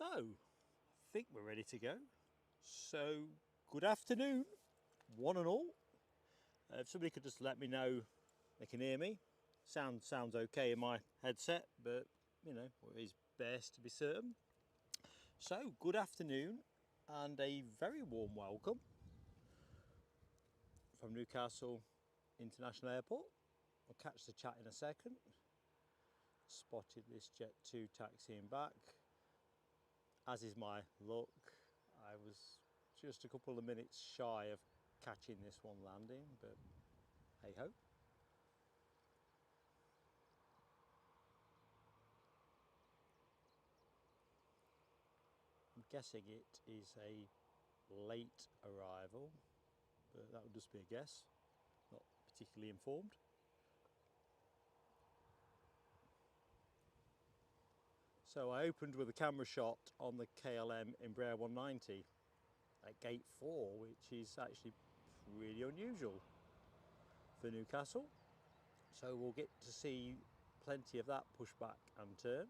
So, I think we're ready to go. So, good afternoon, one and all. If somebody could just let me know they can hear me. Sounds okay in my headset, but you know, it is best to be certain. So, good afternoon and a very warm welcome from Newcastle International Airport. I'll catch the chat in a second. Spotted this Jet 2 taxiing back. As is my luck, I was just a couple of minutes shy of catching this one landing, but hey ho. I'm guessing it is a late arrival, but that would just be a guess, not particularly informed. So I opened with a camera shot on the KLM Embraer 190 at gate 4, which is actually really unusual for Newcastle. So we'll get to see plenty of that pushback and turn.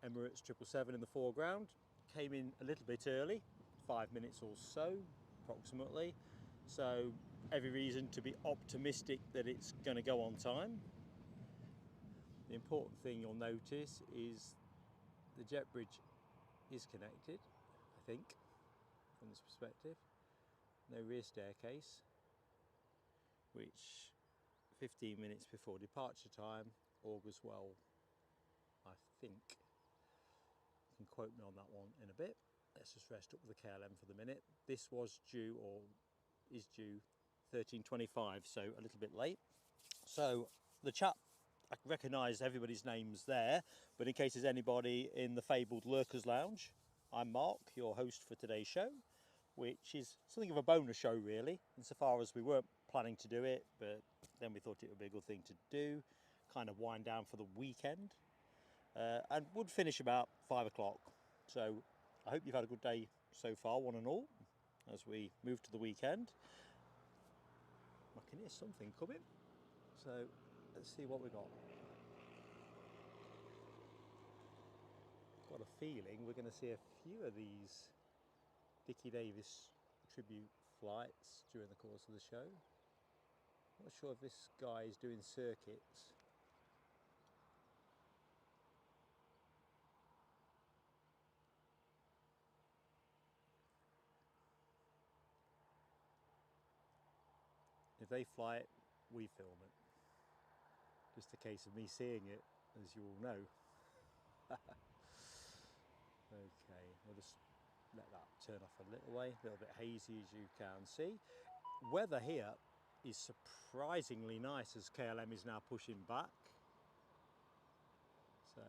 Emirates 777 in the foreground, came in a little bit early, 5 minutes or so approximately. So every reason to be optimistic that it's going to go on time. The important thing you'll notice is the jet bridge is connected, I think, from this perspective. No rear staircase, which 15 minutes before departure time augurs well, I think. You can quote me on that one in a bit. Let's just rest up with the KLM for the minute. This was due, or is due, 13:25, so a little bit late. So the chap, I recognise everybody's names there, but in case there's anybody in the fabled Lurkers Lounge, I'm Mark, your host for today's show, which is something of a bonus show really, insofar as we weren't planning to do it, but then we thought it would be a good thing to do, kind of wind down for the weekend, and would finish about 5 o'clock. So I hope you've had a good day so far, one and all, as we move to the weekend. I can hear something coming, so let's see what we got. Got a feeling we're going to see a few of these Dickie Davis tribute flights during the course of the show. Not sure if this guy is doing circuits. If they fly it, we film it. Just a case of me seeing it, as you all know. Okay, we'll just let that turn off a little way, a little bit hazy as you can see. Weather here is surprisingly nice as KLM is now pushing back. So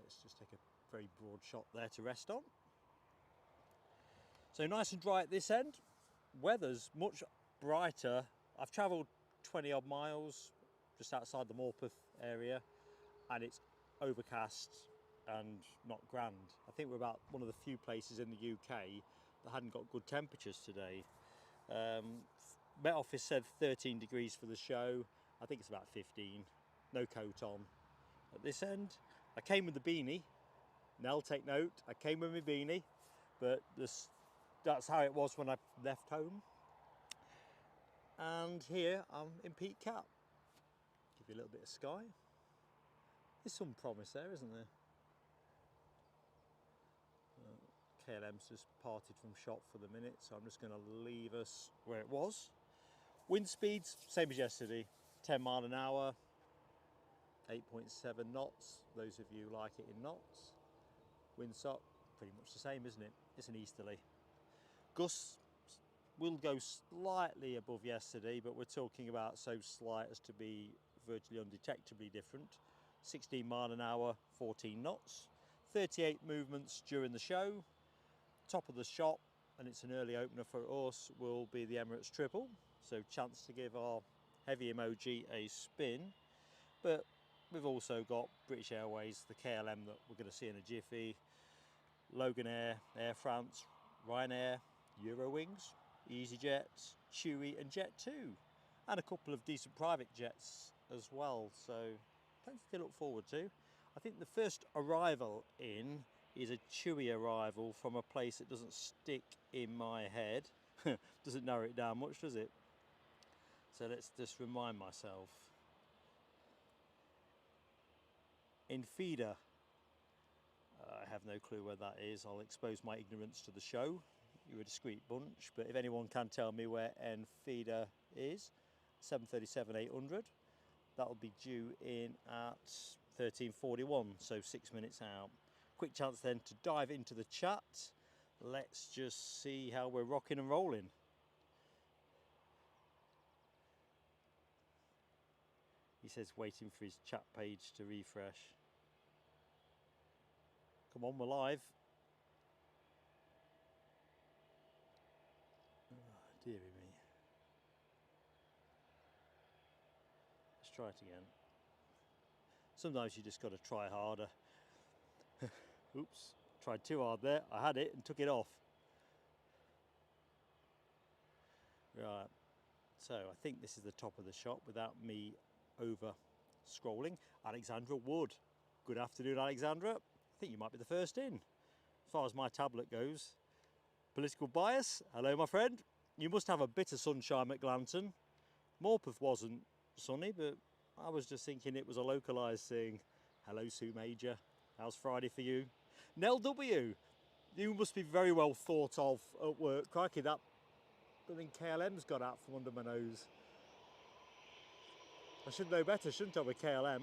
let's just take a very broad shot there to rest on. So nice and dry at this end. Weather's much brighter. I've travelled 20 odd miles just outside the Morpeth area and it's overcast and not grand. I think we're about one of the few places in the UK that hadn't got good temperatures today. Met Office said 13 degrees for the show. I think it's about 15. No coat on at this end. I came with the beanie. Nell, take note. I came with my beanie, but that's how it was when I left home. And here I'm in peak cap. Give you a little bit of sky. There's some promise there, isn't there? KLM's just parted from shop for the minute, so I'm just going to leave us where it was. Wind speeds, same as yesterday, 10 mile an hour, 8.7 knots, those of you who like it in knots. Windsock, pretty much the same, isn't it? It's an easterly. Gusts will go slightly above yesterday, but we're talking about so slight as to be virtually undetectably different. 16 mile an hour, 14 knots. 38 movements during the show. Top of the shop, and it's an early opener for us, will be the Emirates triple. So chance to give our heavy emoji a spin. But we've also got British Airways, the KLM that we're going to see in a jiffy, Loganair, Air France, Ryanair, Eurowings, easyJet, Chewy and Jet2. And a couple of decent private jets as well. So plenty to look forward to. I think the first arrival in is a chewy arrival from a place that doesn't stick in my head. Doesn't narrow it down much, does it? So let's just remind myself. Enfida. I have no clue where that is. I'll expose my ignorance to the show. You're a discreet bunch, but if anyone can tell me where Enfida is, 737-800. That'll be due in at 13:41, so 6 minutes out. Quick chance then to dive into the chat. Let's just see how we're rocking and rolling. He says waiting for his chat page to refresh. Come on, we're live. Oh, dearie me. Let's try it again. Sometimes you just got to try harder. Oops, tried too hard there. I had it and took it off. Right, so I think this is the top of the shot without me over scrolling. Alexandra Wood. Good afternoon, Alexandra. I think you might be the first in. As far as my tablet goes. Political bias. Hello, my friend. You must have a bit of sunshine at Glanton. Morpeth wasn't sunny, but I was just thinking it was a localised thing. Hello, Sue Major. How's Friday for you? Nell W. You must be very well thought of at work. Crikey, that blooming KLM's got out from under my nose. I should know better, shouldn't I, with KLM?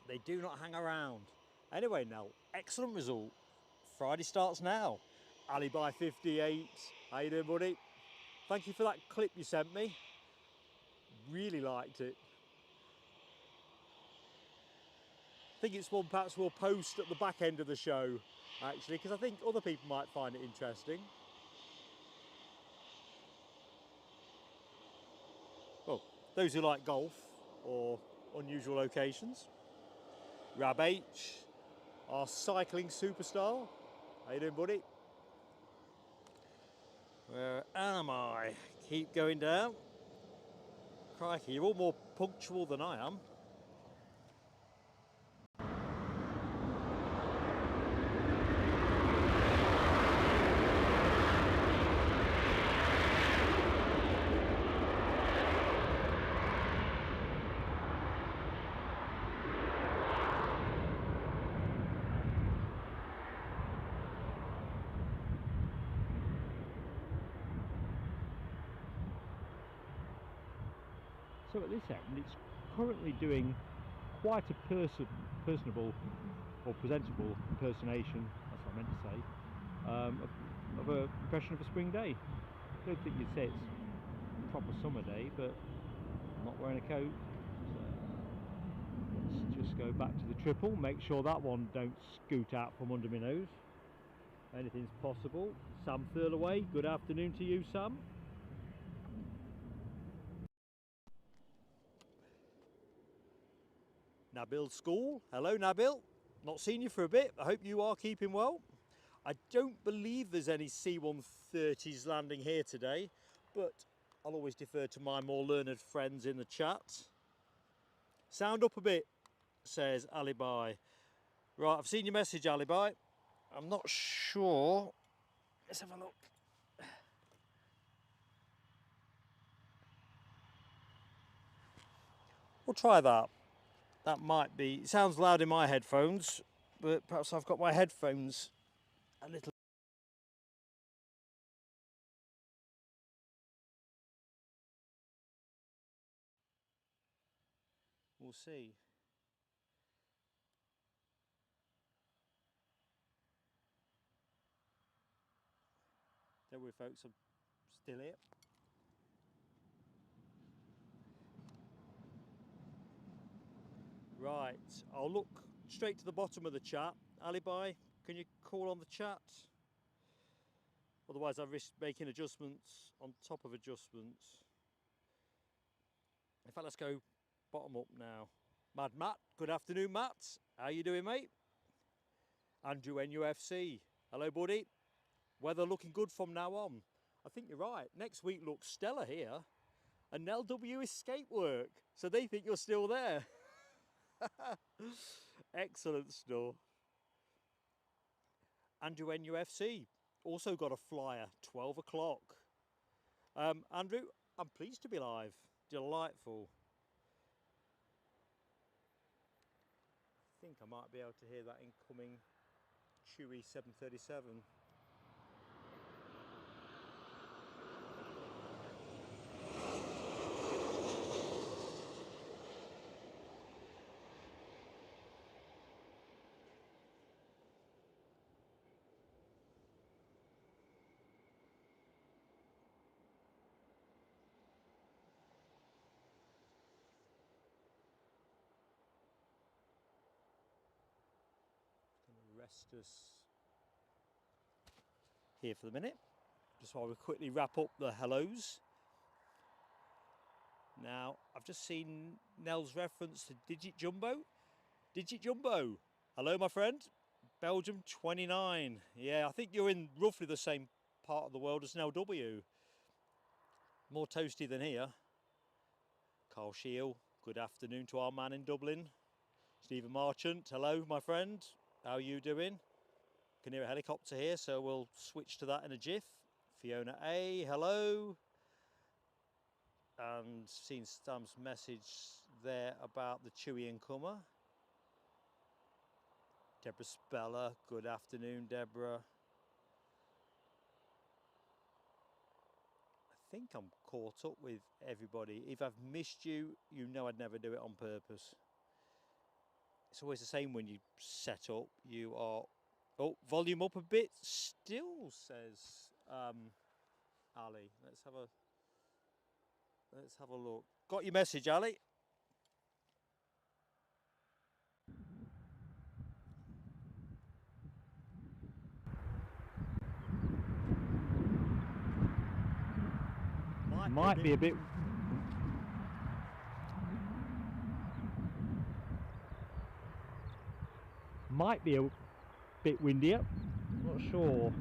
They do not hang around. Anyway, Nell, excellent result. Friday starts now. Alibi 58. How you doing, buddy? Thank you for that clip you sent me. Really liked it. I think it's one perhaps we'll post at the back end of the show, actually, because I think other people might find it interesting. Well, those who like golf or unusual locations. Rab H, our cycling superstar. How you doing, buddy? Where am I? Keep going down. Crikey, you're all more punctual than I am. So at this end, it's currently doing quite a personable or presentable impersonation, that's what I meant to say, of an impression of a spring day. I don't think you'd say it's a proper summer day, but I'm not wearing a coat. So let's just go back to the triple, make sure that one don't scoot out from under my nose. Anything's possible. Sam Thurlaway, good afternoon to you, Sam. Nabil School. Hello, Nabil. Not seen you for a bit. I hope you are keeping well. I don't believe there's any C-130s landing here today, but I'll always defer to my more learned friends in the chat. Sound up a bit, says Alibi. Right, I've seen your message, Alibi. I'm not sure. Let's have a look. We'll try that. That might be, it sounds loud in my headphones, but perhaps I've got my headphones a little. We'll see. Don't worry, folks, I'm still here. Right, I'll look straight to the bottom of the chat. Alibi, can you call on the chat? Otherwise I risk making adjustments on top of adjustments. In fact, let's go bottom up now. Mad Matt, good afternoon, Matt. How you doing, mate? Andrew NUFC, hello, buddy. Weather looking good from now on. I think you're right. Next week looks stellar here. And Nell W is skate work, so they think you're still there. Excellent stuff. Andrew NUFC also got a flyer, 12 o'clock. Andrew, I'm pleased to be live. Delightful. I think I might be able to hear that incoming Chewy 737. Rest us here for the minute, just while we quickly wrap up the hellos. Now, I've just seen Nell's reference to Digit Jumbo. Digit Jumbo, hello my friend, Belgium 29. Yeah, I think you're in roughly the same part of the world as Nell W. More toasty than here. Carl Shield, good afternoon to our man in Dublin. Stephen Marchant, hello my friend. How are you doing? Can hear a helicopter here, so we'll switch to that in a jiff. Fiona A, hello. And seen Stam's message there about the Chewy incomer. Deborah Speller, good afternoon, Deborah. I think I'm caught up with everybody. If I've missed you, you know I'd never do it on purpose. It's always the same when you set up. You are, oh, volume up a bit still, says Ali. Let's have a look. Got your message, Ali? Might be a bit windier, not sure.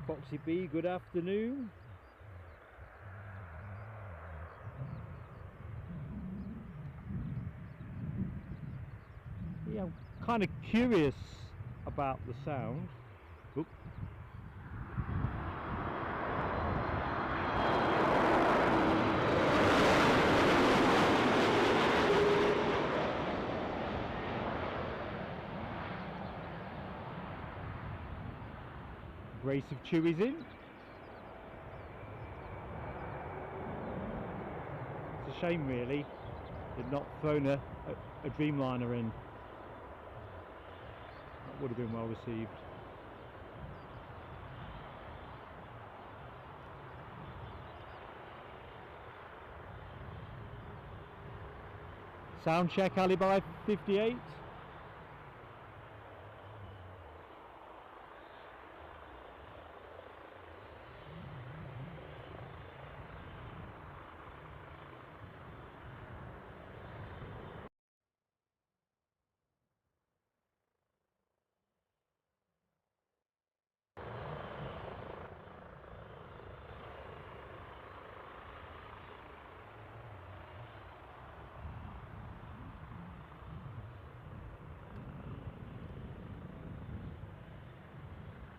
Foxy B, good afternoon. Yeah, I'm kind of curious about the sound. Oop. Brace of Chewies in. It's a shame really they've not thrown a Dreamliner in. That would have been well received. Sound check, Alibi 58.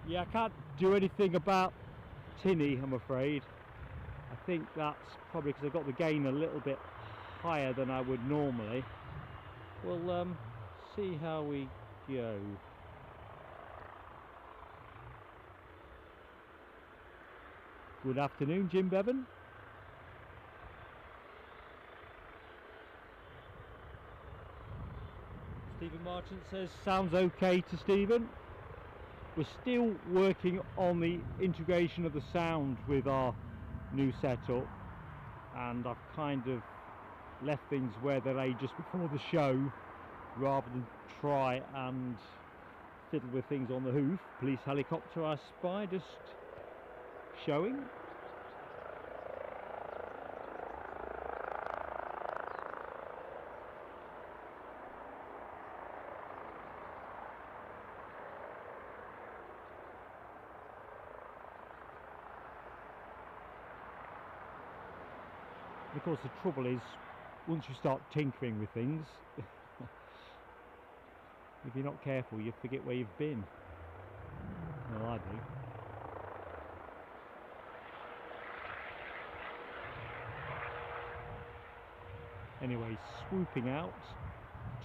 Yeah, I can't do anything about tinny, I'm afraid. I think that's probably because I've got the gain a little bit higher than I would normally. We'll see how we go. Good afternoon, Jim Bevan. Stephen Marchant says, sounds okay to Stephen. We're still working on the integration of the sound with our new setup, and I've kind of left things where they lay just before the show rather than try and fiddle with things on the hoof. Police helicopter I spy just showing. Of course, the trouble is, once you start tinkering with things, if you're not careful, you forget where you've been. Well, I do. Anyway, swooping out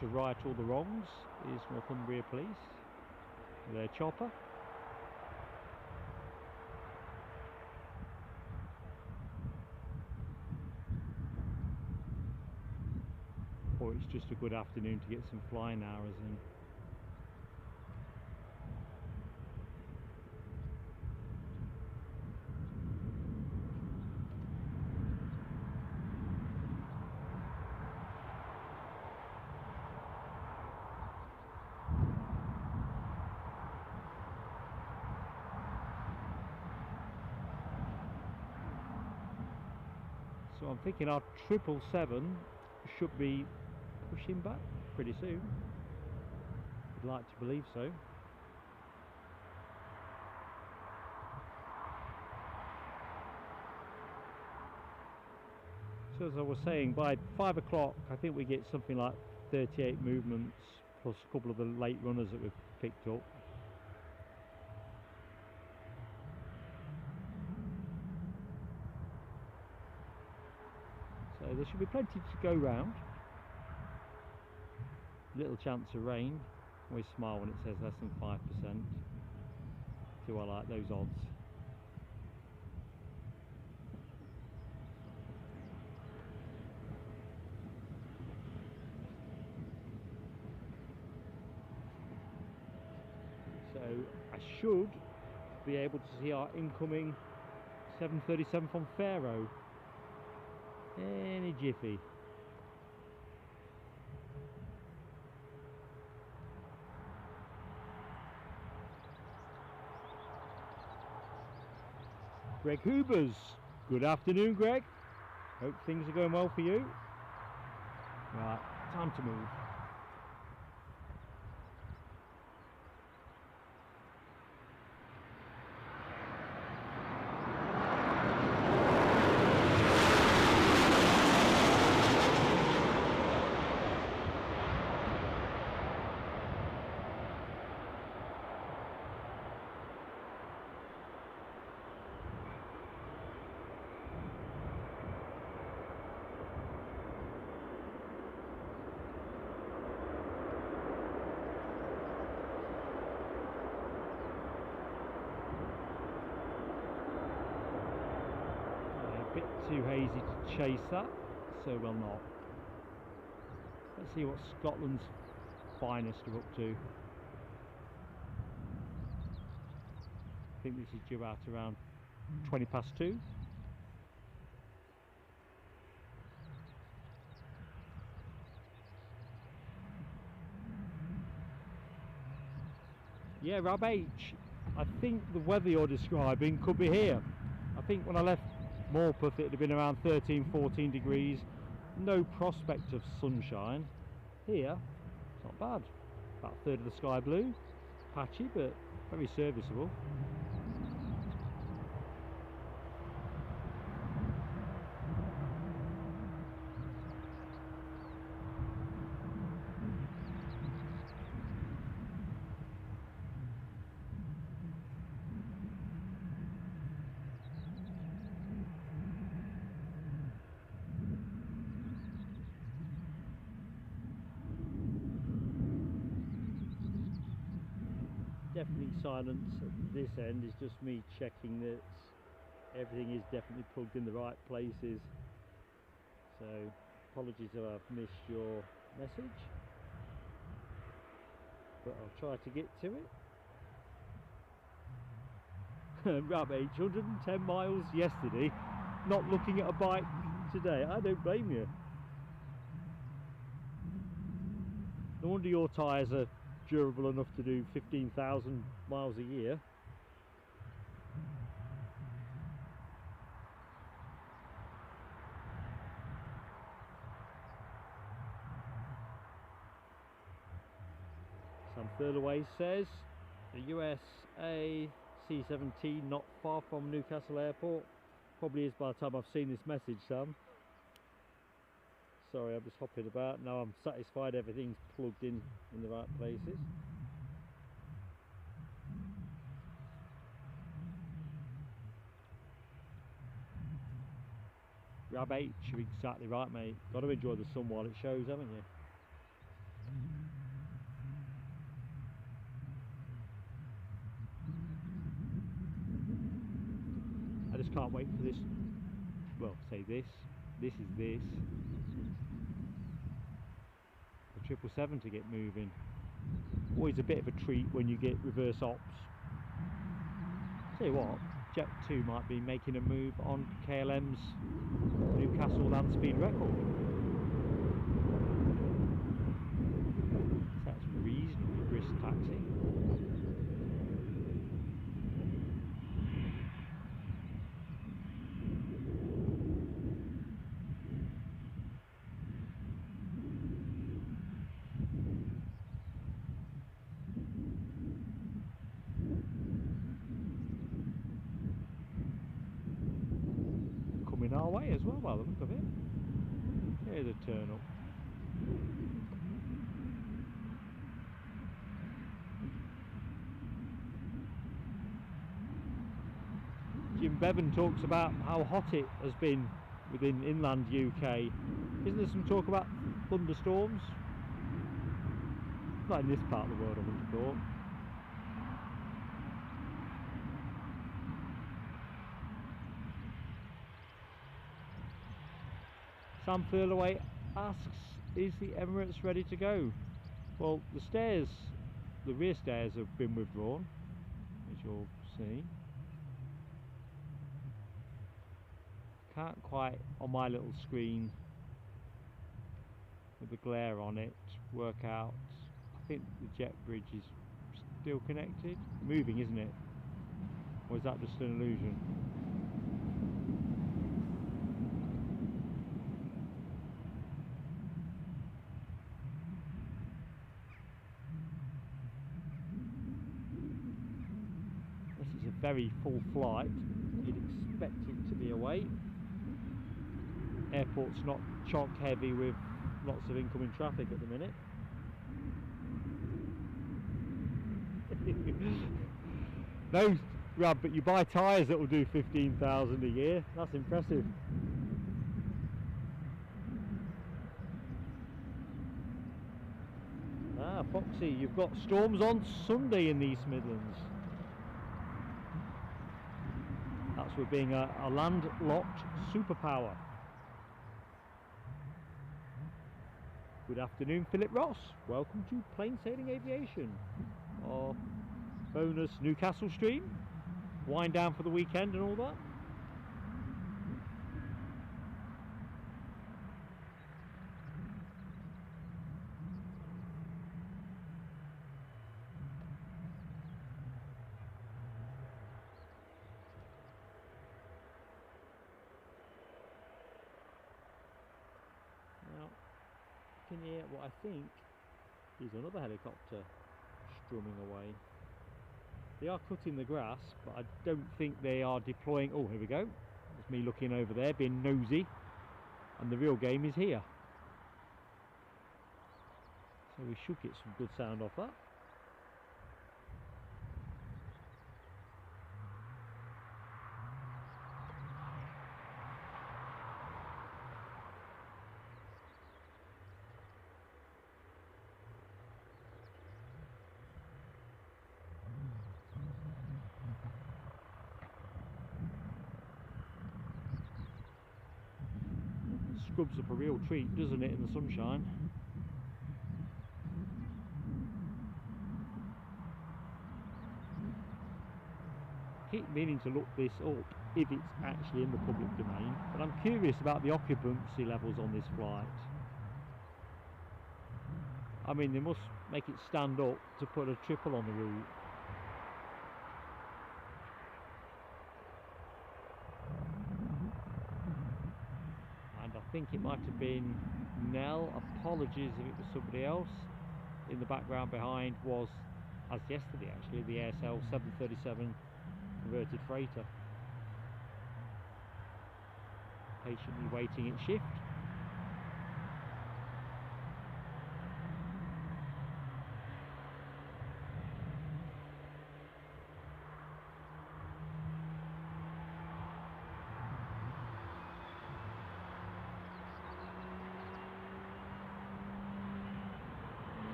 to right all the wrongs is Northumbria Police with their chopper. Or it's just a good afternoon to get some flying hours in. So I'm thinking our 777 should be pushing back pretty soon. I'd like to believe so. So as I was saying, by 5 o'clock I think we get something like 38 movements plus a couple of the late runners that we've picked up. So there should be plenty to go round. Little chance of rain. Always smile when it says less than 5%. Do I like those odds? So I should be able to see our incoming 737 from Faro any jiffy. Greg Hubers. Good afternoon, Greg. Hope things are going well for you. Right, time to move. Bit too hazy to chase that, so we'll not. Let's see what Scotland's finest are up to. I think this is due out around 2:20. Yeah, Rob H, I think the weather you're describing could be here. I think when I left Morpeth it would have been around 13-14 degrees, no prospect of sunshine. Here it's not bad, about a third of the sky blue, patchy but very serviceable. Definitely silence at this end is just me checking that everything is definitely plugged in the right places. So apologies if I've missed your message, but I'll try to get to it. Rub 810 miles yesterday, not looking at a bike today. I don't blame you. No wonder your tyres are durable enough to do 15,000 miles a year. Sam Thurlaway says the US A320 not far from Newcastle Airport. Probably is by the time I've seen this message, Sam. Sorry, I'm just hopping about. Now I'm satisfied everything's plugged in the right places. Grab H, you're exactly right, mate. Got to enjoy the sun while it shows, haven't you? I just can't wait for this. Well, say this. This is this. The 777 to get moving. Always a bit of a treat when you get reverse ops. Tell you what, Jet2 might be making a move on KLM's Newcastle land speed record. So that's reasonably brisk taxi. Our way as well, by the look of it. Here's a turn up. Jim Bevan talks about how hot it has been within inland UK. Isn't there some talk about thunderstorms? Not in this part of the world, I wouldn't have thought. Sam Furlaway asks, is the Emirates ready to go? Well, the stairs, the rear stairs have been withdrawn, as you'll see. Can't quite, on my little screen, with the glare on it, work out. I think the jet bridge is still connected. Moving, isn't it? Or is that just an illusion? Very full flight, you'd expect it to be away. Airport's not chock heavy with lots of incoming traffic at the minute. No, Rob, but you buy tyres that will do 15,000 a year. That's impressive. Ah, Foxy, you've got storms on Sunday in the East Midlands. That's with being a landlocked superpower. Good afternoon, Philip Ross. Welcome to Plain Sailing Aviation. Our bonus Newcastle stream. Wind down for the weekend and all that. Here, what I think is another helicopter strumming away. They are cutting the grass, but I don't think they are deploying. Oh, here we go. It's me looking over there, being nosy, and the real game is here. So we should get some good sound off that. Scrubs up a real treat, doesn't it, in the sunshine? Keep meaning to look this up if it's actually in the public domain, but I'm curious about the occupancy levels on this flight. I mean, they must make it stand up to put a triple on the route. I think it might have been Nell. Apologies if it was somebody else. In the background behind was, as yesterday actually, the ASL 737 converted freighter. Patiently waiting its shift.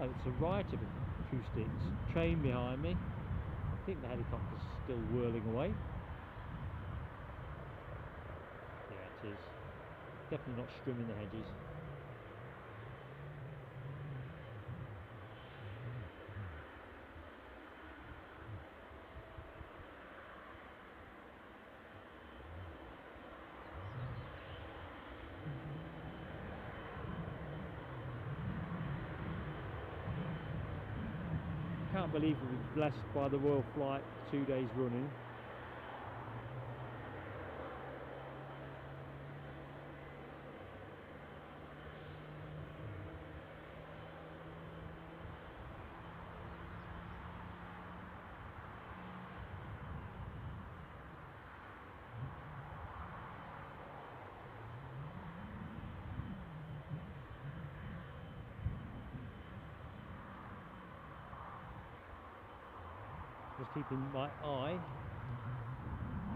it's a riot of acoustics. Train behind me. I think the helicopter's still whirling away. Yeah, it is. Definitely not strimming the hedges. Can't believe we were blessed by the Royal flight 2 days running. Just keeping my eye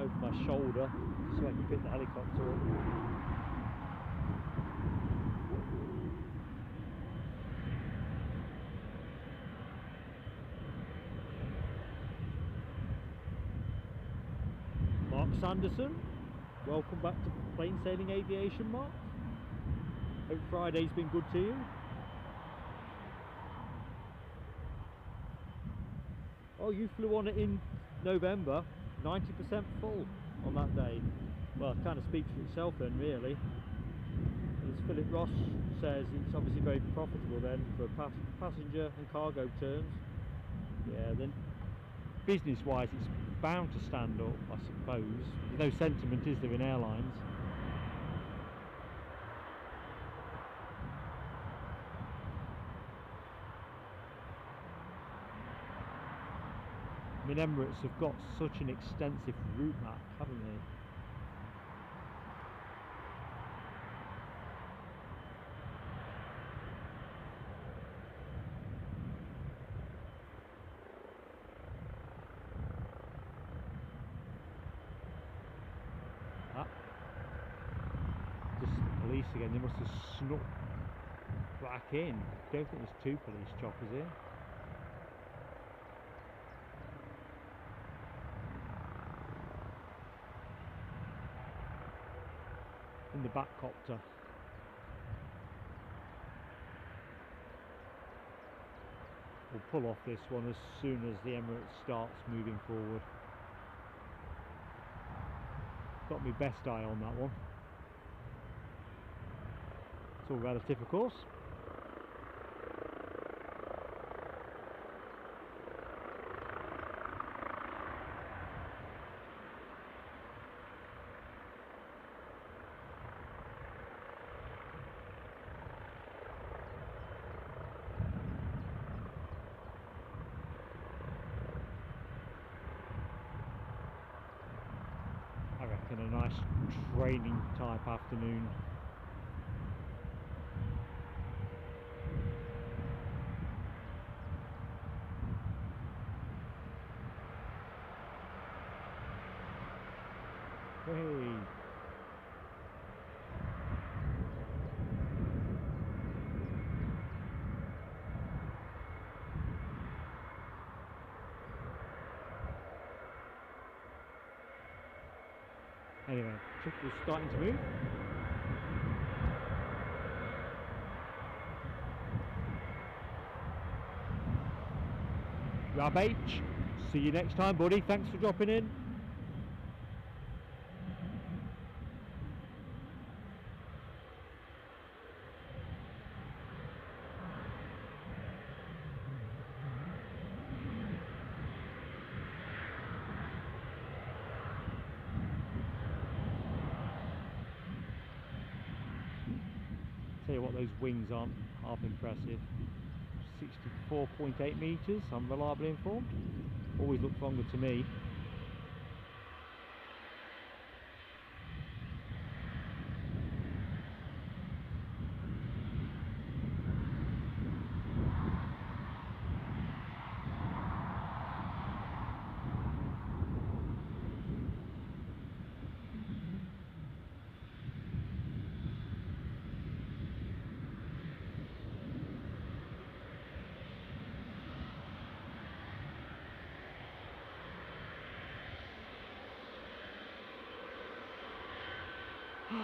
over my shoulder so I can pick the helicopter up. Mark Sanderson, welcome back to Plain Sailing Aviation, Mark. Hope Friday's been good to you. Oh, you flew on it in November, 90% full on that day. Well, it kind of speaks for itself then, really. As Philip Ross says, it's obviously very profitable then for passenger and cargo terms. Yeah, then business-wise, it's bound to stand up, I suppose. There's no sentiment, is there, in airlines? I mean, Emirates have got such an extensive route map, haven't they? Ah, just the police again. They must have snuck back in. I don't think there's two police choppers here. In the back copter. We'll pull off this one as soon as the Emirates starts moving forward. Got my best eye on that one. It's all relative, of course. A nice training type afternoon. Hey. Anyway, ship was starting to move. Rab H, see you next time, buddy. Thanks for dropping in. Tell you what, those wings aren't half impressive. 64.8 metres, I'm reliably informed. Always looks longer to me. It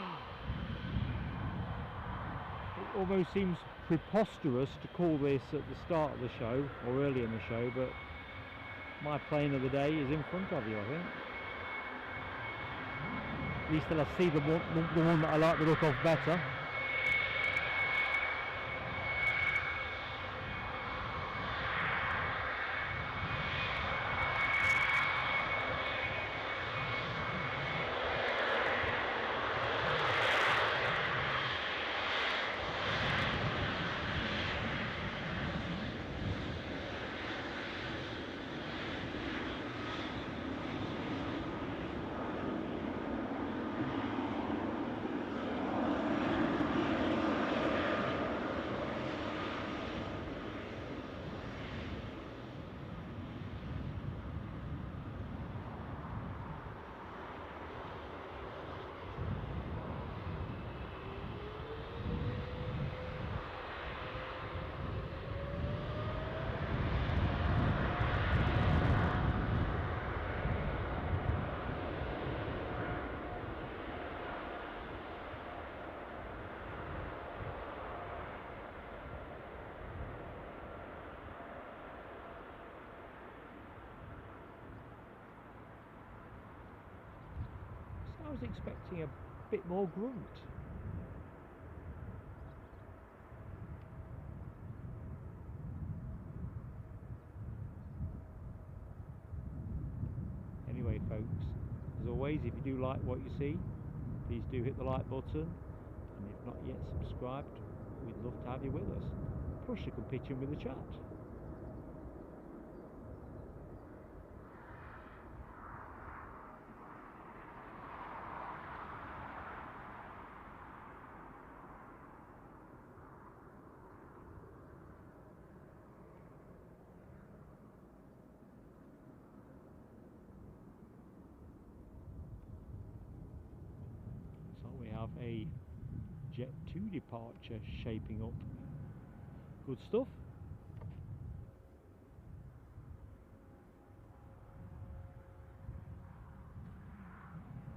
almost seems preposterous to call this at the start of the show, or early in the show, but my plane of the day is in front of you, I think. At least till I see the one that I like the look of better. I was expecting a bit more grunt. Anyway folks, as always, if you do like what you see, please do hit the like button, and if not yet subscribed, we'd love to have you with us. Plus you can pitch in with the chat. A Jet 2 departure shaping up. Good stuff.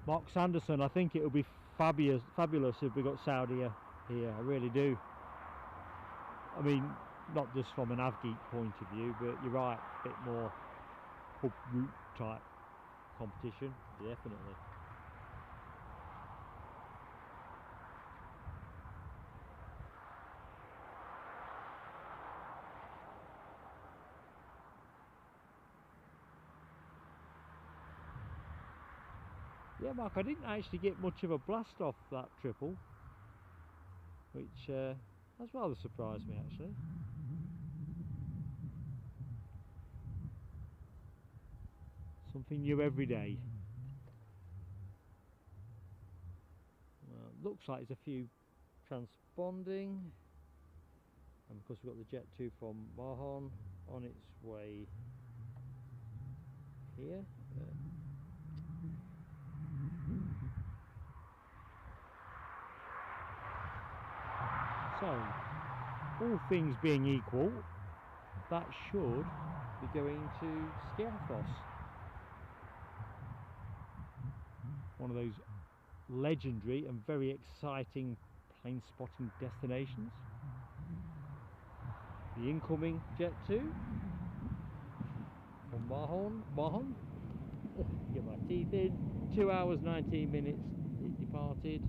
Mark Sanderson, I think it would be fabulous if we got Saudi here. I really do. I mean, not just from an AvGeek point of view, but you're right, a bit more hub route type competition, definitely. Yeah, Mark, I didn't actually get much of a blast off that triple, which has rather surprised me actually. Something new every day. Well, looks like there's a few transponding, and of course we've got the Jet 2 from Mahon on its way here. So, all things being equal, that should be going to Skiathos. One of those legendary and very exciting plane spotting destinations. The incoming Jet 2 from Mahon. Get my teeth in. 2 hours 19 minutes it departed,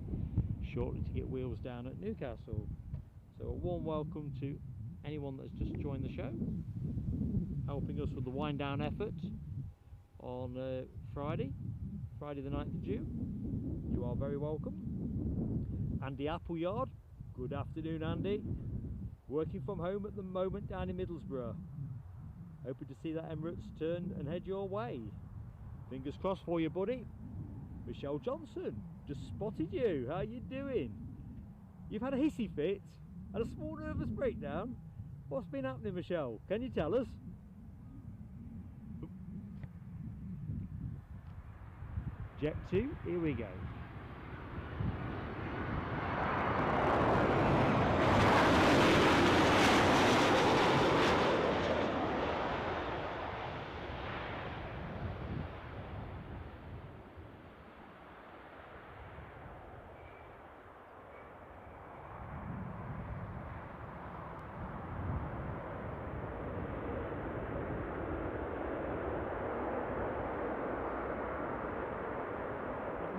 shortly to get wheels down at Newcastle. So a warm welcome to anyone that's just joined the show, helping us with the wind down effort on Friday the 9th of June. You are very welcome. Andy Appleyard, good afternoon Andy. Working from home at the moment down in Middlesbrough. Hoping to see that Emirates turn and head your way. Fingers crossed for you, buddy. Michelle Johnson, just spotted you. How you doing? You've had a hissy fit? Had a small nervous breakdown? What's been happening, Michelle? Can you tell us? Jet 2, here we go.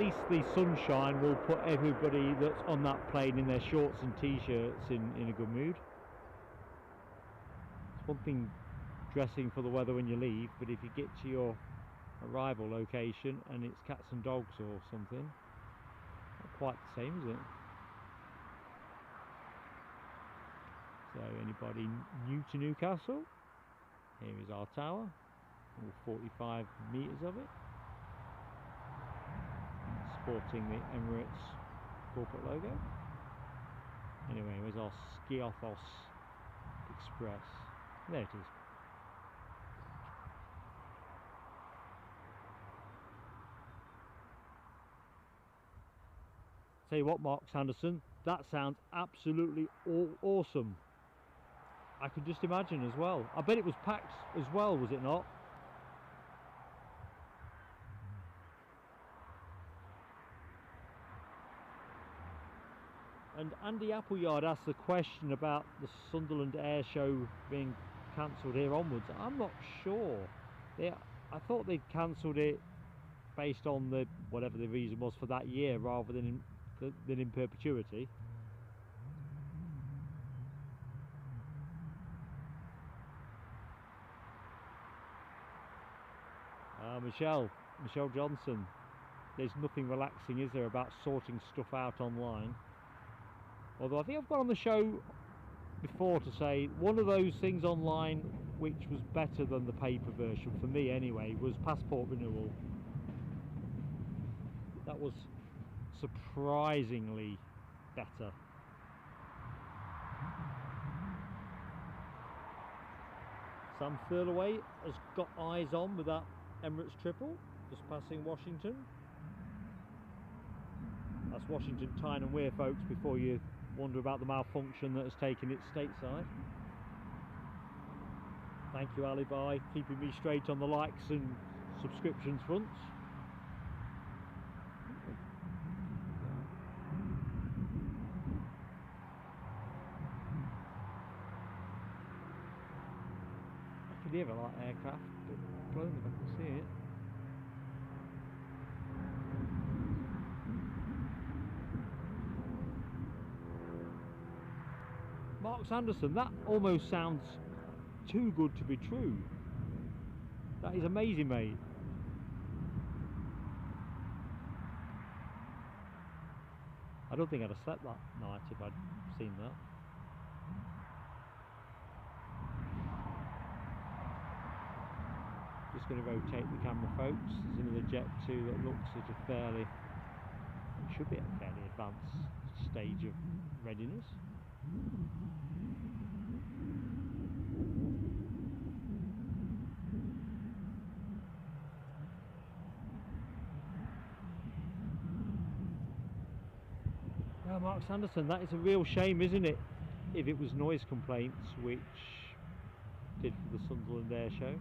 least the sunshine will put everybody that's on that plane in their shorts and t-shirts in a good mood. It's one thing dressing for the weather when you leave, but if you get to your arrival location and it's cats and dogs or something, not quite the same, is it? So anybody new to Newcastle, here is our tower, all 45 metres of it, sporting the Emirates corporate logo. Anyway, here's our Skiathos Express. There it is. Tell you what, Mark Sanderson, that sounds absolutely awesome. I could just imagine as well. I bet it was packed as well, was it not? And Andy Appleyard asked the question about the Sunderland Air Show being cancelled here onwards. I'm not sure. I thought they'd cancelled it based on the whatever the reason was for that year, rather than in perpetuity. Michelle Johnson. There's nothing relaxing, is there, about sorting stuff out online? Although I think I've gone on the show before to say one of those things online which was better than the paper version, for me anyway, was passport renewal. That was surprisingly better. Sam Thurlaway has got eyes on with that Emirates triple, just passing Washington. That's Washington Tyne and Weir, folks, before you wonder about the malfunction that has taken it stateside. Thank you, Alibi, keeping me straight on the likes and subscriptions fronts. I can hear a light aircraft, but blown if I can see it. Mark Sanderson, that almost sounds too good to be true. That is amazing, mate. I don't think I'd have slept that night if I'd seen that. Just going to rotate the camera, folks. There's another Jet 2 that looks at a fairly, it should be at a fairly advanced stage of readiness. Now, Mark Sanderson, that is a real shame, isn't it, if it was noise complaints which did for the Sunderland Air Show.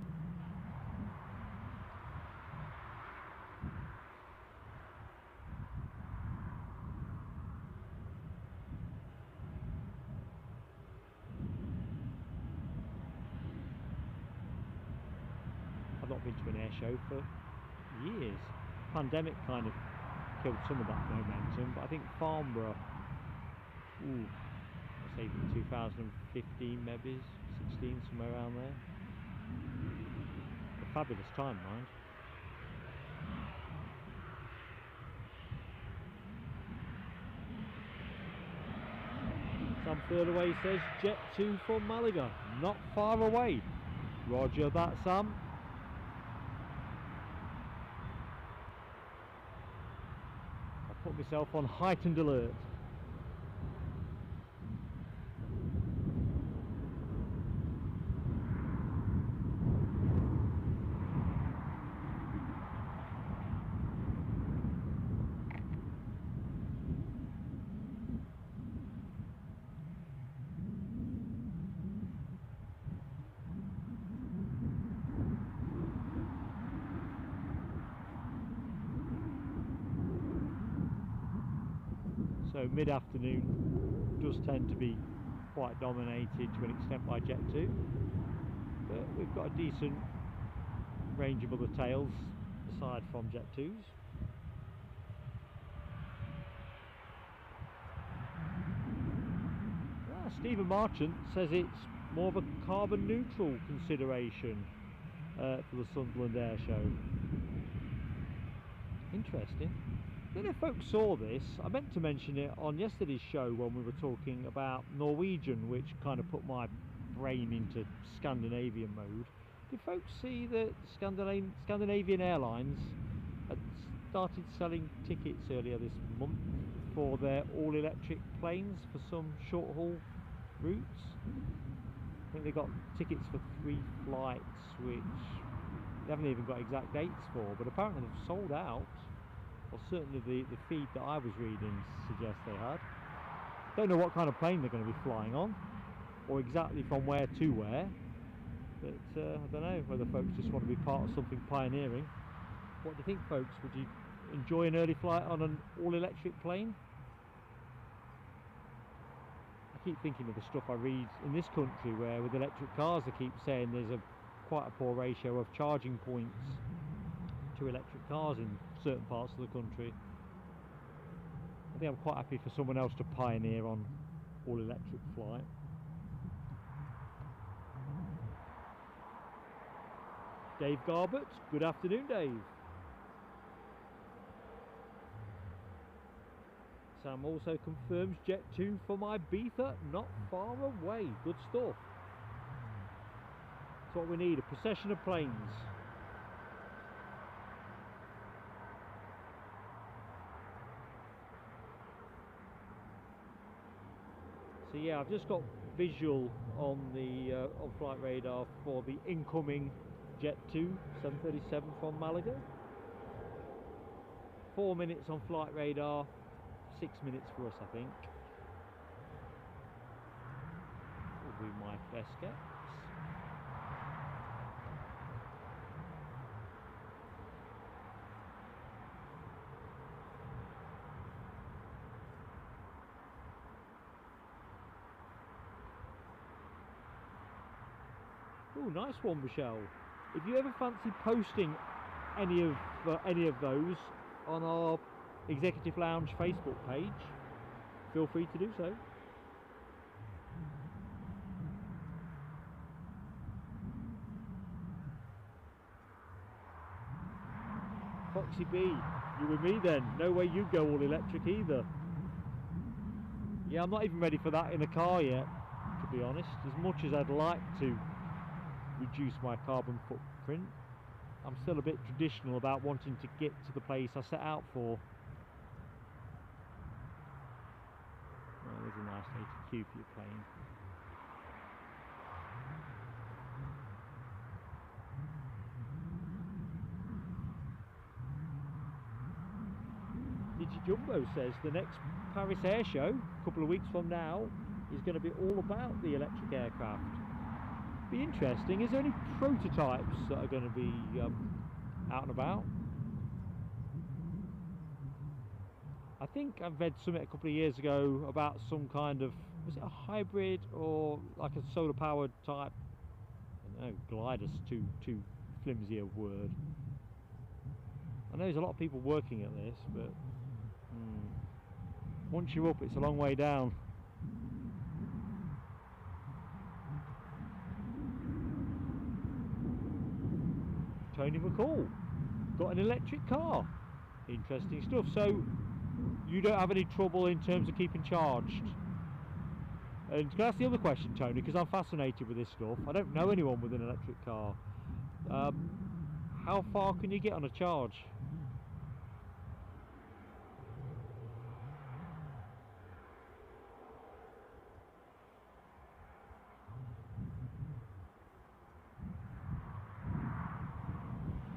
I've not been to an air show for years. Pandemic kind of killed some of that momentum, but I think Farnborough, I'd say 2015 maybe, 16, somewhere around there. A fabulous time, mind. Sam Thurlaway says Jet 2 for Malaga, not far away. Roger that, Sam. I put myself on heightened alert. So mid-afternoon does tend to be quite dominated to an extent by Jet 2, but we've got a decent range of other tails aside from Jet 2s. Stephen Marchant says it's more of a carbon neutral consideration for the Sunderland Air Show. Interesting. I don't know if folks saw this. I meant to mention it on yesterday's show when we were talking about Norwegian, which kind of put my brain into Scandinavian mode. Did folks see that Scandinavian Airlines had started selling tickets earlier this month for their all-electric planes for some short-haul routes? I think they got tickets for 3 flights, which they haven't even got exact dates for, but apparently they've sold out. Well, certainly the feed that I was reading suggests they had. Don't know what kind of plane they're going to be flying on, or exactly from where to where, but I don't know whether folks just want to be part of something pioneering. What do you think, folks? Would you enjoy an early flight on an all-electric plane? I keep thinking of the stuff I read in this country where with electric cars they keep saying there's quite a poor ratio of charging points to electric cars in certain parts of the country. I think I'm quite happy for someone else to pioneer on all-electric flight. Dave Garbett, good afternoon, Dave. Sam also confirms Jet 2 from Ibiza, not far away. Good stuff. That's what we need, a procession of planes. So yeah, I've just got visual on the on flight radar for the incoming Jet 2 737 from Malaga. 4 minutes on flight radar, 6 minutes for us, I think. Will be my best guess. Oh, nice one, Michelle. If you ever fancy posting any of those on our Executive Lounge Facebook page, feel free to do so. Foxy B, you with me then? No way you go all electric either. Yeah, I'm not even ready for that in a car yet, to be honest. As much as I'd like to reduce my carbon footprint, I'm still a bit traditional about wanting to get to the place I set out for. Oh, there's a nice ATQ for your plane. Jumbo says the next Paris Air Show, a couple of weeks from now, is going to be all about the electric aircraft. Be interesting. Is there any prototypes that are going to be out and about? I think I've read something a couple of years ago about some kind of, was it a hybrid or like a solar powered type, I don't know, glider's too flimsy a word. I know there's a lot of people working at this, but once you're up, it's a long way down. Tony McCall, got an electric car. Interesting stuff. So you don't have any trouble in terms of keeping charged? And can I ask the other question, Tony, because I'm fascinated with this stuff. I don't know anyone with an electric car. How far can you get on a charge?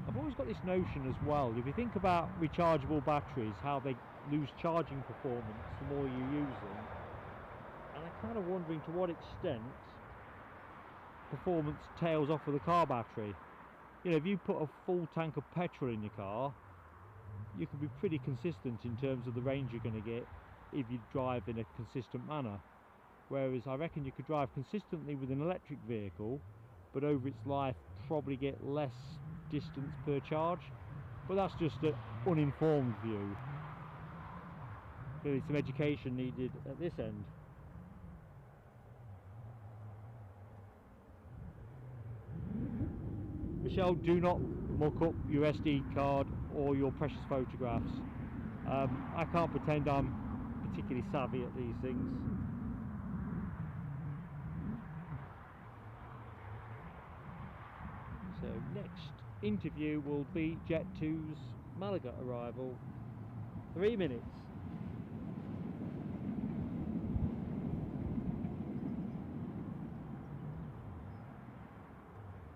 I've always got this notion as well, if you think about rechargeable batteries, how they lose charging performance the more you use them, and I'm kind of wondering to what extent performance tails off with a car battery. You know, if you put a full tank of petrol in your car, you can be pretty consistent in terms of the range you're going to get if you drive in a consistent manner. Whereas I reckon you could drive consistently with an electric vehicle, but over its life probably get less distance per charge. But that's just an uninformed view. Clearly some education needed at this end. Michelle, do not muck up your SD card or your precious photographs. I can't pretend I'm particularly savvy at these things. So next interview will be Jet2's Malaga arrival. 3 minutes.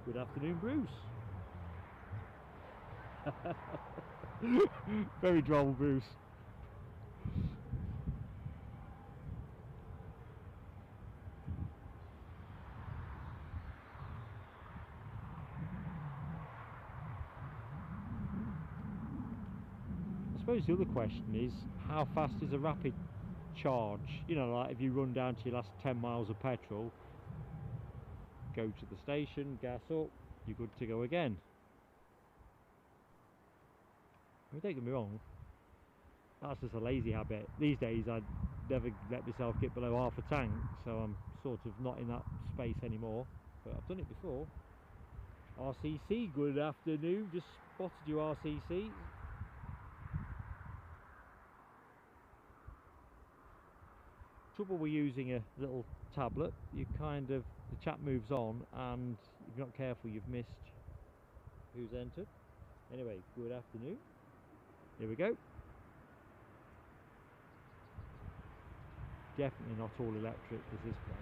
Good afternoon, Bruce. Very droll, Bruce. I suppose the other question is, how fast is a rapid charge? You know, like if you run down to your last 10 miles of petrol, go to the station, gas up, you're good to go again. I mean, don't get me wrong, that's just a lazy habit. These days I'd never let myself get below half a tank, so I'm sort of not in that space anymore, but I've done it before. RCC, good afternoon, just spotted you, RCC. Trouble with using a little tablet, you kind of, the chat moves on, and if you're not careful you've missed who's entered. Anyway, good afternoon. Here we go. Definitely not all electric as this plane.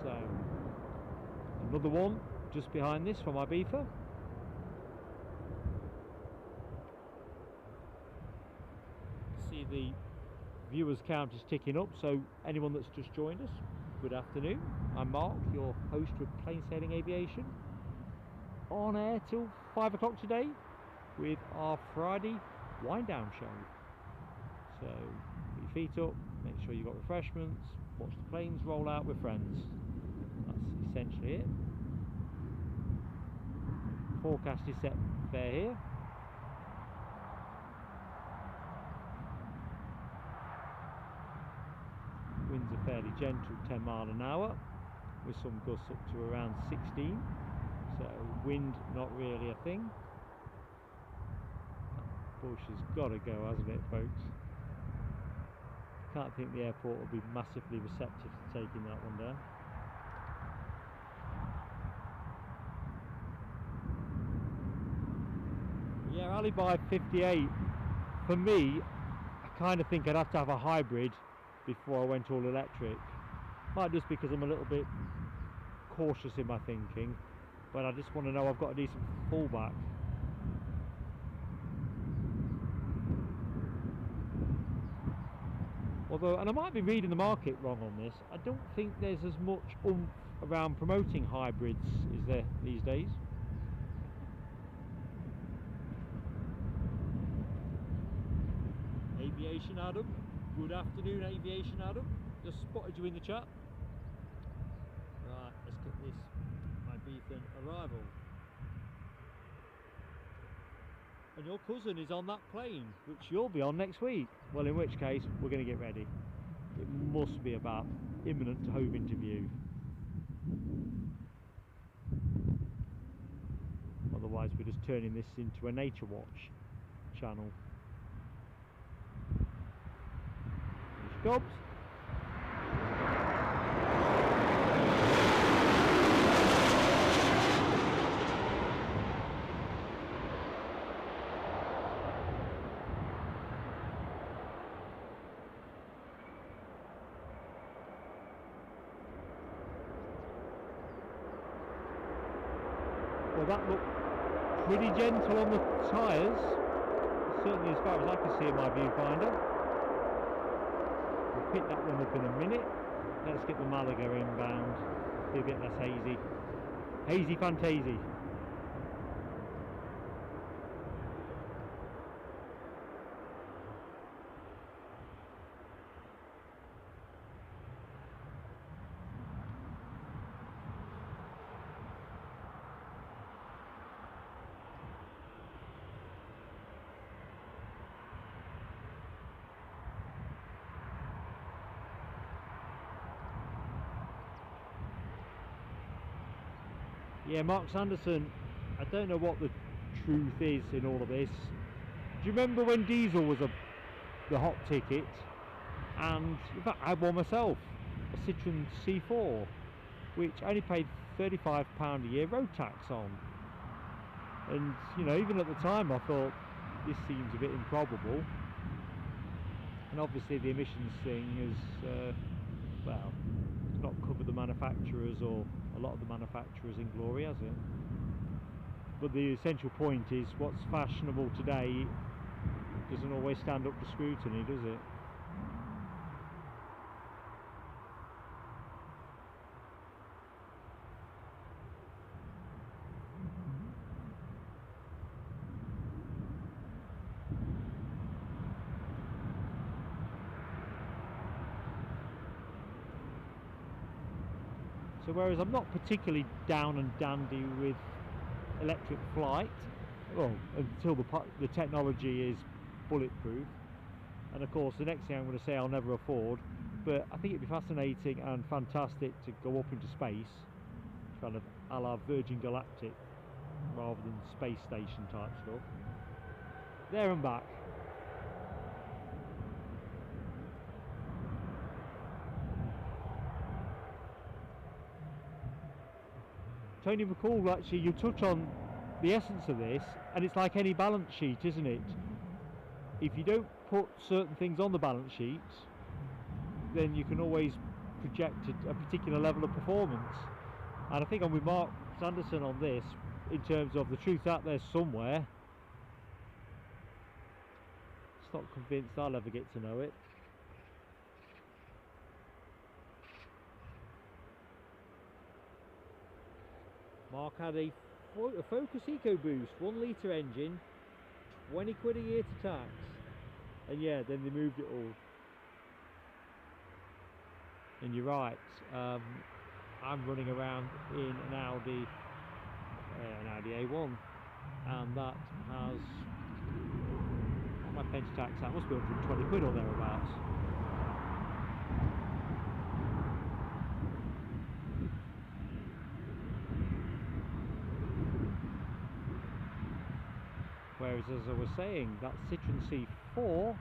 So, another one just behind this from Ibiza. See the viewers count is ticking up, so anyone that's just joined us, good afternoon. I'm Mark, your host with Plain Sailing Aviation, on air till 5 o'clock today with our Friday wind down show. So put your feet up, make sure you've got refreshments, watch the planes roll out with friends. That's essentially it. Forecast is set fair here. Winds are fairly gentle, 10 mile an hour, with some gusts up to around 16. So wind not really a thing. That bush has got to go, hasn't it, folks? Can't think the airport will be massively receptive to taking that one down. Yeah, Alibi 58, for me, I kind of think I'd have to have a hybrid before I went all electric. Might just because I'm a little bit cautious in my thinking, but I just want to know I've got a decent fallback. Although, and I might be reading the market wrong on this, I don't think there's as much oomph around promoting hybrids, is there, these days? Aviation Adam, good afternoon Aviation Adam, just spotted you in the chat. Right, let's get this Ibizan arrival. And your cousin is on that plane, which you'll be on next week. Well, in which case, we're going to get ready. It must be about imminent hove interview. Otherwise, we're just turning this into a Nature Watch channel. Jobs. Well, that looked pretty gentle on the tyres, certainly as far as I can see in my viewfinder. We'll pick that one up in a minute. Let's get the Malaga inbound, be a bit less hazy. Hazy fantasy. Yeah, Mark Sanderson, I don't know what the truth is in all of this. Do you remember when diesel was the hot ticket? And in fact, I had one myself, a Citroen C4, which I only paid £35 a year road tax on. And you know, even at the time I thought this seems a bit improbable. And obviously the emissions thing has, well, it's not covered the manufacturers or a lot of the manufacturers in glory, has it? But the essential point is, what's fashionable today doesn't always stand up to scrutiny, does it? So whereas I'm not particularly down and dandy with electric flight, well, until the technology is bulletproof, and of course the next thing I'm going to say I'll never afford, but I think it'd be fascinating and fantastic to go up into space, kind of a la Virgin Galactic rather than space station type stuff, there and back. Tony McCall, actually, you touch on the essence of this, and it's like any balance sheet, isn't it? If you don't put certain things on the balance sheet, then you can always project a particular level of performance. And I think I'm with Mark Sanderson on this, in terms of the truth out there somewhere. It's not convinced I'll ever get to know it. Mark had a Focus EcoBoost 1 litre engine, 20 quid a year to tax, and yeah, then they moved it all. And you're right, I'm running around in an Audi A1, and that has, my pension tax, that must be 120 quid or thereabouts. Whereas, as I was saying, that Citroen C4,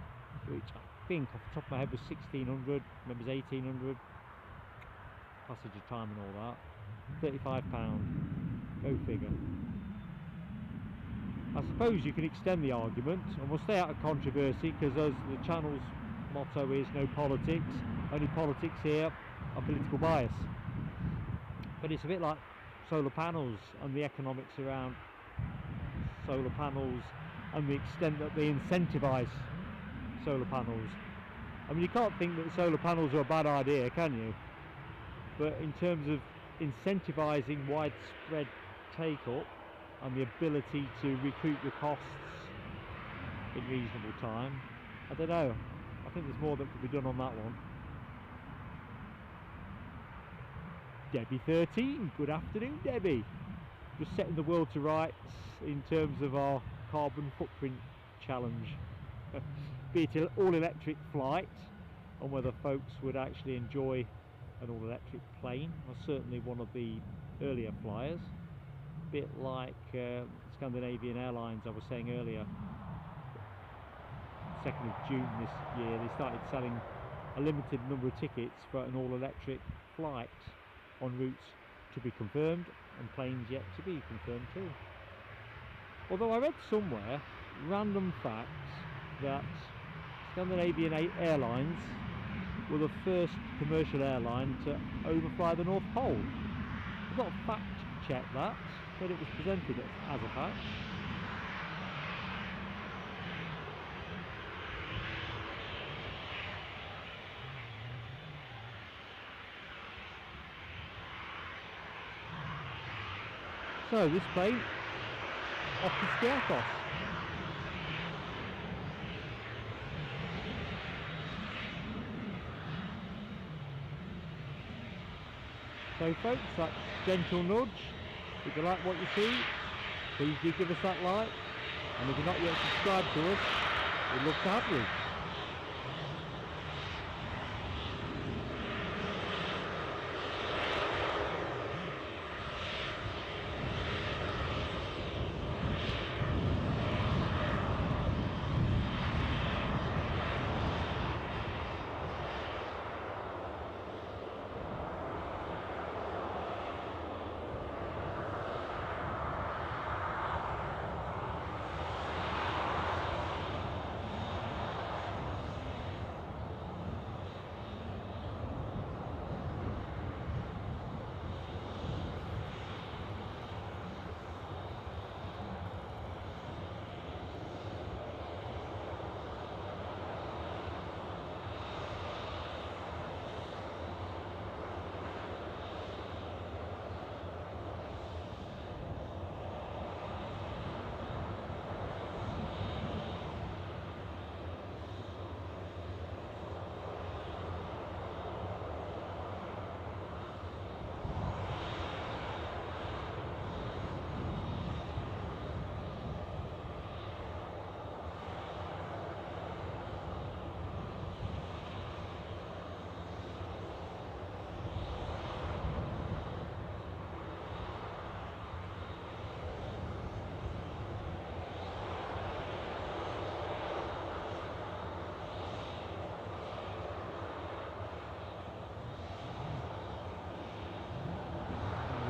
which I think off the top of my head was 1600, maybe it was 1800, passage of time and all that, £35, go figure. I suppose you can extend the argument, and we'll stay out of controversy, because as the channel's motto is no politics, only politics here are political bias. But it's a bit like solar panels and the economics around solar panels and the extent that they incentivise solar panels. I mean, you can't think that solar panels are a bad idea, can you? But in terms of incentivising widespread take-up and the ability to recoup your costs in reasonable time, I don't know. I think there's more that could be done on that one. Debbie 13, good afternoon, Debbie. Just setting the world to rights in terms of our carbon footprint challenge. Be it an all-electric flight, and whether folks would actually enjoy an all-electric plane. I was certainly one of the earlier flyers. A bit like Scandinavian Airlines, I was saying earlier. 2nd of June this year, they started selling a limited number of tickets for an all-electric flight on routes to be confirmed, and planes yet to be confirmed too. Although I read somewhere, random facts, that Scandinavian Airlines were the first commercial airline to overfly the North Pole. I've not fact checked that, but it was presented as a fact. So this plane off to Scarecross. So folks, that gentle nudge, if you like what you see, please do give us that like, and if you're not yet subscribed to us, we'd love to have you.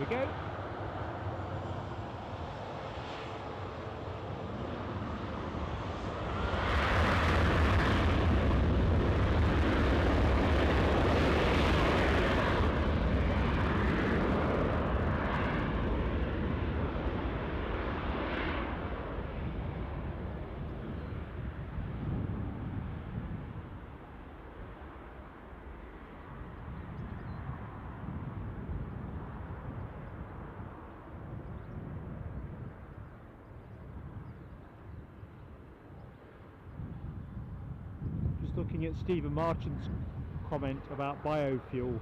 go. Looking at Stephen Marchant's comment about biofuel,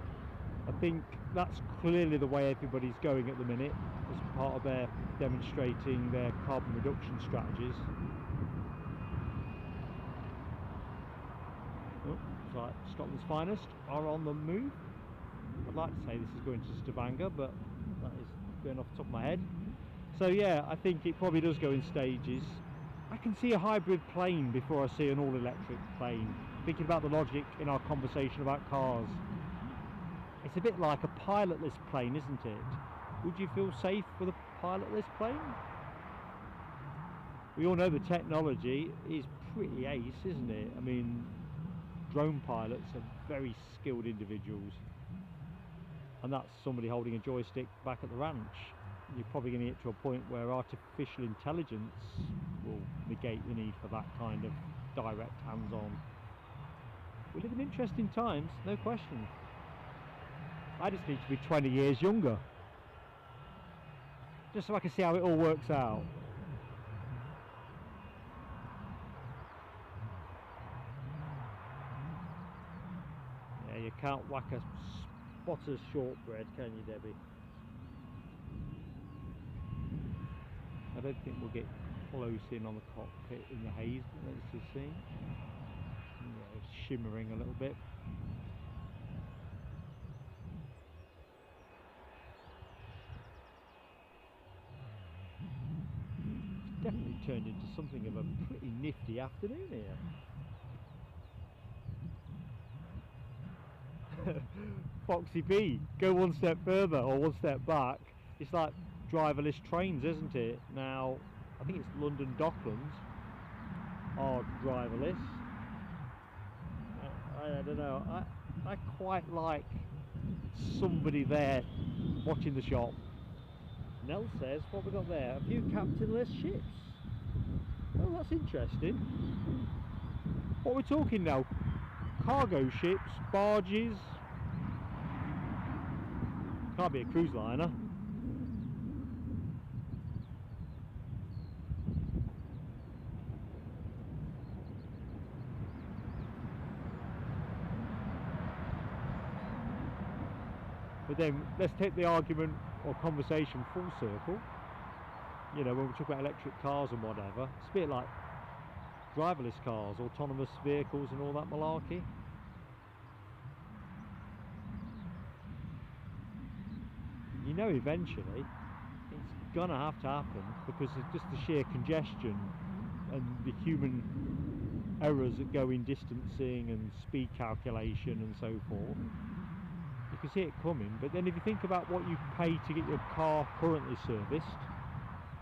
I think that's clearly the way everybody's going at the minute as part of their demonstrating their carbon reduction strategies. Oh, it's like Scotland's finest are on the move. I'd like to say this is going to Stavanger, but that is going off the top of my head. So yeah, I think it probably does go in stages. I can see a hybrid plane before I see an all-electric plane. Thinking about the logic in our conversation about cars. It's a bit like a pilotless plane, isn't it? Would you feel safe with a pilotless plane? We all know the technology is pretty ace, isn't it? I mean, drone pilots are very skilled individuals. And that's somebody holding a joystick back at the ranch. You're probably going to get to a point where artificial intelligence will negate the need for that kind of direct hands-on. We live in interesting times, no question. I just need to be 20 years younger, just so I can see how it all works out. Yeah, you can't whack a spotter's shortbread, can you, Debbie? I don't think we'll get close in on the cockpit in the haze, but let's just see. Yeah, it's shimmering a little bit. It's definitely turned into something of a pretty nifty afternoon here. Foxy B, go one step further or one step back. It's like driverless trains, isn't it? Now, I think it's London Docklands are driverless. I don't know. I quite like somebody there watching the shop. Nell says, what have we got there? A few captainless ships. Oh, that's interesting. What are we talking now? Cargo ships, barges. Can't be a cruise liner. But then let's take the argument or conversation full circle. You know, when we talk about electric cars and whatever, it's a bit like driverless cars, autonomous vehicles and all that malarkey. You know, eventually it's gonna have to happen because of just the sheer congestion and the human errors that go in distancing and speed calculation and so forth. You can see it coming, but then if you think about what you pay to get your car currently serviced,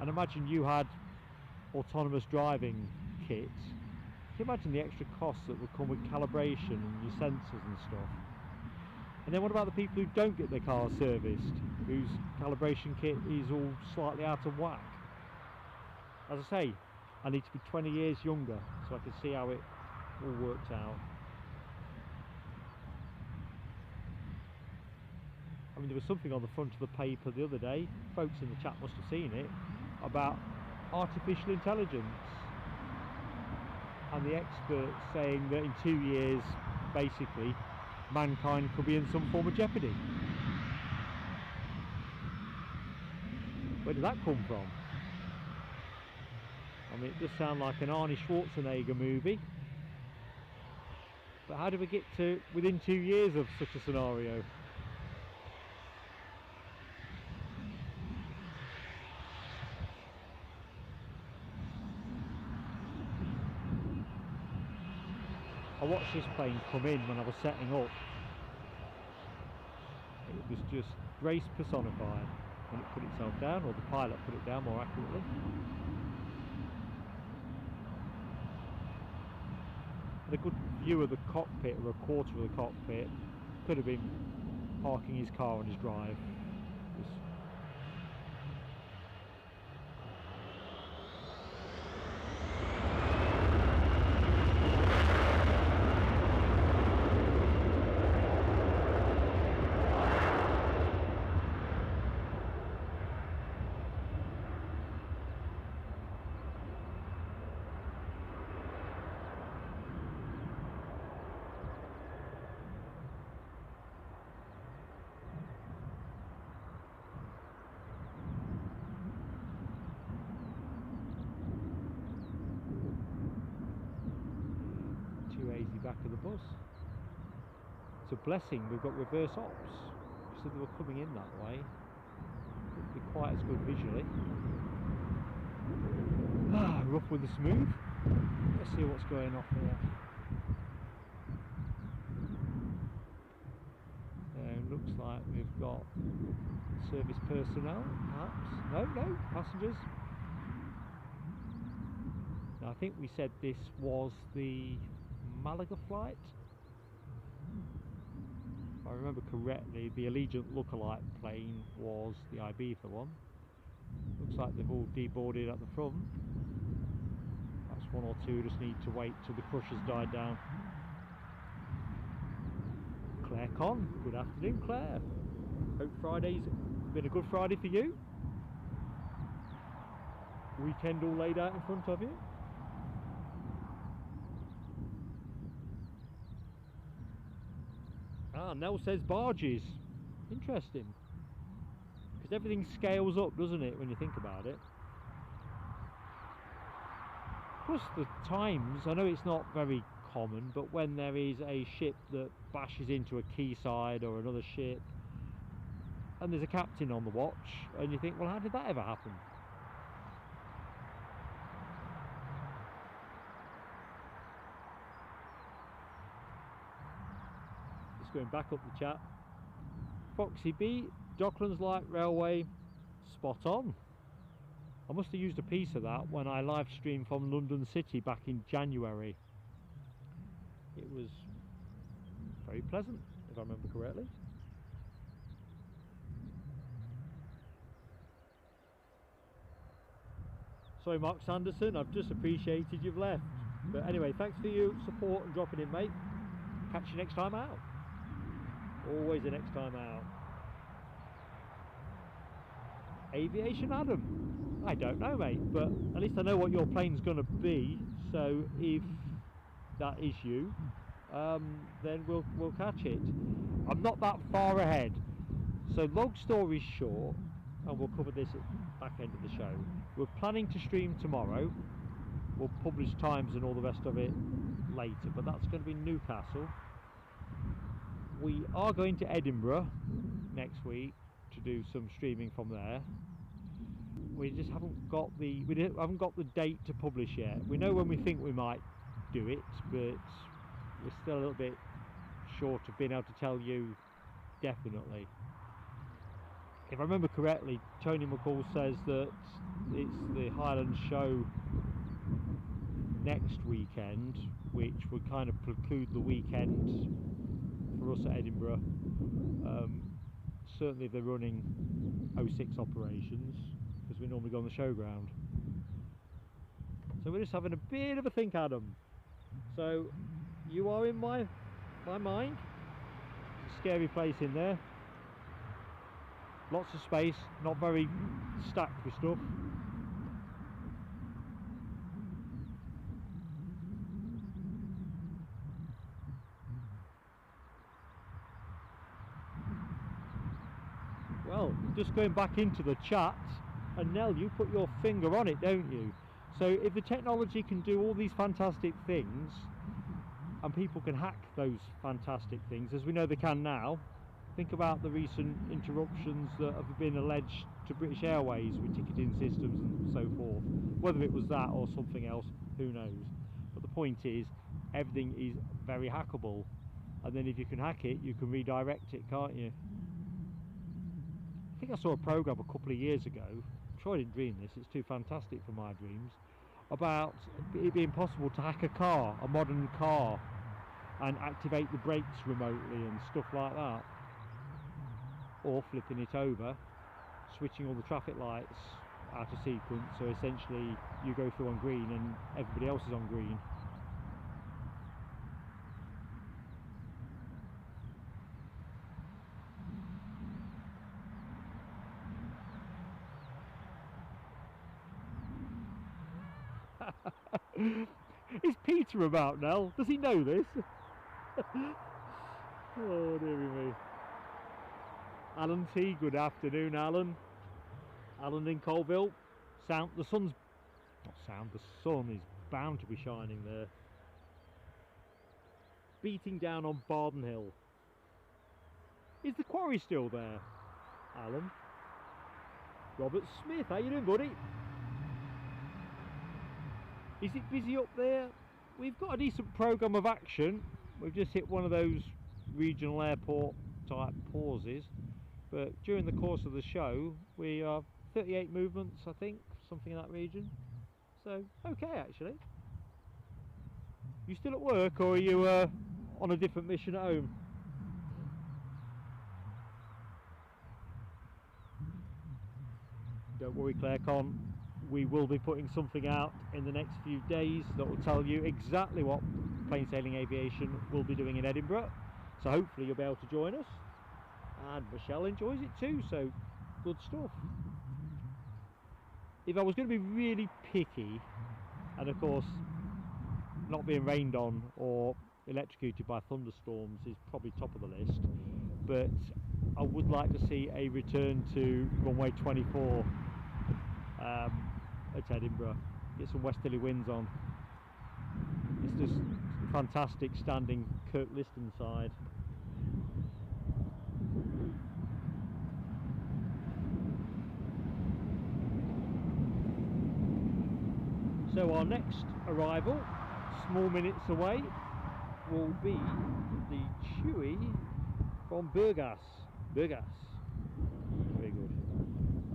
and imagine you had autonomous driving kits, can you imagine the extra costs that would come with calibration and your sensors and stuff? And then what about the people who don't get their cars serviced, whose calibration kit is all slightly out of whack? As I say, I need to be 20 years younger so I can see how it all works out. I mean, there was something on the front of the paper the other day, folks in the chat must have seen it, about artificial intelligence. And the experts saying that in 2 years, basically, mankind could be in some form of jeopardy. Where did that come from? I mean, it does sound like an Arnie Schwarzenegger movie. But how do we get to within 2 years of such a scenario? I watched this plane come in when I was setting up. It was just grace personified. when it put itself down, or the pilot put it down more accurately. And a good view of the cockpit, or a quarter of the cockpit, could have been parking his car on his drive. Back of the bus. It's a blessing we've got reverse ops, so they were coming in that way. Wouldn't be quite as good visually. Rough with the smooth. Let's see what's going off here. Looks like we've got service personnel, perhaps. No, passengers. Now, I think we said this was the Malaga flight. If I remember correctly, the Allegiant lookalike plane was the Ibiza one. Looks like they've all deboarded at the front. Perhaps one or two just need to wait till the crushers died down. Claire Con, good afternoon Claire. Hope Friday's been a good Friday for you. Weekend all laid out in front of you. Nell says barges. Interesting. Because everything scales up, doesn't it, when you think about it? Plus the times, I know it's not very common, but when there is a ship that bashes into a quayside or another ship, and there's a captain on the watch, and you think, well, how did that ever happen? Going back up the chat. Foxy B, Docklands Light Railway, spot on. I must have used a piece of that when I live streamed from London City back in January. It was very pleasant, if I remember correctly. Sorry Mark Sanderson, I've just appreciated you've left. But anyway, thanks for your support and dropping in, mate. Catch you next time out. Always the next time out. Aviation Adam, I don't know, mate, but at least I know what your plane's going to be. So if that is you, then we'll catch it. I'm not that far ahead. So long story short, and we'll cover this at the back end of the show. We're planning to stream tomorrow. We'll publish times and all the rest of it later, but that's going to be Newcastle. We are going to Edinburgh next week to do some streaming from there. We just haven't got the date to publish yet. We know when we think we might do it, but we're still a little bit short of being able to tell you definitely. If I remember correctly, Tony McCall says that it's the Highland show next weekend, which would kind of preclude the weekend for us at Edinburgh. Certainly they're running 06 operations, because we normally go on the showground. So we're just having a bit of a think, Adam. So you are in my mind. It's a scary place in there. Lots of space, not very stacked with stuff. Well, just going back into the chat, and Nell, you put your finger on it, don't you? So if the technology can do all these fantastic things, and people can hack those fantastic things, as we know they can now, think about the recent interruptions that have been alleged to British Airways with ticketing systems and so forth. Whether it was that or something else, who knows? But the point is, everything is very hackable. And then if you can hack it, you can redirect it, can't you? I think I saw a programme a couple of years ago, I'm sure I didn't dream this, it's too fantastic for my dreams, about it being possible to hack a car, a modern car, and activate the brakes remotely and stuff like that, or flipping it over, switching all the traffic lights out of sequence, so essentially you go through on green and everybody else is on green. Is Peter about now? Does he know this? Oh dearie me. Alan T, good afternoon Alan. Alan in Colville. The sun is bound to be shining there. Beating down on Barden Hill. Is the quarry still there, Alan? Robert Smith, how you doing, buddy? Is it busy up there? We've got a decent programme of action. We've just hit one of those regional airport type pauses, but during the course of the show we are 38 movements, I think, something in that region. So okay, actually. You still at work, or are you on a different mission at home? Don't worry, Claire Con. We will be putting something out in the next few days that will tell you exactly what Plain Sailing Aviation will be doing in Edinburgh. So hopefully you'll be able to join us. And Michelle enjoys it too, so good stuff. If I was going to be really picky, and of course not being rained on or electrocuted by thunderstorms is probably top of the list, but I would like to see a return to runway 24 at Edinburgh. Get some westerly winds on. It's just fantastic standing Kirkliston side. So our next arrival, small minutes away, will be the Chewy from Burgas. Very good.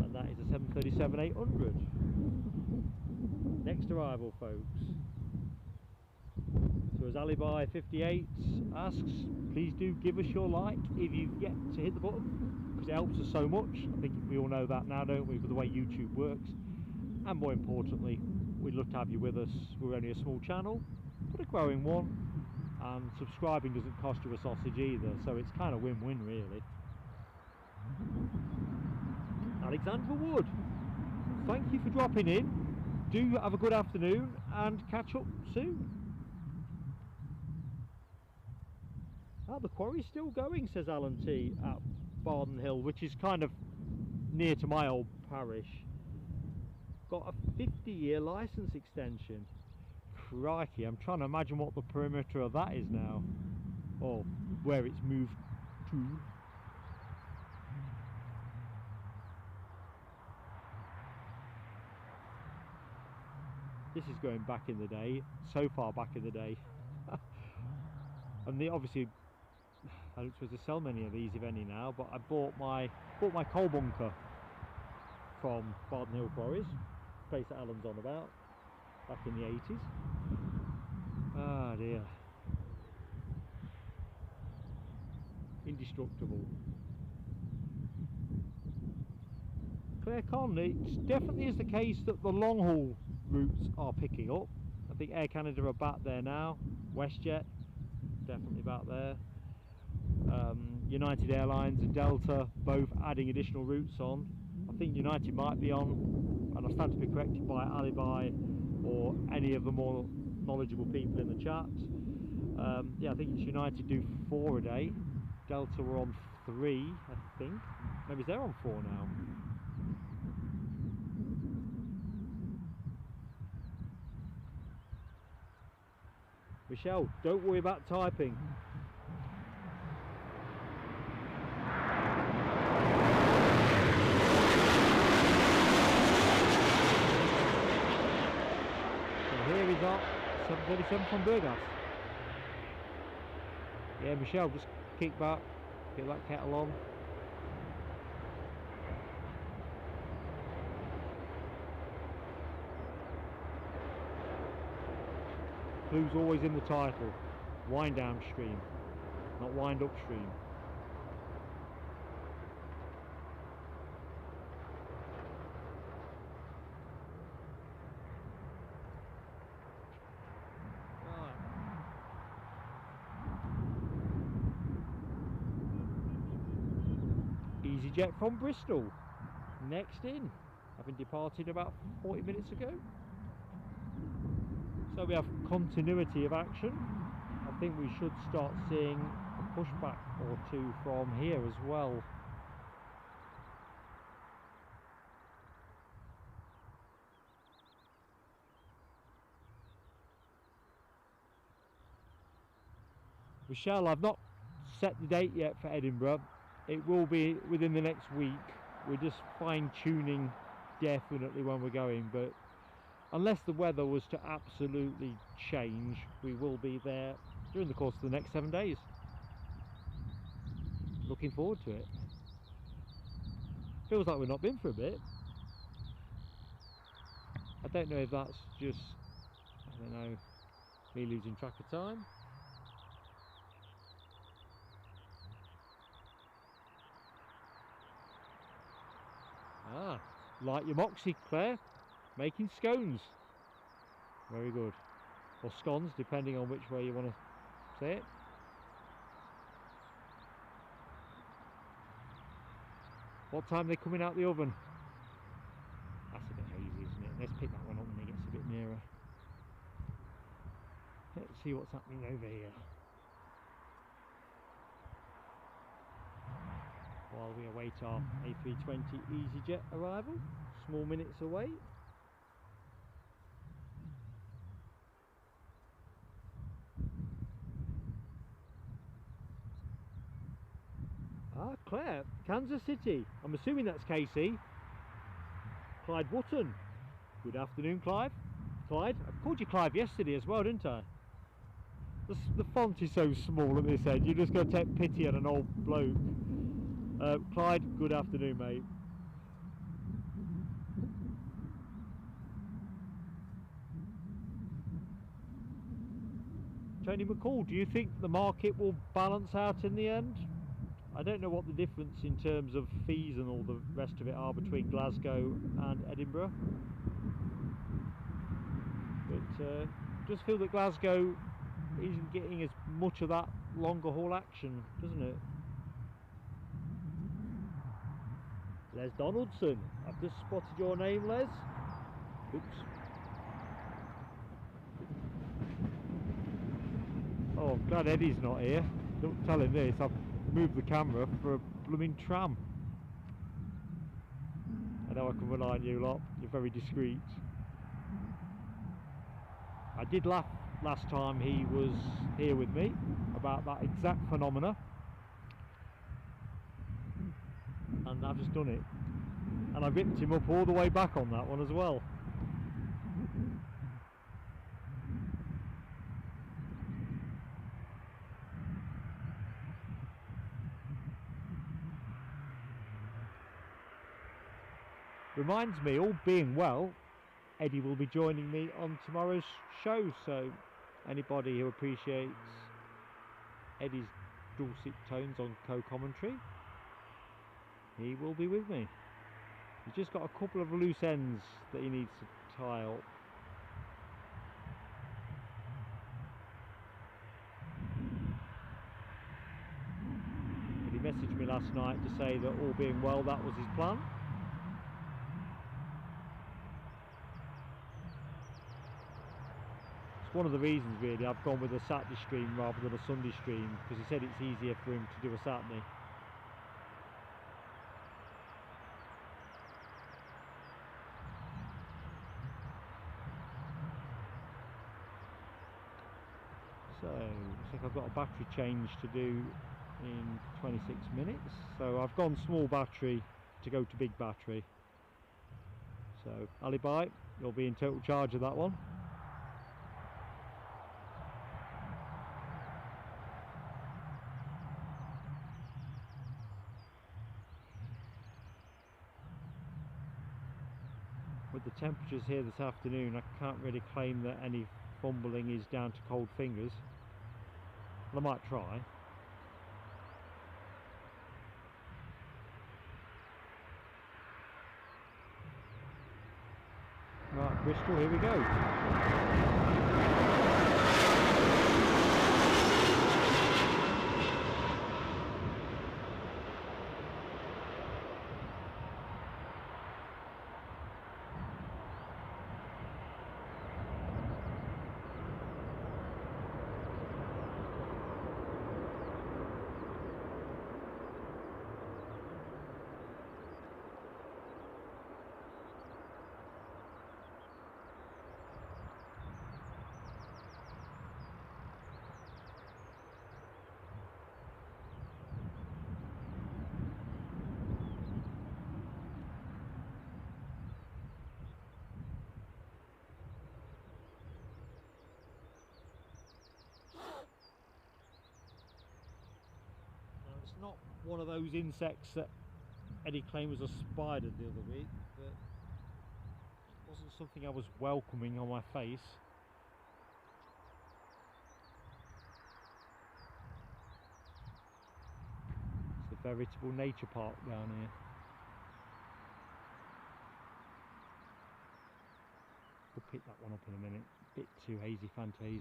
And that is a 737-800. Next arrival, folks. So as Alibi 58 asks, please do give us your like if you've yet to hit the button, because it helps us so much. I think we all know that now, don't we, with the way YouTube works. And more importantly, we'd love to have you with us. We're only a small channel, but a growing one, and subscribing doesn't cost you a sausage either, so it's kind of win-win really. Alexandra Wood, thank you for dropping in. Do have a good afternoon and catch up soon. Oh, the quarry's still going, says Alan T, at Barden Hill, which is kind of near to my old parish. Got a 50-year licence extension. Crikey, I'm trying to imagine what the perimeter of that is now, or where it's moved to. This is going back in the day, so far back in the day. And obviously, I don't suppose to sell many of these, if any, now. But I bought my coal bunker from Barden Hill Quarries, place that Alan's on about, back in the 80s. Ah dear. Indestructible. Claire Con, it definitely is the case that the long haul routes are picking up. I think Air Canada are back there now. WestJet, definitely back there. United Airlines and Delta both adding additional routes on. I think United might be on, and I stand to be corrected by Alibi or any of the more knowledgeable people in the chat. Yeah, I think it's United do 4 a day. Delta were on 3, I think. Maybe they're on 4 now. Michelle, don't worry about typing. So here we got 737 from Burgas. Yeah, Michelle, just kick back, get that kettle on. clue's always in the title. Wind downstream, not wind upstream. easyJet from Bristol, next in, having departed about 40 minutes ago. So we have continuity of action. I think we should start seeing a pushback or two from here as well. Michelle, I've not set the date yet for Edinburgh. It will be within the next week. We're just fine-tuning definitely when we're going, but unless the weather was to absolutely change, we will be there during the course of the next 7 days. Looking forward to it. Feels like we've not been for a bit. I don't know if that's just, I don't know, me losing track of time. Ah, like your Moxie, Claire, making scones. Very good. Or scones, depending on which way you want to say it. What time are they coming out the oven? That's a bit hazy, isn't it? Let's pick that one up when it gets a bit nearer. Let's see what's happening over here. While we await our A320 easyJet arrival, small minutes away. Ah, Claire, Kansas City. I'm assuming that's KC. Clyde Wotton. Good afternoon, Clive. Clyde. I called you Clive yesterday as well, didn't I? The font is so small at this end, you just got to take pity on an old bloke. Clyde, good afternoon, mate. Tony McCall, do you think the market will balance out in the end? I don't know what the difference in terms of fees and all the rest of it are between Glasgow and Edinburgh. But just feel that Glasgow isn't getting as much of that longer haul action, doesn't it? Les Donaldson, I've just spotted your name, Les. Oops. Oh, I'm glad Eddie's not here. Don't tell him this, I've moved the camera for a blooming tram. I know I can rely on you lot, you're very discreet. I did laugh last time he was here with me about that exact phenomena. And I've just done it, and I ripped him up all the way back on that one as well. Reminds me, all being well, Eddie will be joining me on tomorrow's show, so anybody who appreciates Eddie's dulcet tones on co-commentary, he will be with me. He's just got a couple of loose ends that he needs to tie up. But he messaged me last night to say that all being well, that was his plan. It's one of the reasons really I've gone with a Saturday stream rather than a Sunday stream, because he said it's easier for him to do a Saturday. So, looks like I've got a battery change to do in 26 minutes. So I've gone small battery to go to big battery. So, Alibi, you'll be in total charge of that one. With the temperatures here this afternoon, I can't really claim that any fumbling is down to cold fingers. Well, I might try. Right, Bristol, here we go. It's not one of those insects that Eddie claimed was a spider the other week, but it wasn't something I was welcoming on my face. It's a veritable nature park down here. We'll pick that one up in a minute. Bit too hazy fantasy.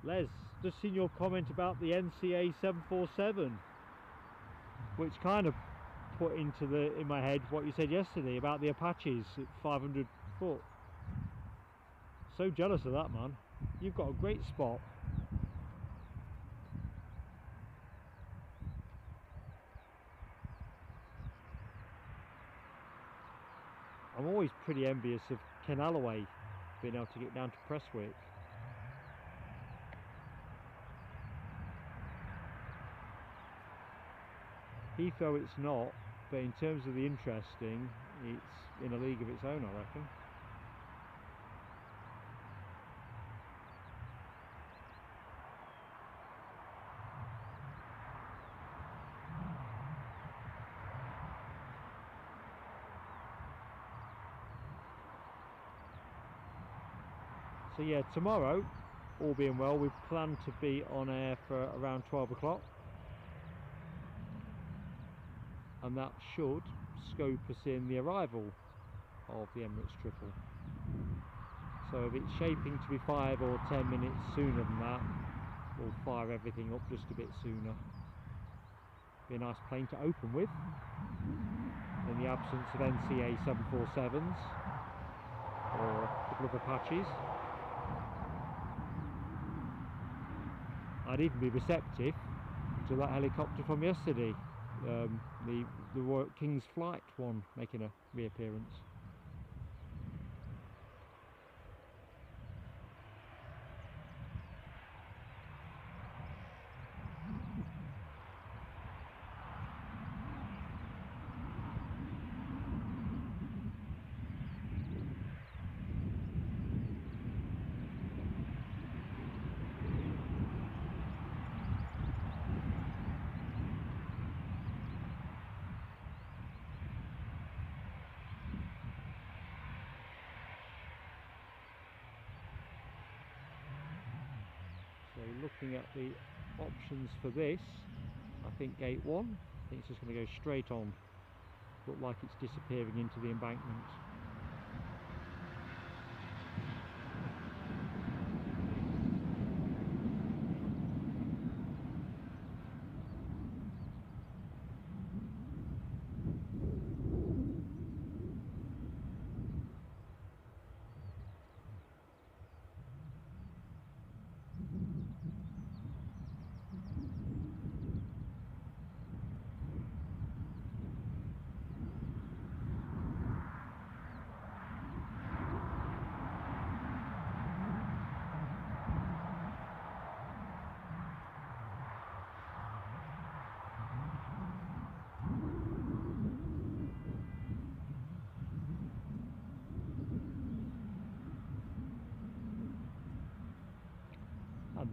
Les, just seen your comment about the NCA 747, which kind of put in my head what you said yesterday about the Apaches at 500 foot. So jealous of that, man. You've got a great spot. I'm always pretty envious of Ken Alloway being able to get down to Prestwick. Heathrow it's not, but in terms of the interesting, it's in a league of its own, I reckon. So yeah, tomorrow, all being well, we plan to be on air for around 12 o'clock. And that should scope us in the arrival of the Emirates triple. So if it's shaping to be 5 or 10 minutes sooner than that, we'll fire everything up just a bit sooner. Be a nice plane to open with, in the absence of NCA 747s or a couple of Apaches. I'd even be receptive to that helicopter from yesterday. The Royal King's Flight one making a reappearance. So looking at the options for this, I think gate 1, I think it's just going to go straight on. Look like it's disappearing into the embankment.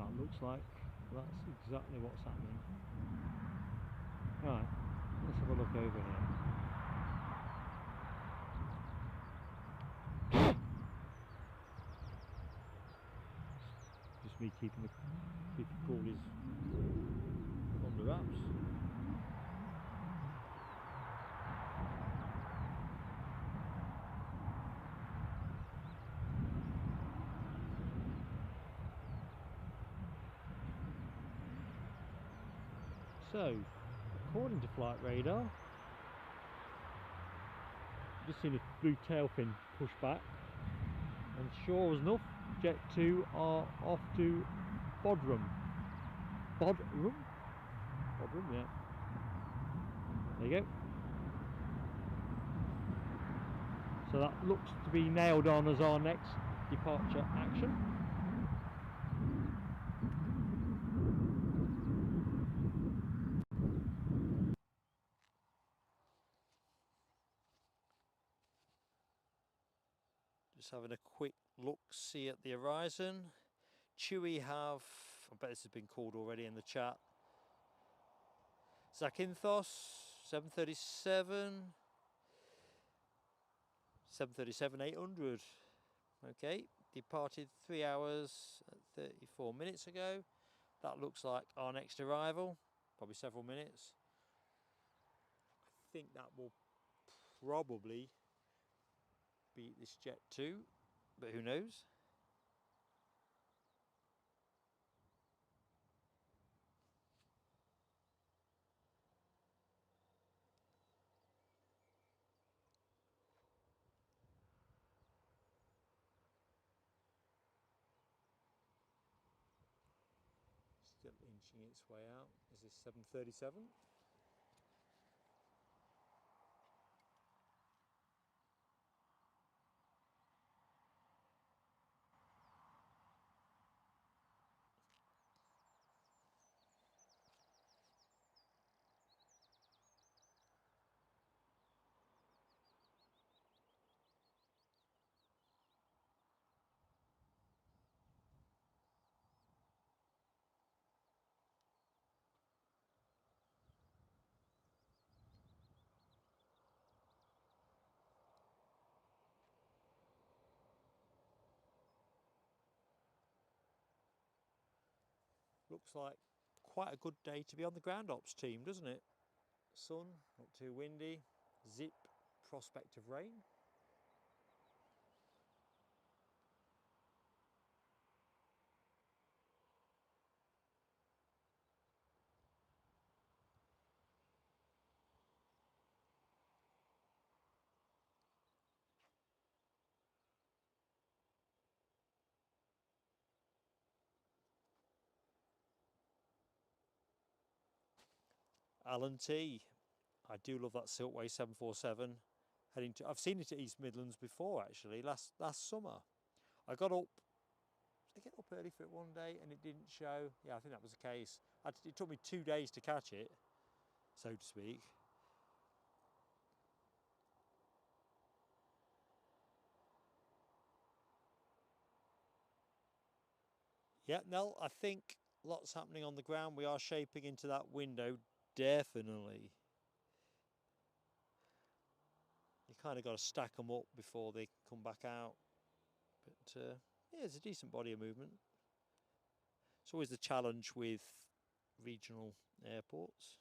that looks like that's exactly what's happening. Right, let's have a look over here. Just me keeping the crawlies under wraps. So, according to flight radar, just seen a blue tail fin push back, and sure enough, Jet 2 are off to Bodrum. Bodrum? Bodrum, yeah. There you go. So that looks to be nailed on as our next departure action. Just having a quick look, see at the horizon. Chewy have, I bet this has been called already in the chat, Zakynthos 737, 737-800. Okay, departed 3 hours and 34 minutes ago. That looks like our next arrival, probably several minutes. I think that will probably beat this Jet 2, but who knows? Still inching its way out. Is this 737? Looks like quite a good day to be on the ground ops team, doesn't it? Sun, not too windy, zip, prospect of rain. Alan T. I do love that Silkway 747. Heading to, I've seen it at East Midlands before actually, last summer. I got up, did I get up early for it one day and it didn't show? Yeah, I think that was the case. It took me 2 days to catch it, so to speak. Yeah, Nell, I think lots happening on the ground. We are shaping into that window, definitely. You kind of got to stack them up before they come back out. But yeah, it's a decent body of movement. It's always the challenge with regional airports.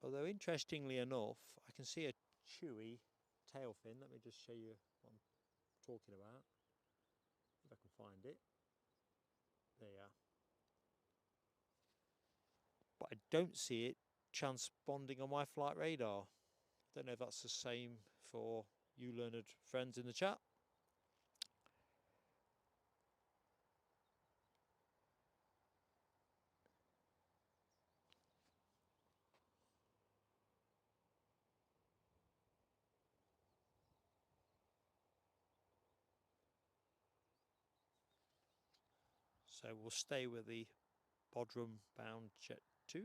Although interestingly enough, I can see a chewy tail fin. Let me just show you what I'm talking about. If I can find it. There you are. But I don't see it transponding on my flight radar. Don't know if that's the same for you learned friends in the chat. So we'll stay with the Bodrum bound Jet 2. At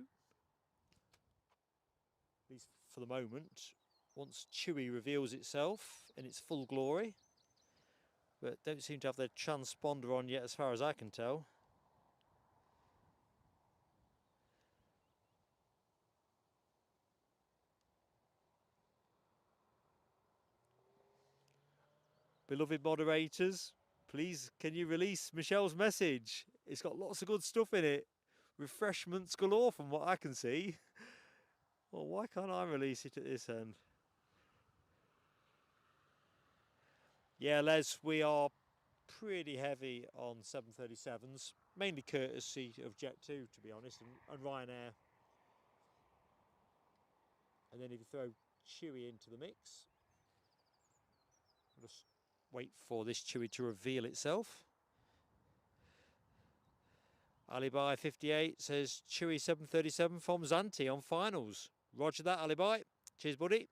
least for the moment. Once Chewy reveals itself in its full glory, but don't seem to have the transponder on yet as far as I can tell. Beloved moderators, please can you release Michelle's message? It's got lots of good stuff in it. Refreshments galore from what I can see. Well, why can't I release it at this end? Yeah, Les, we are pretty heavy on 737s, mainly courtesy of Jet2, to be honest, and Ryanair. And then if you throw Chewy into the mix, just wait for this Chewy to reveal itself. Alibi 58 says Chewy 737 from Zante on finals. Roger that, Alibi. Cheers, buddy.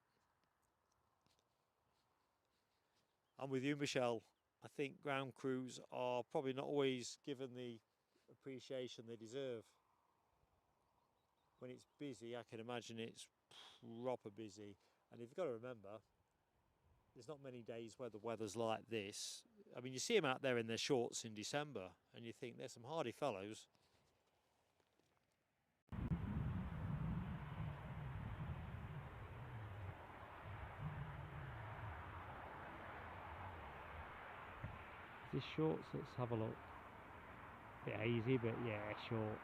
I'm with you, Michelle. I think ground crews are probably not always given the appreciation they deserve. When it's busy, I can imagine it's proper busy. And you've got to remember, there's not many days where the weather's like this. I mean, you see them out there in their shorts in December, and you think there's some hardy fellows. Is this shorts? Let's have a look. Bit hazy, but yeah, shorts.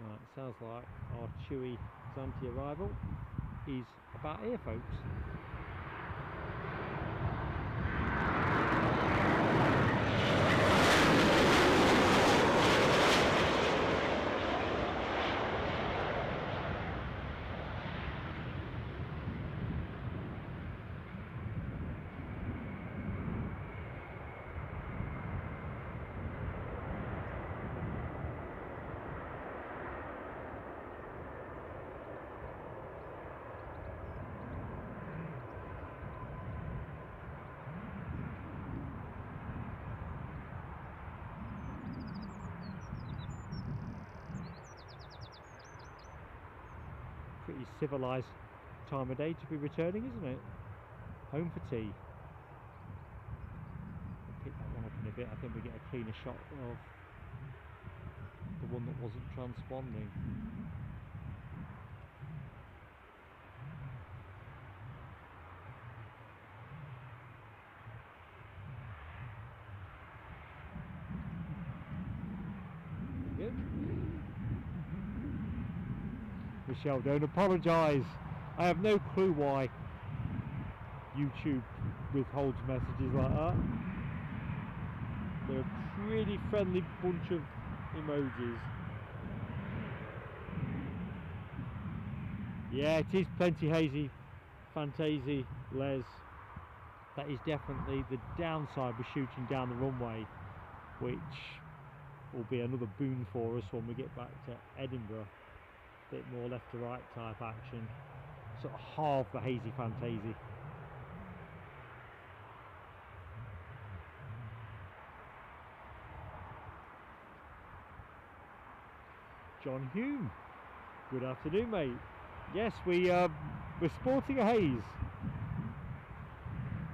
Right, sounds like our Chewy Zante arrival is about here, folks. Pretty civilised time of day to be returning, isn't it? Home for tea. I'll pick that one up in a bit. I think we get a cleaner shot of the one that wasn't transponding. Good. Michelle, don't apologise. I have no clue why YouTube withholds messages like that. They're a pretty friendly bunch of emojis. Yeah, it is plenty hazy, Fantasy, Les. That is definitely the downside with shooting down the runway, which will be another boon for us when we get back to Edinburgh. Bit more left to right type action, sort of half the hazy Fantasy. John Hume, good afternoon, mate. Yes, we're sporting a haze.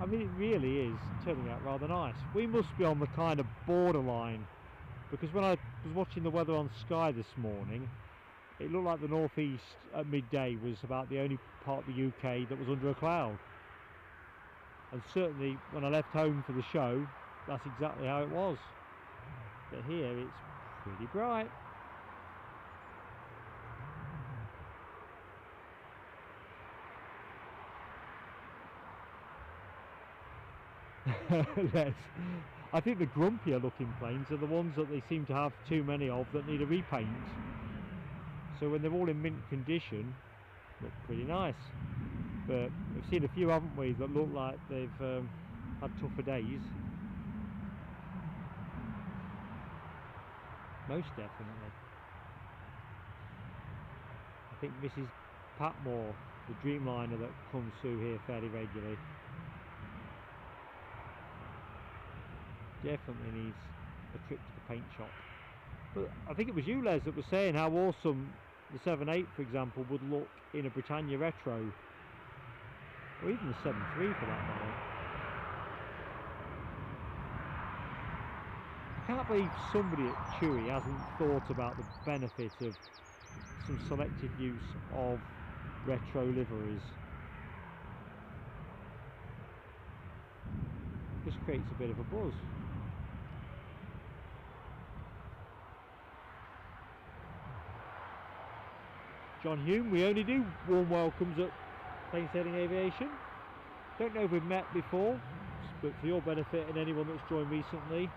I mean, it really is turning out rather nice. We must be on the kind of borderline, because when I was watching the weather on Sky this morning, it looked like the northeast at midday was about the only part of the UK that was under a cloud. And certainly when I left home for the show, that's exactly how it was. But here it's pretty bright. Yes. I think the grumpier looking planes are the ones that they seem to have too many of that need a repaint. So when they're all in mint condition, look pretty nice. But we've seen a few, haven't we, that look like they've had tougher days. Most definitely. I think Mrs. Patmore, the Dreamliner that comes through here fairly regularly, definitely needs a trip to the paint shop. But I think it was you, Les, that was saying how awesome the 7.8, for example, would look in a Britannia Retro. or even the 7.3 for that matter. I can't believe somebody at Chewy hasn't thought about the benefit of some selective use of retro liveries. Just creates a bit of a buzz. John Hume, we only do warm welcomes at Plain Sailing Aviation. Don't know if we've met before, but for your benefit and anyone that's joined recently,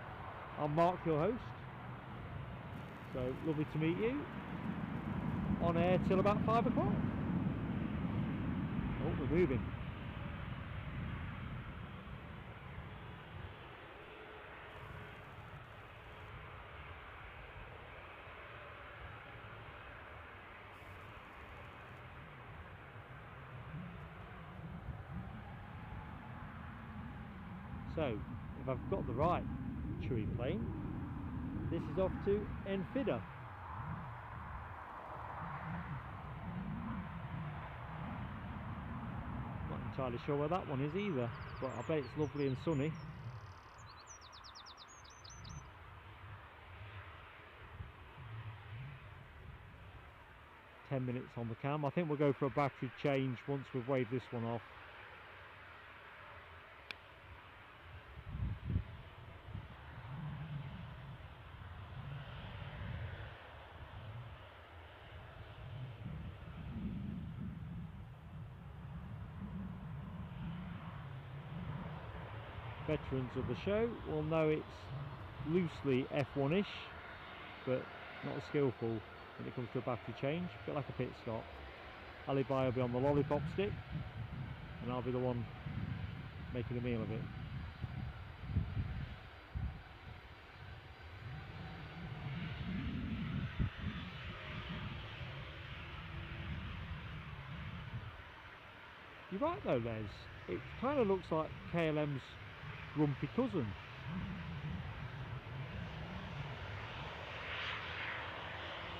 I'm Mark, your host. So lovely to meet you. On air till about 5 o'clock. Oh, we're moving. So, if I've got the right Chewy plane, this is off to Enfida. Not entirely sure where that one is either, but I bet it's lovely and sunny. "10 minutes on the cam. I think we'll go for a battery change once we've waved this one off. Veterans of the show will know it's loosely F1-ish, but not as skillful when it comes to a battery change. A bit like a pit stop. Ali Bai will be on the lollipop stick, and I'll be the one making a meal of it. You're right though, Les. It kind of looks like KLM's grumpy cousin.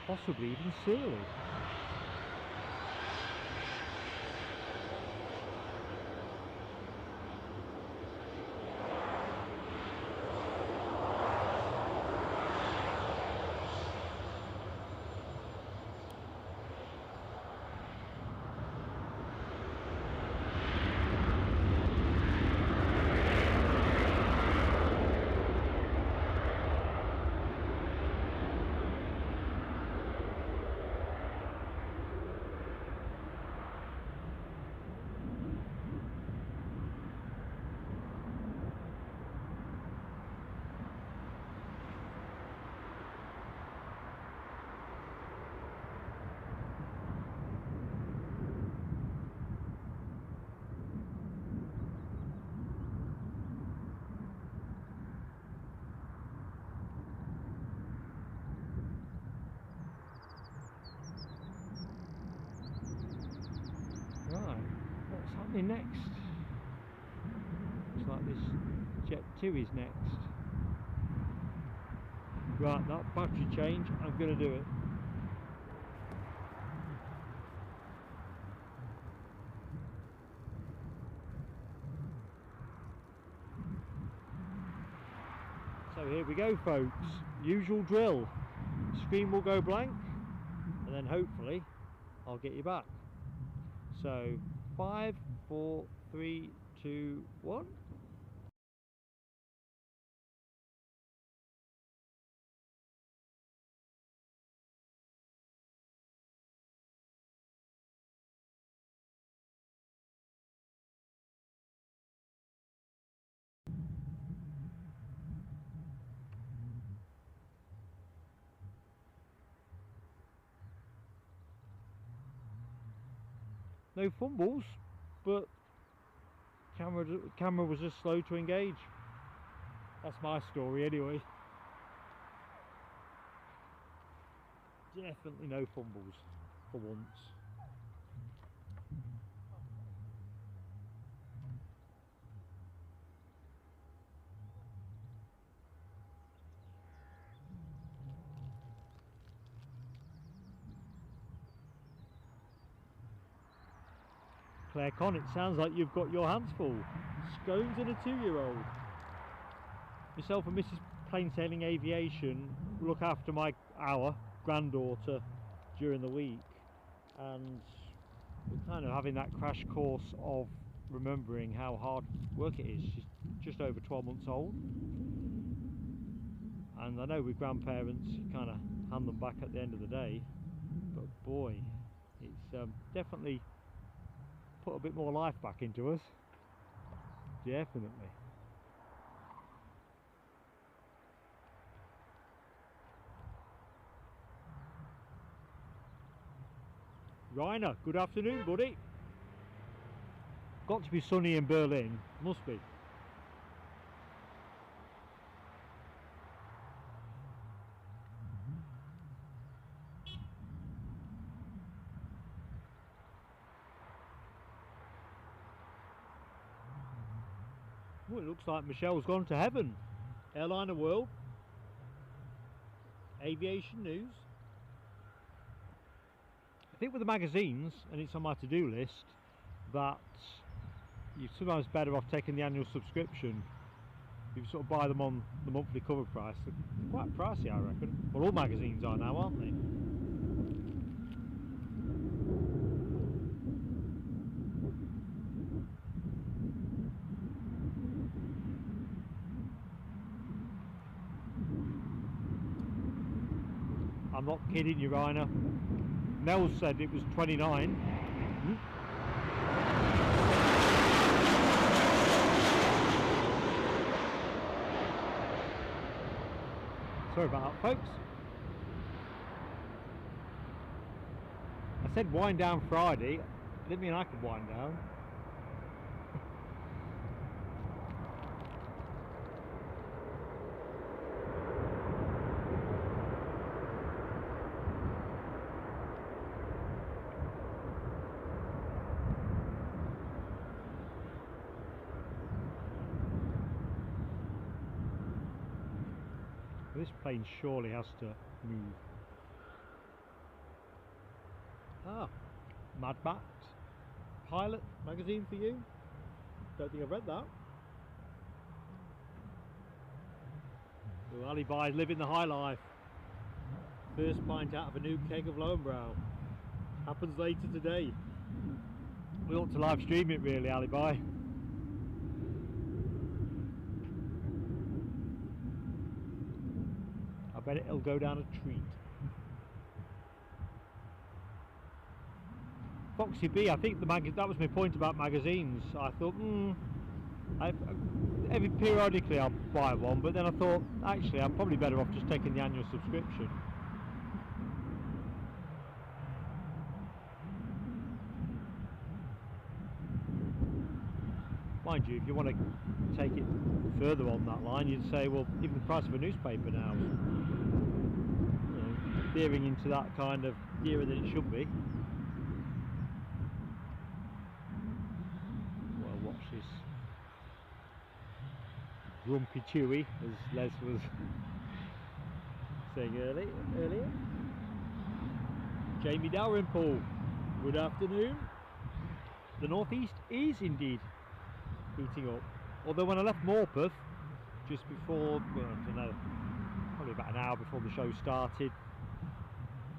Possibly even surly. Right, what's happening next? Looks like this Jet 2 is next. Right, that battery change, I'm going to do it. So here we go, folks. Usual drill. Screen will go blank, and then hopefully I'll get you back. So 5, 4, 3, 2, 1. No fumbles, but camera was just slow to engage. That's my story anyway. Definitely no fumbles for once. Claire Con, it sounds like you've got your hands full. Scones and a 2-year-old. Myself and Mrs. Plain Sailing Aviation look after our granddaughter during the week, and we're kind of having that crash course of remembering how hard work it is. She's just over 12 months old, and I know with grandparents you kind of hand them back at the end of the day, but boy, it's definitely put a bit more life back into us. Definitely. Ryanair, good afternoon, buddy. Got to be sunny in Berlin, must be. Well, it looks like Michelle's gone to heaven. Airliner World, aviation news. I think with the magazines, and it's on my to-do list, that you're sometimes better off taking the annual subscription. If you sort of buy them on the monthly cover price, they're quite pricey, I reckon. Well, all magazines are now, aren't they? I'm not kidding you, Ryanair. Nels said it was 29. Sorry about that, folks. I said wind down Friday. I didn't mean I could wind down. This plane surely has to move. Ah, Mad Max Pilot magazine for you. Don't think I've read that. Well, Ali Bai's living the high life. First pint out of a new keg of Lowenbrow. Happens later today. We ought to live stream it really, Ali Bai. I bet it'll go down a treat. Foxy B, I think that was my point about magazines. I thought, every periodically I'll buy one, but then I thought, actually, I'm probably better off just taking the annual subscription. Mind you, if you want to take it further on that line, you'd say, well, even the price of a newspaper now is, veering into that kind of dearer than it should be. Well, watch this grumpy Chewy, as Les was saying earlier. Jamie Dalrymple, good afternoon. The northeast is indeed heating up. Although when I left Morpeth just before, well, I don't know, probably about an hour before the show started,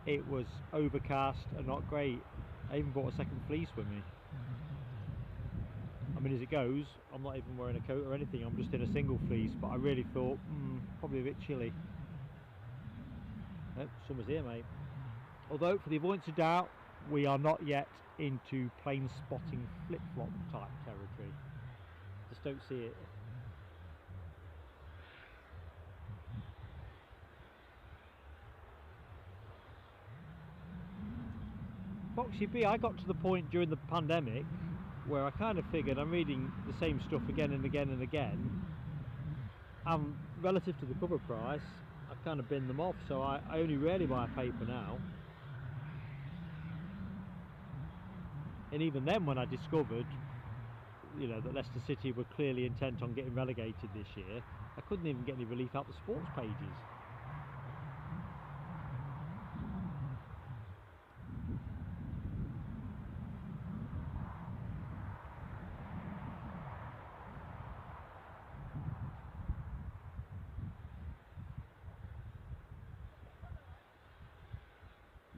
it was overcast and not great. I even brought a second fleece with me. I mean, as it goes, I'm not even wearing a coat or anything, I'm just in a single fleece, but I really thought, probably a bit chilly. Oh, summer's here, mate. Although, for the avoidance of doubt, we are not yet into plane spotting flip-flop type territory. Just don't see it. Foxy B, I got to the point during the pandemic where I kind of figured I'm reading the same stuff again and again and again, and relative to the cover price, I've kind of binned them off, so I only rarely buy a paper now. And even then, when I discovered, that Leicester City were clearly intent on getting relegated this year, I couldn't even get any relief out the sports pages.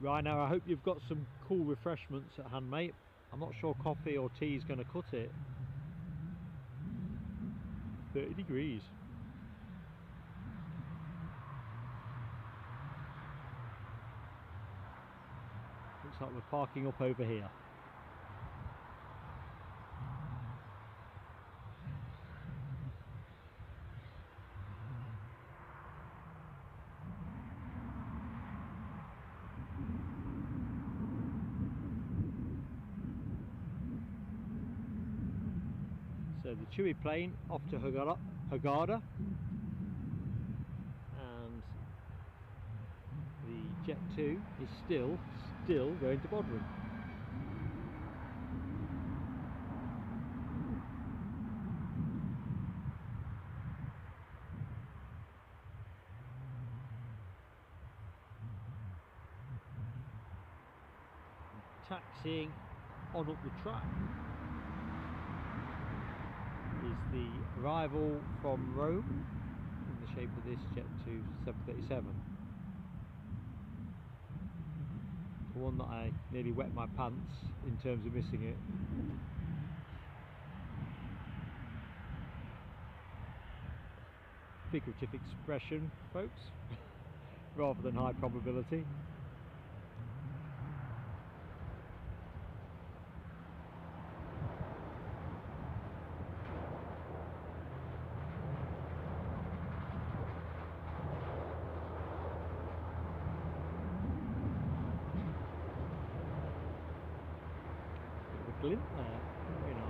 Ryanair, I hope you've got some cool refreshments at hand, mate. I'm not sure coffee or tea is going to cut it. 30 degrees. Looks like we're parking up over here. So the Chewy plane off to Hurghada, and the Jet 2 is still going to Bodrum. Taxiing on up the track is the arrival from Rome in the shape of this Jet 2 737. The one that I nearly wet my pants in terms of missing it. Figurative expression, folks, rather than high probability. Glint there, very nice.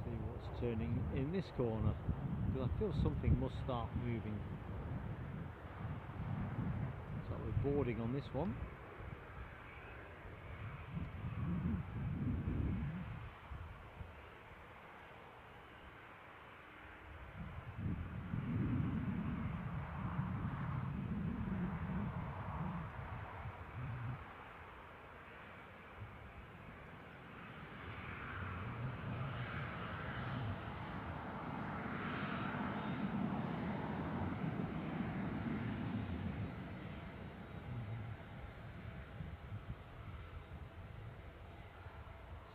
See what's turning in this corner, because I feel something must start moving. So we're boarding on this one.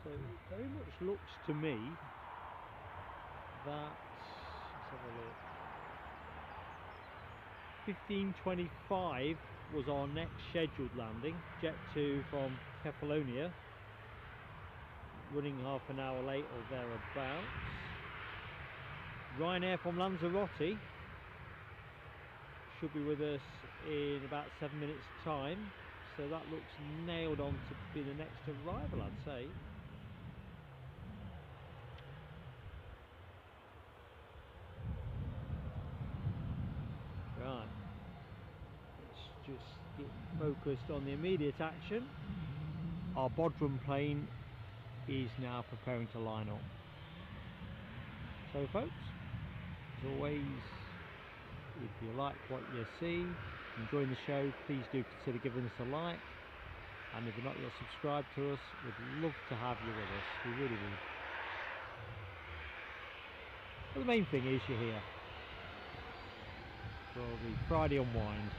So it very much looks to me that, let's have a look, 15:25 was our next scheduled landing. Jet 2 from Kefalonia, running half an hour late or thereabouts. Ryanair from Lanzarote should be with us in about 7 minutes time, so that looks nailed on to be the next arrival, I'd say. Right, let's just get focused on the immediate action. Our Bodrum plane is now preparing to line up. So folks, as always, if you like what you see, enjoying the show, please do consider giving us a like, and if you're not yet subscribed to us, we'd love to have you with us, we really would. But the main thing is you're here for the Friday unwind.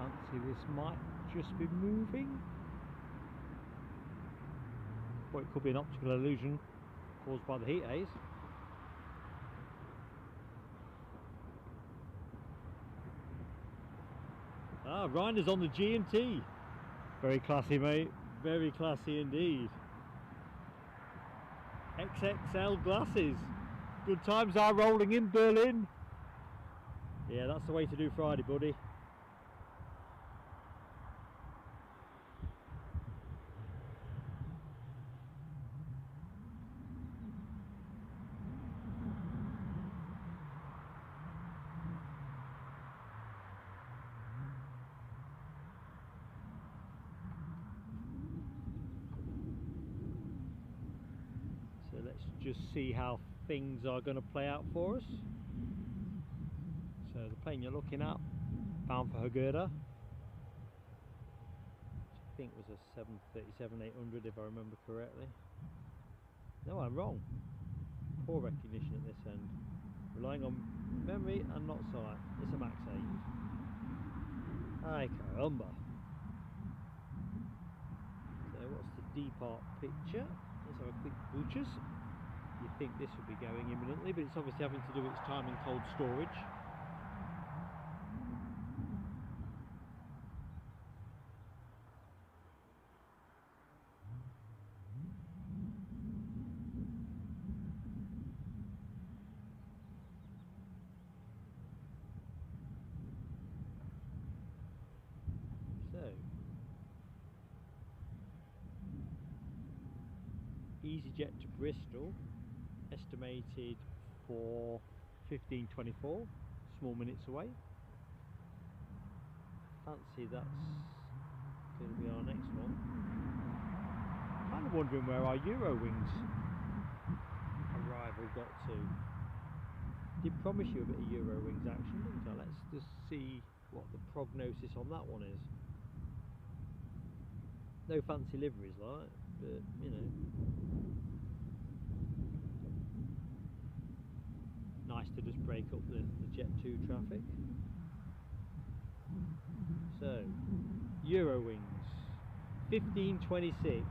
Fancy this might just be moving. Or it could be an optical illusion caused by the heat haze. Ah, Ryanair's on the G&T. Very classy, mate. Very classy indeed. XXL glasses. Good times are rolling in Berlin. Yeah, that's the way to do Friday, buddy. So let's just see how things are going to play out for us. So the plane you're looking at, bound for Hurghada, which I think was a 737-800 if I remember correctly. No, I'm wrong. Poor recognition at this end. Relying on memory and not sight. It's a Max 8. Ay caramba. So what's the depart picture? Let's have a quick butchers. You'd think this would be going imminently, but it's obviously having to do with its time in cold storage. easyJet to Bristol, estimated for 15:24, small minutes away. Fancy that's going to be our next one. Kind of wondering where our Eurowings arrival got to. Did promise you a bit of Eurowings action, didn't I? Let's just see what the prognosis on that one is. No fancy liveries like, but you know. Nice to just break up the Jet2 traffic. So, Eurowings, 15:26.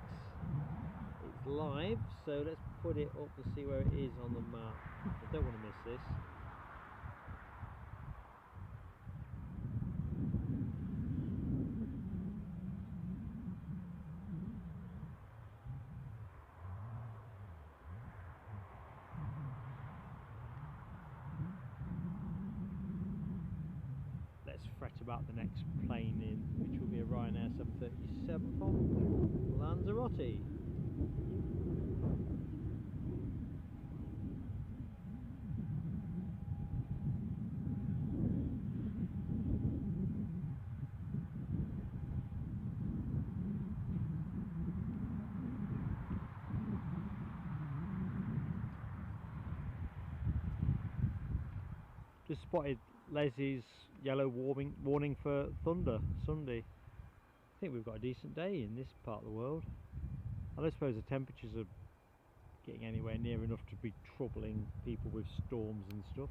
It's live, so let's put it up and see where it is on the map. I don't want to miss this. Let's fret about the next plane in, which will be a Ryanair 737 from Lanzarote. Just spotted Leslie's yellow warning for thunder Sunday. I think we've got a decent day in this part of the world. I don't suppose the temperatures are getting anywhere near enough to be troubling people with storms and stuff.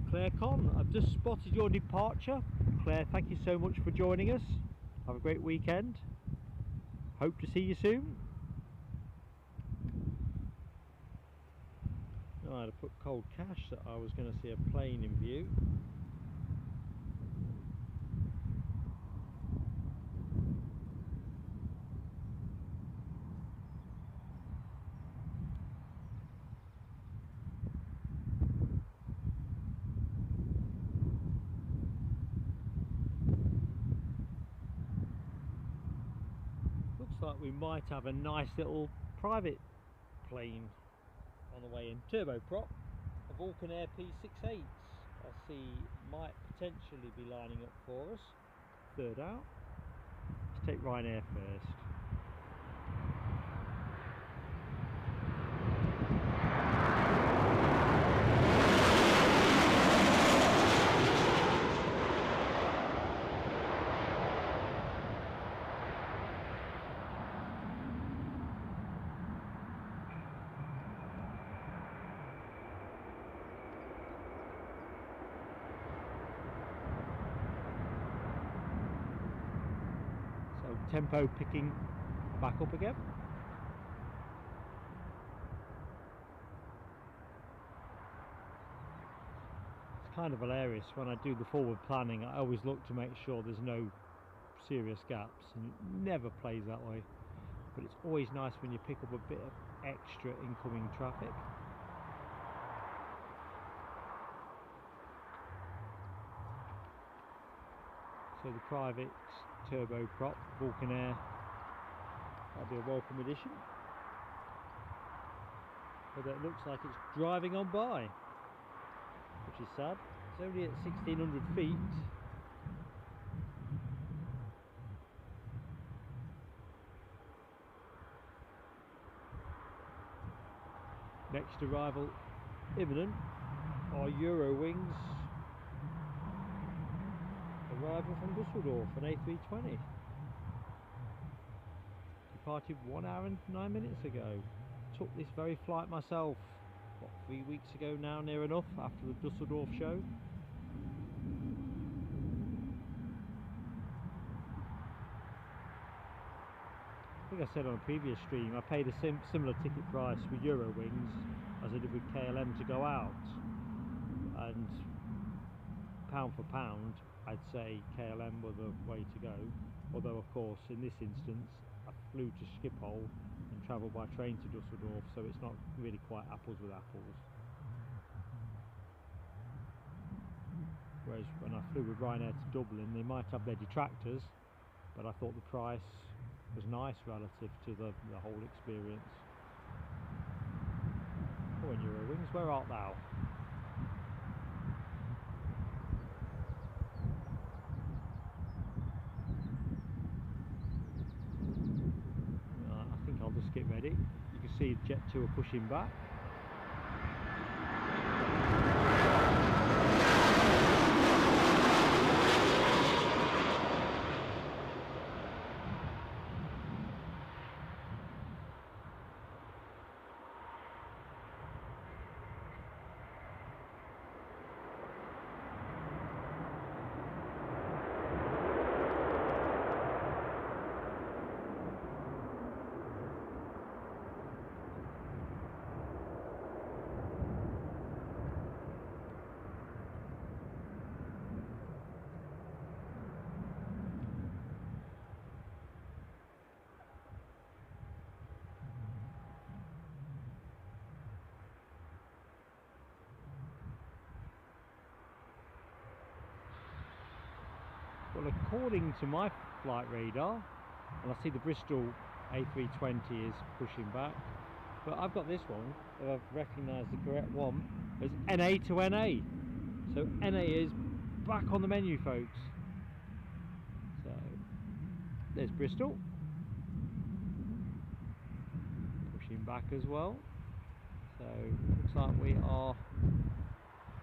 Claire Con, I've just spotted your departure. Claire, thank you so much for joining us. Have a great weekend. Hope to see you soon. I had to put cold cash that I was going to see a plane in view. Looks like we might have a nice little private plane on the way in. Turboprop, a Loganair P68s I see might potentially be lining up for us. Third out. Let's take Ryanair first. tempo picking back up again. It's kind of hilarious when I do the forward planning. I always look to make sure there's no serious gaps, and it never plays that way, but it's always nice when you pick up a bit of extra incoming traffic. So the private turboprop Loganair, that'll be a welcome addition, although it looks like it's driving on by, which is sad. It's only at 1600 feet. Next arrival imminent are Eurowings arriving from Dusseldorf, an A320. Departed 1 hour and 9 minutes ago. Took this very flight myself, what, 3 weeks ago now, near enough, after the Dusseldorf show. I think I said on a previous stream, I paid a similar ticket price with Eurowings as I did with KLM to go out, and pound for pound I'd say KLM were the way to go, although of course in this instance I flew to Schiphol and travelled by train to Dusseldorf, so it's not really quite apples with apples. Whereas when I flew with Ryanair to Dublin, they might have their detractors, but I thought the price was nice relative to the whole experience. Oh, and Eurowings, where art thou? I think I'll just get ready. You can see Jet2 are pushing back. Well, according to my flight radar, and I see the Bristol A320 is pushing back, but I've got this one, if I've recognised the correct one, as NA to NA. So NA is back on the menu, folks. So there's Bristol, pushing back as well. So looks like we are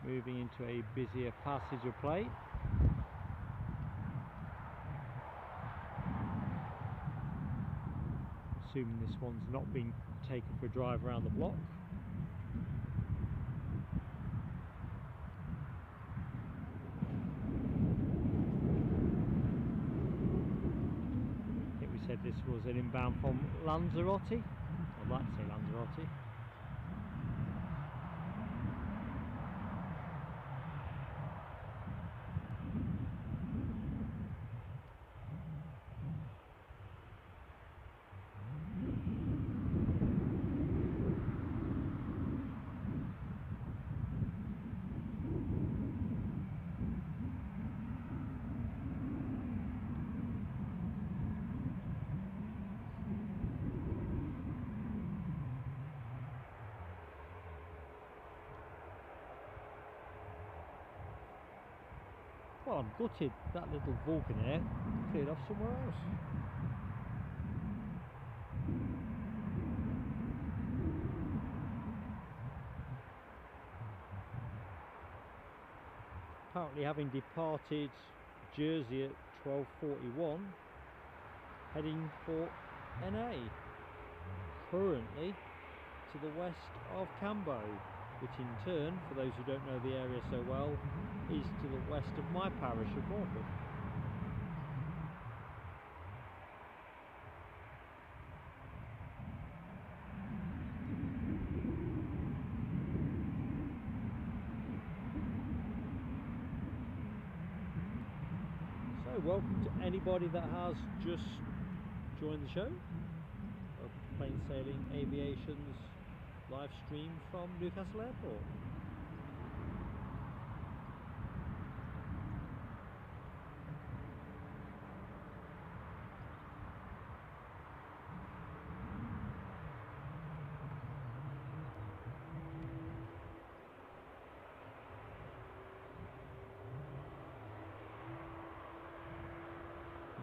moving into a busier passenger plane. Assuming this one's not been taken for a drive around the block. I think we said this was an inbound from Lanzarote. I'd like to say Lanzarote. Well, I'm gutted that little Loganair cleared off somewhere else. Apparently having departed Jersey at 12:41, heading for NA, currently to the west of Cambo, which in turn, for those who don't know the area so well, is to the west of my parish of Norfolk. So welcome to anybody that has just joined the show of Plain Sailing Aviation's live stream from Newcastle Airport.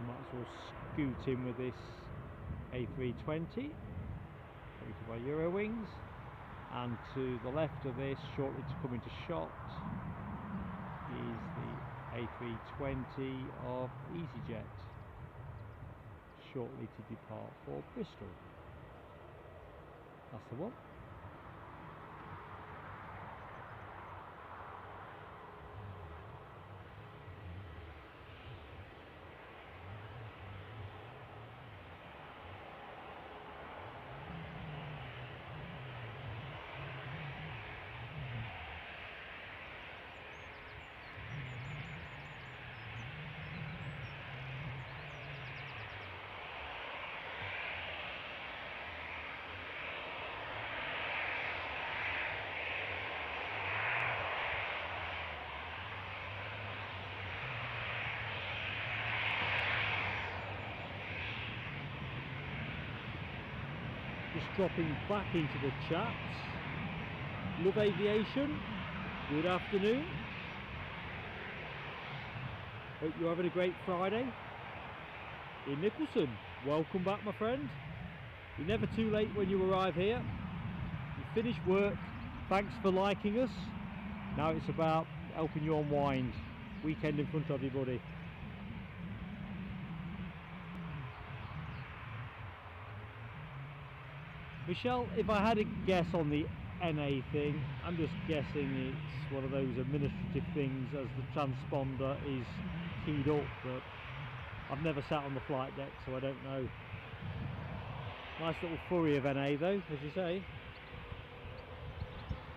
Might as well scoot in with this A320 created by Eurowings, and to the left of this, shortly to come into shot, is the A320 of easyJet, shortly to depart for Bristol. That's the one. Just dropping back into the chat. Love Aviation, good afternoon. Hope you're having a great Friday. In Nicholson, welcome back my friend. You're never too late when you arrive here. You finish work, thanks for liking us. Now it's about helping you unwind. Weekend in front of you, buddy. Michelle, if I had a guess on the NA thing, I'm just guessing it's one of those administrative things as the transponder is keyed up, but I've never sat on the flight deck, so I don't know. Nice little flurry of NA though, as you say.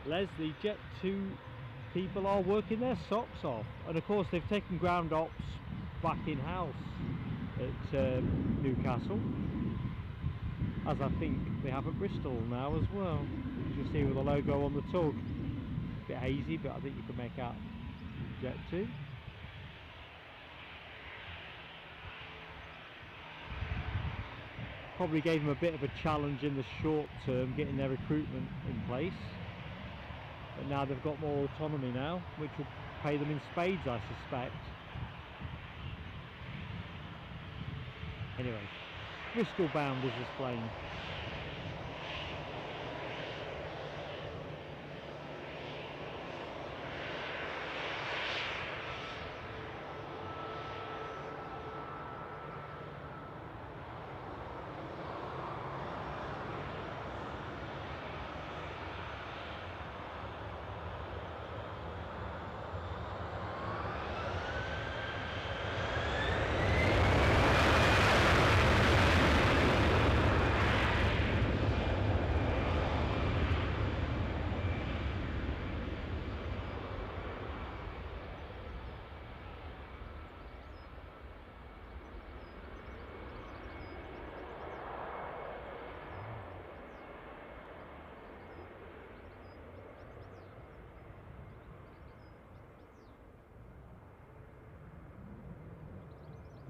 Les, the Jet 2 people are working their socks off, and of course they've taken ground ops back in-house at Newcastle, as I think they have at Bristol now as well. You can see with the logo on the tug. A bit hazy, but I think you can make out Jet 2. Probably gave them a bit of a challenge in the short term, getting their recruitment in place. But now they've got more autonomy now, which will pay them in spades, I suspect. Anyway. Bristol bound is this plane.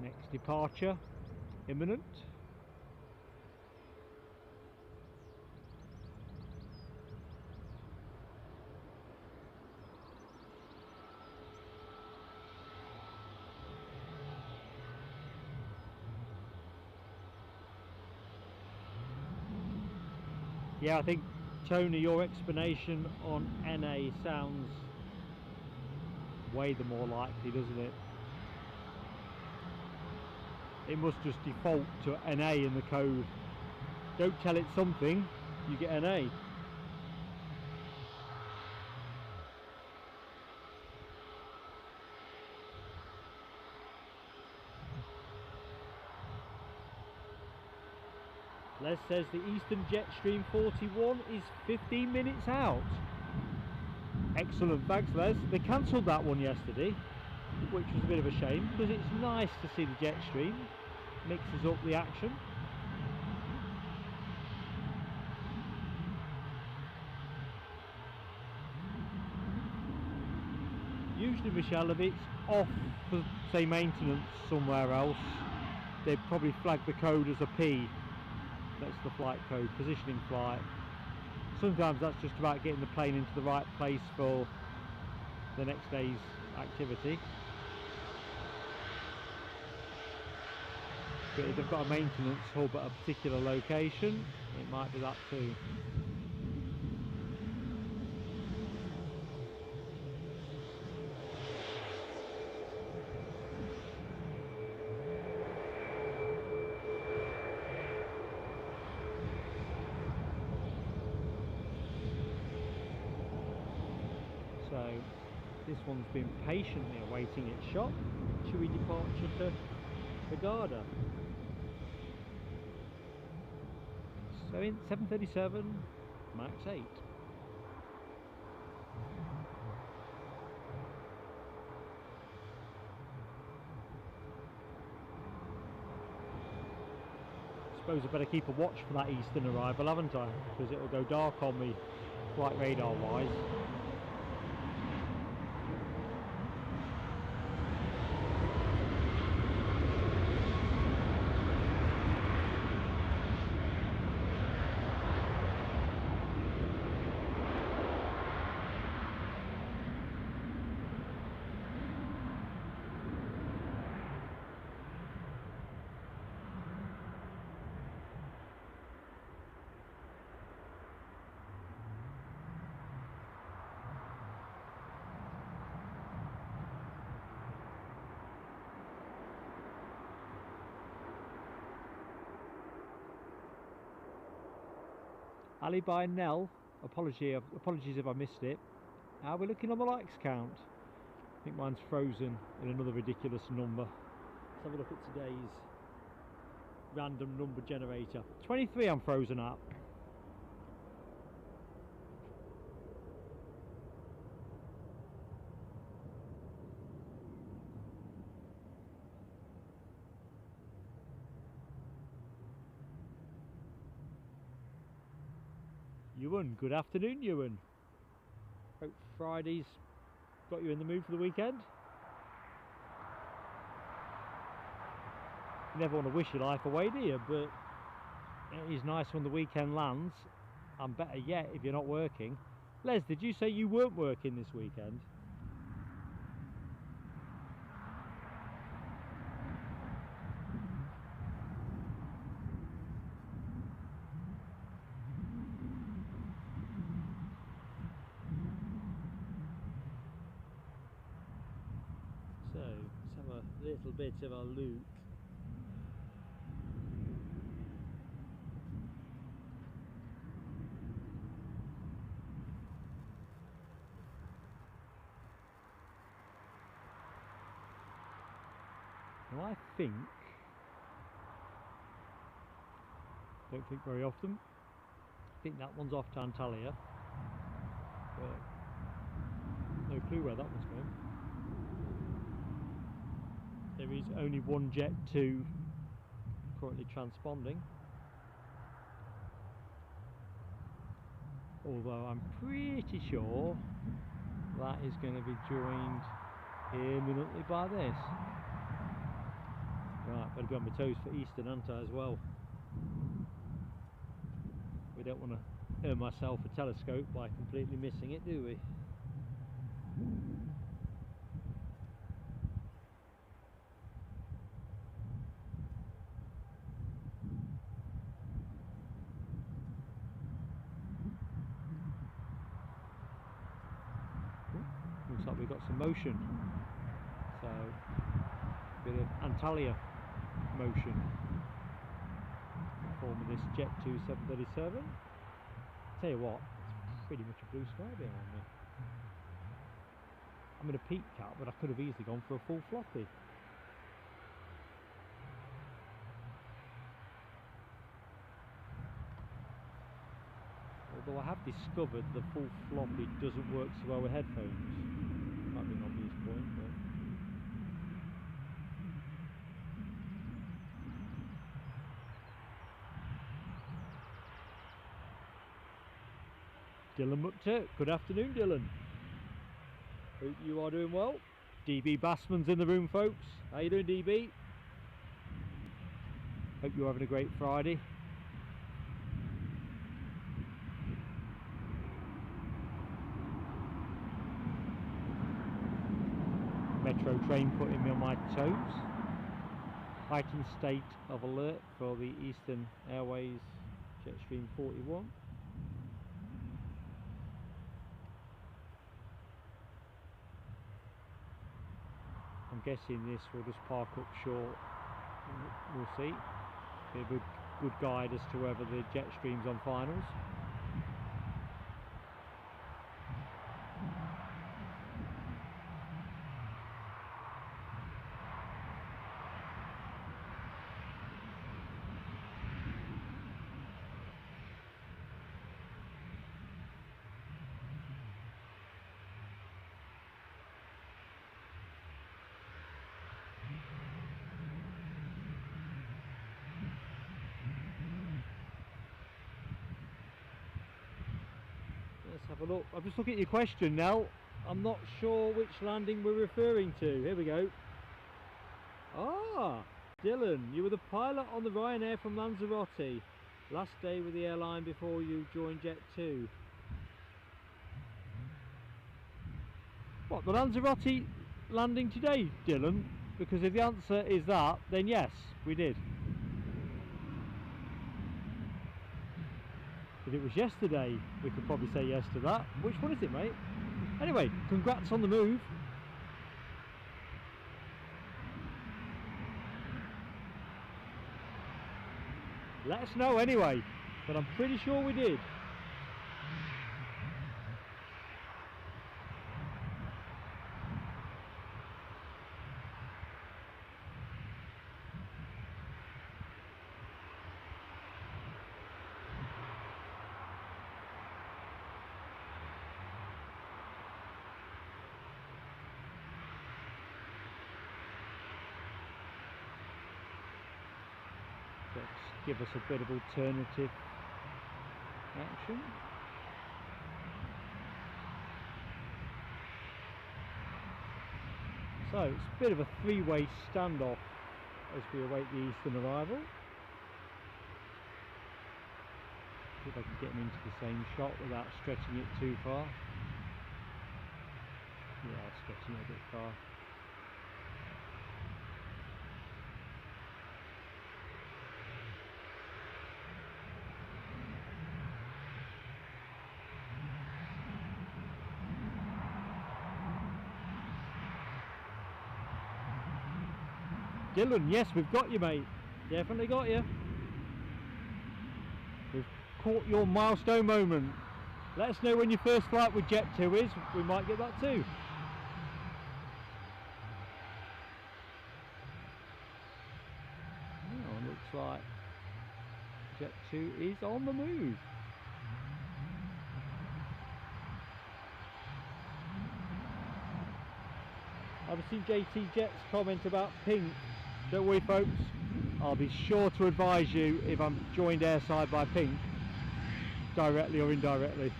Next departure imminent. Yeah, I think, Tony, your explanation on NA sounds way the more likely, doesn't it? It must just default to NA in the code. Don't tell it something, you get NA. Les says the Eastern Jetstream 41 is 15 minutes out. Excellent, thanks Les. They cancelled that one yesterday. which was a bit of a shame because it's nice to see the Jetstream, mixes up the action. Usually, Michelle, if it's off for, say, maintenance somewhere else, they'd probably flag the code as a P. That's the flight code, positioning flight. Sometimes that's just about getting the plane into the right place for the next day's activity. But if they've got a maintenance hub at a particular location, it might be that too. So this one's been patiently awaiting its shot. Chewy departure to Garda. So in 737 Max 8. Suppose I better keep a watch for that Eastern arrival, haven't I? Because it'll go dark on me, flight radar wise. Ali by Nell, apologies if I missed it. How are we looking on the likes count? I think mine's frozen in another ridiculous number. Let's have a look at today's random number generator. 23 I'm frozen at. Ewan, good afternoon, Ewan. Hope Friday's got you in the mood for the weekend. You never want to wish your life away, do you? But it is nice when the weekend lands, and better yet if you're not working. Les, did you say you weren't working this weekend? So, let's have a little bit of a look. Now I don't think very often, I think that one's off to Antalya, but no clue where that one's going. There is only one Jet 2 currently transponding, although I'm pretty sure that is going to be joined imminently by this. Right, better be on my toes for Eastern, aren't I, as well. We don't want to earn myself a telescope by completely missing it, do we? Looks like we've got some motion. So, a bit of Antalya motion forming this Jet 2 737. Tell you what, it's pretty much a blue sky behind me. I'm in a peak cap, but I could have easily gone for a full floppy. Although I have discovered the full floppy doesn't work so well with headphones. Might be an obvious point, but Dylan McTurk. Good afternoon, Dylan. Hope you are doing well. DB Bassman's in the room, folks. How you doing, DB? Hope you're having a great Friday. Metro train putting me on my toes. Heightened state of alert for the Eastern Airways Jetstream 41. I'm guessing this will just park up short. We'll see. Be a good guide as to whether the Jetstream's on finals. Let's have a look. I'm just looking at your question now. I'm not sure which landing we're referring to. Here we go. Ah, Dylan, you were the pilot on the Ryanair from Lanzarote. Last day with the airline before you joined Jet2. What, the Lanzarote landing today, Dylan? Because if the answer is that, then yes, we did. If it was yesterday, we could probably say yes to that. Which one is it, mate? Anyway, congrats on the move. Let us know anyway, but I'm pretty sure we did. Let's give us a bit of alternative action. So it's a bit of a three-way standoff as we await the Eastern arrival. See if I can get him into the same shot without stretching it too far. Yeah, stretching it a bit far. Dylan, yes, we've got you, mate. Definitely got you. We've caught your milestone moment. Let us know when your first flight with Jet2 is. We might get that too. Oh, looks like Jet2 is on the move. I've seen JT Jet's comment about pink. Don't worry, folks, I'll be sure to advise you if I'm joined airside by pink, directly or indirectly.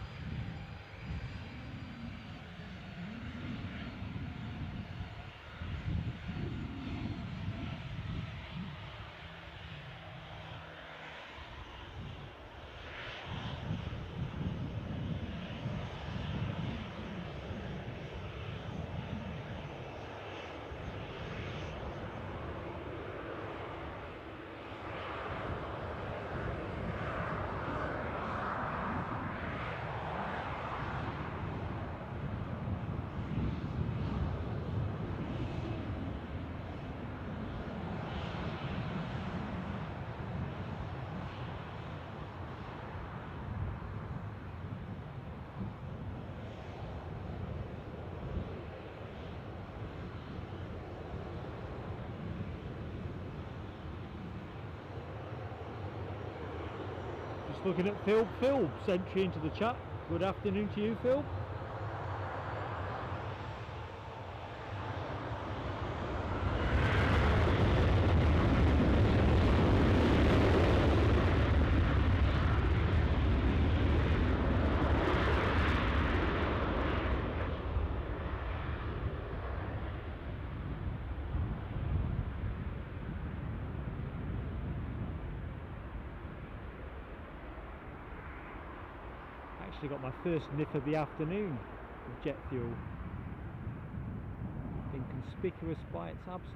Looking at Phil. Phil's entry into the chat. Good afternoon to you, Phil. actually got my first sniff of the afternoon of jet fuel. Inconspicuous by its absence.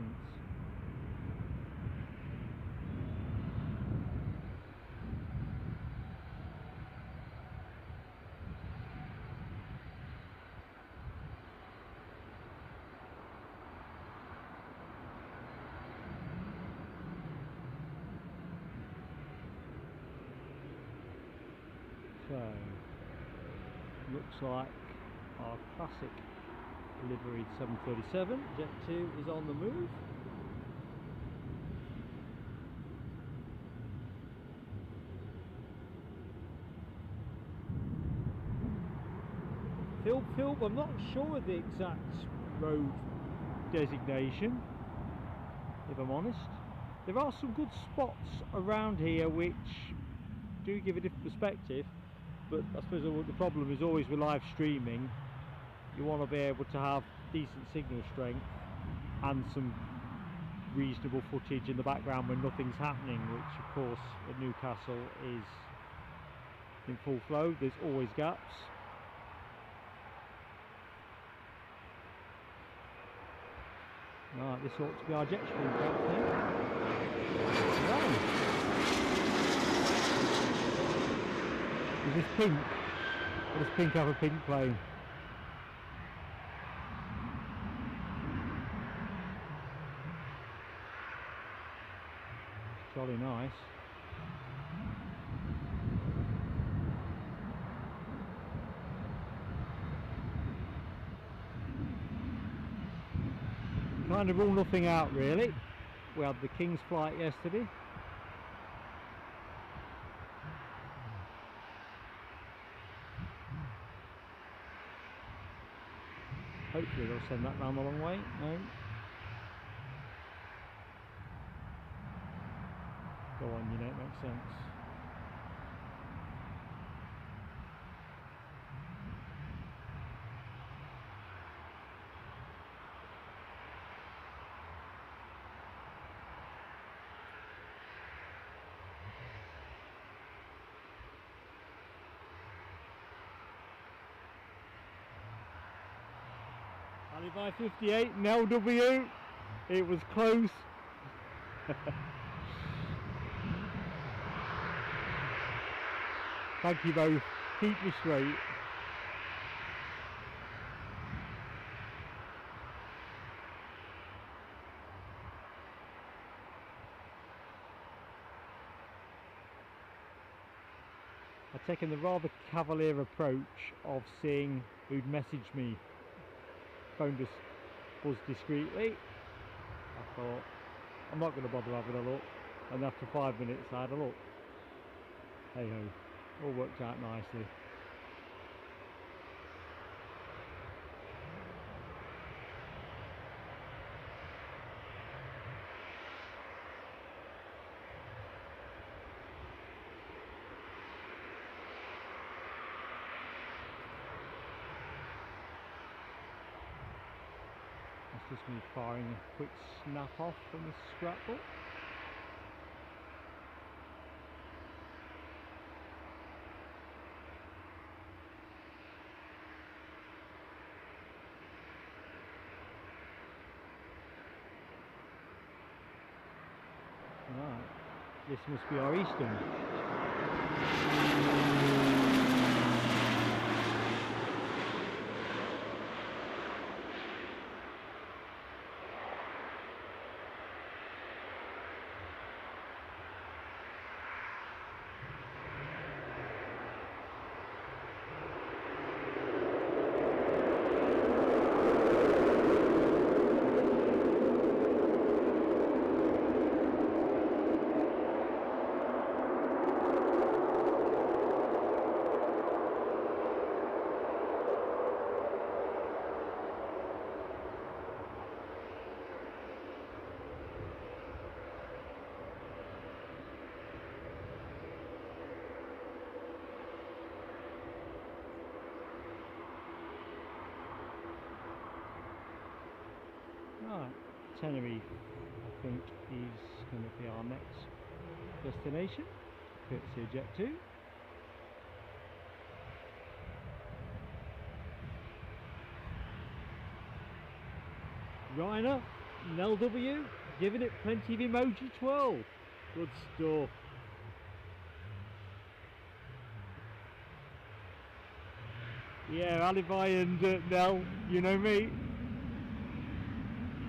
So, looks like our classic liveried 737 Jet2 is on the move. Phil, I'm not sure of the exact road designation, if I'm honest. There are some good spots around here which do give a different perspective, but I suppose the problem is always with live streaming. You want to be able to have decent signal strength and some reasonable footage in the background when nothing's happening, which of course at Newcastle is in full flow. There's always gaps. Right, this ought to be our Jetstream perhaps now. No. Is this pink? Or does pink have a pink plane? It's jolly nice. Kind of rule nothing out really. We had the King's flight yesterday. Hopefully they'll send that round the long way. No. Go on, you know, it makes sense. Alibi 58 and LW, it was close. Thank you both, keep me straight. I've taken the rather cavalier approach of seeing who'd messaged me. Phoned us discreetly. I thought, I'm not going to bother having a look, and after 5 minutes I had a look. Hey ho, all worked out nicely. Just me firing a quick snap off from the scrapbook. Right, this must be our Eastern. Right, Tenerife I think is going to be our next destination, courtesy of Jet2. Ryanair, LW, giving it plenty of emoji 12. Good stuff. Yeah, Alibi and Nell, you know me.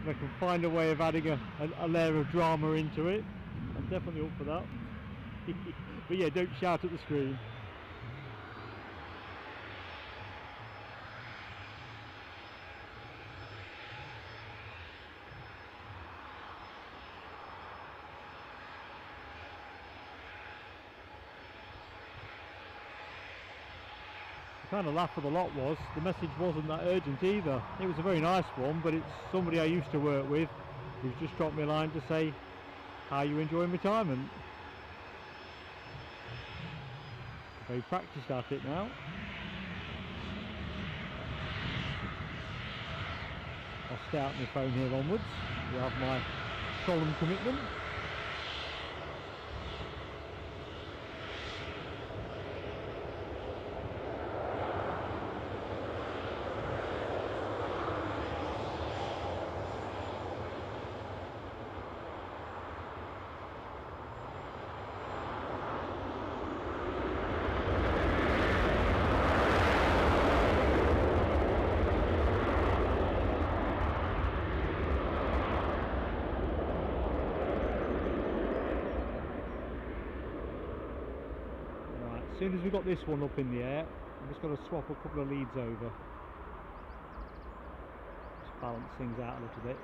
If I can find a way of adding a layer of drama into it, I'm definitely up for that. But yeah, don't shout at the screen. Kind of laugh of the lot was, the message wasn't that urgent either. It was a very nice one, but it's somebody I used to work with who's just dropped me a line to say, how you enjoying retirement? Very practiced at it now. I'll stay out my phone here onwards. We have my solemn commitment. As soon as we got this one up in the air, I'm just going to swap a couple of leads over. Just balance things out a little bit.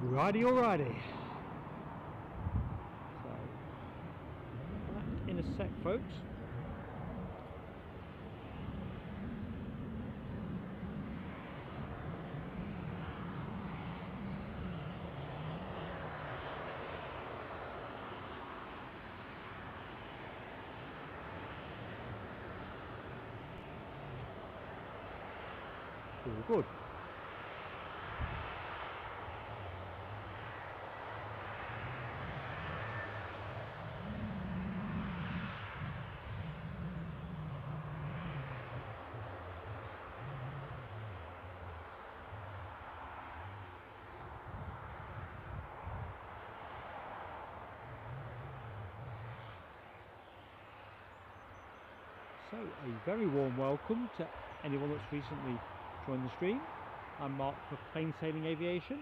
Alrighty, alrighty. So, back in a sec, folks. All good. So, a very warm welcome to anyone that's recently joined the stream. I'm Mark for Plain Sailing Aviation,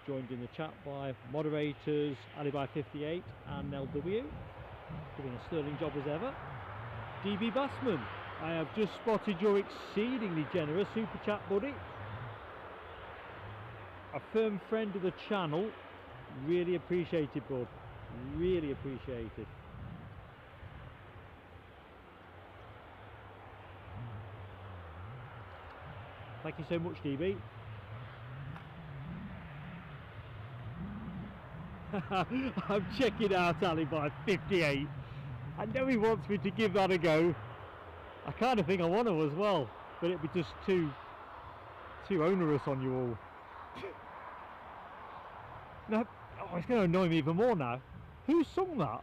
joined in the chat by moderators Alibi58 and LW, doing a sterling job as ever. DB Bassman, I have just spotted your exceedingly generous super chat, buddy. A firm friend of the channel, really appreciated, bud, really appreciated. Thank you so much, DB. I'm checking out Alibi 58. I know he wants me to give that a go. I kind of think I want to as well, but it'd be just too onerous on you all. No, oh, it's going to annoy me even more now. Who sung that?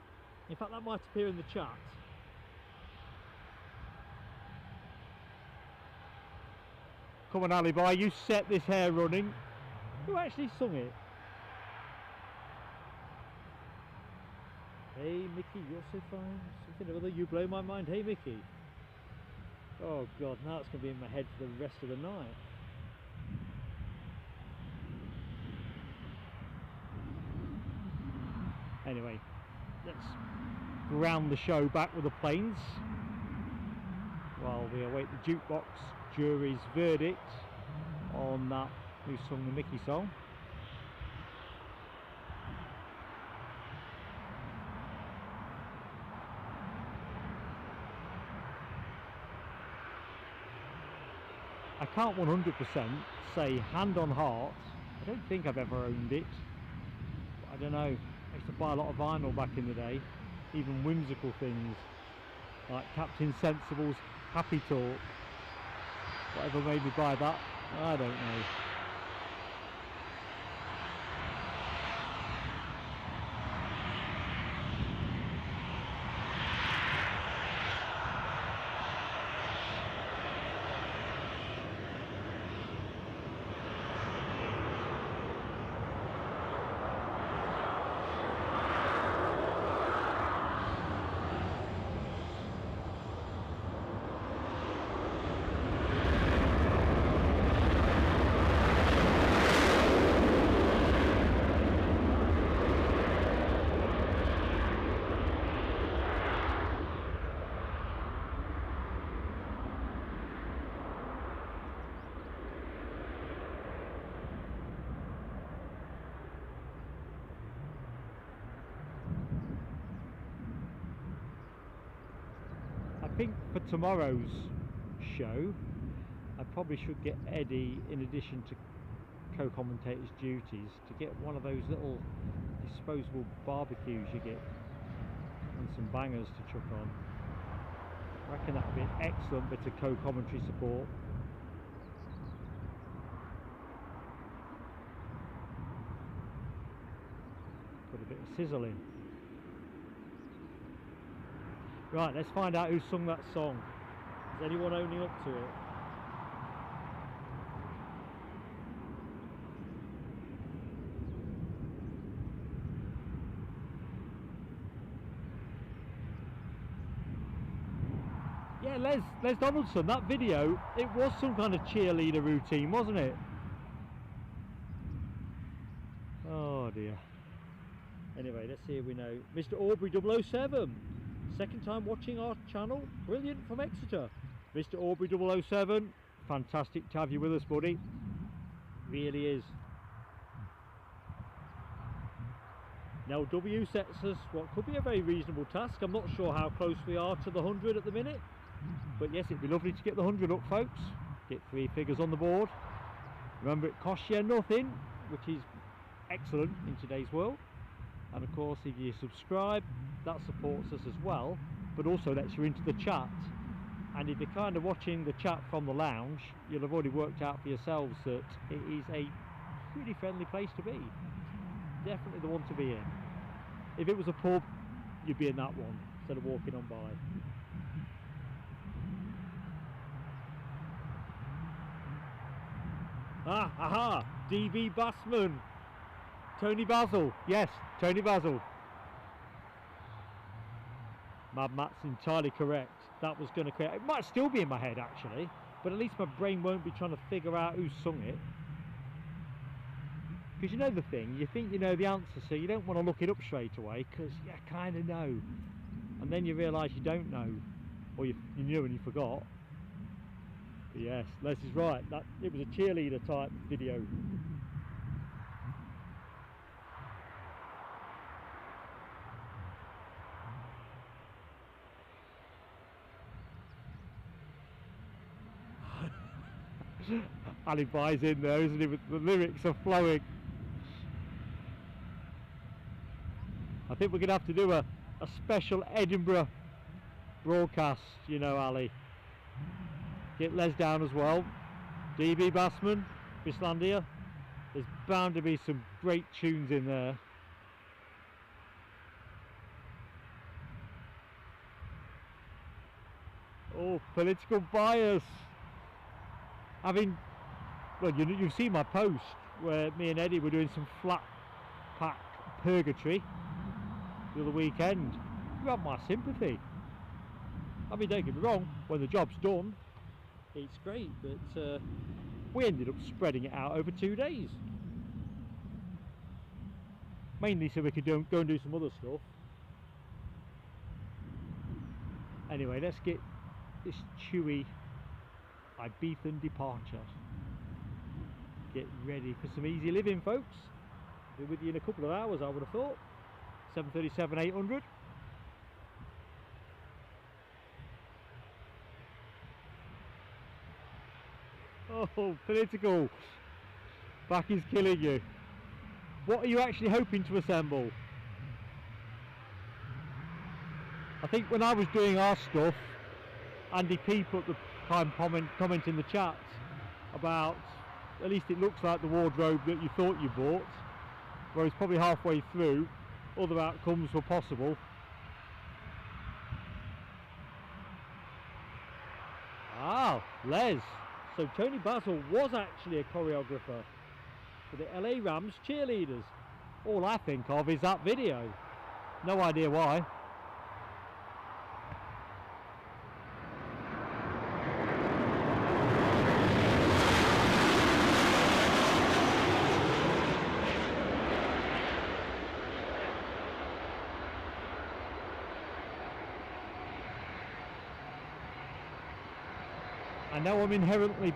In fact, that might appear in the chat. Come on, Alibi, you set this hair running. Who actually sung it? Hey Mickey, you're so fine. Something or other, you blow my mind. Hey Mickey. Oh God, now it's going to be in my head for the rest of the night. Anyway, let's ground the show back with the planes while we await the jukebox jury's verdict on that who sung the Mickey song. I can't 100% say hand on heart, I don't think I've ever owned it, but I don't know, I used to buy a lot of vinyl back in the day, even whimsical things like Captain Sensible's Happy Talk. Whatever made me buy that, I don't know. I think for tomorrow's show I probably should get Eddie, in addition to co-commentator's duties, to get one of those little disposable barbecues you get and some bangers to chuck on. I reckon that would be an excellent bit of co-commentary support. Put a bit of sizzle in. Right, let's find out who sung that song. Is anyone owning up to it? Yeah, Les Donaldson, that video, it was some kind of cheerleader routine, wasn't it? Oh dear. Anyway, let's see if we know. Mr. Aubrey 007. Second time watching our channel, brilliant, from Exeter. Mr. Aubrey 007, fantastic to have you with us, buddy. Really is. Now W sets us what could be a very reasonable task. I'm not sure how close we are to the 100 at the minute, but yes, it'd be lovely to get the 100 up, folks. Get 3 figures on the board. Remember, it costs you nothing, which is excellent in today's world. And of course, if you subscribe, that supports us as well, but also lets you into the chat. And if you're kind of watching the chat from the lounge, you'll have already worked out for yourselves that it is a pretty friendly place to be. Definitely the one to be in. If it was a pub, you'd be in that one instead of walking on by. Ah, aha! DV Bassman! Tony Basil, yes, Tony Basil. Mad Matt's entirely correct. That was going to create, it might still be in my head actually, but at least my brain won't be trying to figure out who sung it. Because you know the thing, you think you know the answer, so you don't want to look it up straight away, because you kind of know. And then you realise you don't know, or you knew and you forgot. But yes, Les is right, that it was a cheerleader type video. Ali buys in there, isn't he, with the lyrics are flowing. I think we're going to have to do a special Edinburgh broadcast, you know, Ali. Get Les down as well. DB Bassman, Bislandia. There's bound to be some great tunes in there. Oh, political bias. Well, you've seen my post where me and Eddie were doing some flat pack purgatory the other weekend. You have my sympathy. I mean, don't get me wrong, when the job's done, it's great, but we ended up spreading it out over 2 days. Mainly so we could go and do some other stuff. Anyway, let's get this chewy Ibethan departure. Get ready for some easy living, folks. Be with you in a couple of hours, I would have thought. 737-800. Oh, political. Back is killing you. What are you actually hoping to assemble? I think when I was doing our stuff, Andy P put the time comment in the chat about, at least it looks like the wardrobe that you thought you bought, whereas probably halfway through other outcomes were possible. Ah, Les. So Tony Basil was actually a choreographer for the LA Rams cheerleaders. All I think of is that video. No idea why. I know I'm inherently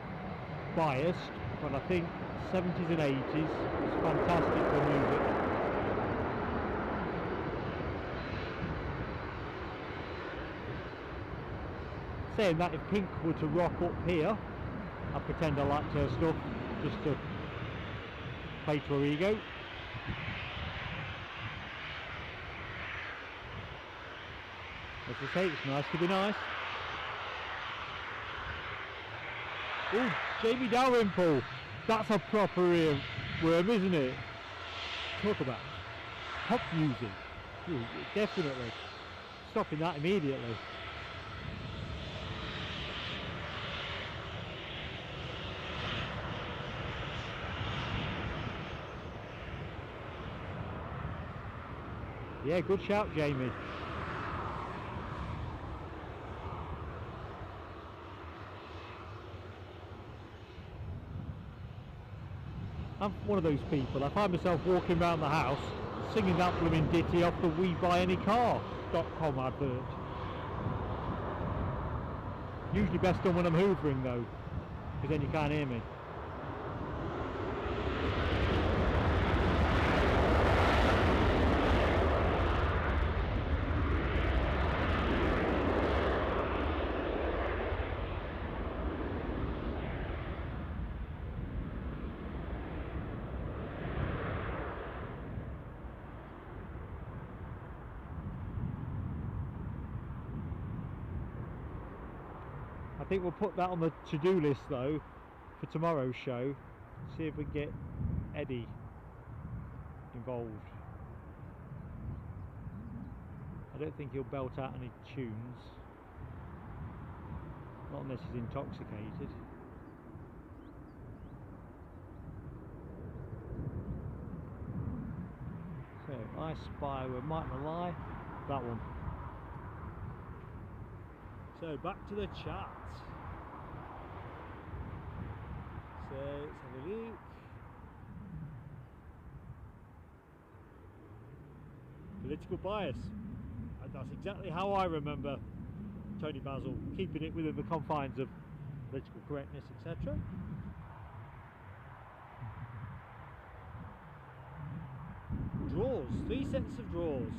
biased, but I think 70s and 80s was fantastic for music. Saying that, if Pink were to rock up here, I'd pretend I liked her stuff just to play to her ego. As I say, it's nice to be nice. Oh, Jamie Dalrymple. That's a proper earworm, isn't it? Talk about pop music. Ooh, definitely. Stopping that immediately. Yeah, good shout, Jamie. I'm one of those people. I find myself walking around the house singing that blooming ditty off the WeBuyAnyCar.com advert. Usually best done when I'm hoovering though, because then you can't hear me. I think we'll put that on the to-do list though for tomorrow's show. See if we can get Eddie involved. I don't think he'll belt out any tunes, not unless he's intoxicated. So I Spy Where Might Not Lie, that one. So back to the chat. So let's have a look. Political bias. And that's exactly how I remember Tony Basil, keeping it within the confines of political correctness, etc. Draws, 3 sets of draws.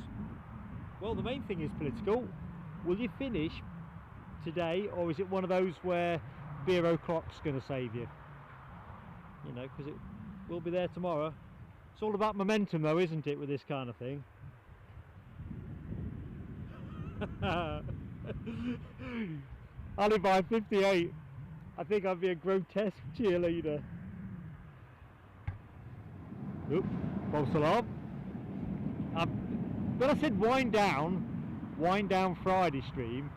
Well, the main thing is political. Will you finish today, or is it one of those where beer o'clock's going to save you? You know, because it will be there tomorrow. It's all about momentum though, isn't it, with this kind of thing? Alibi 58. I think I'd be a grotesque cheerleader. Oop, false alarm. When I said wind down Friday stream,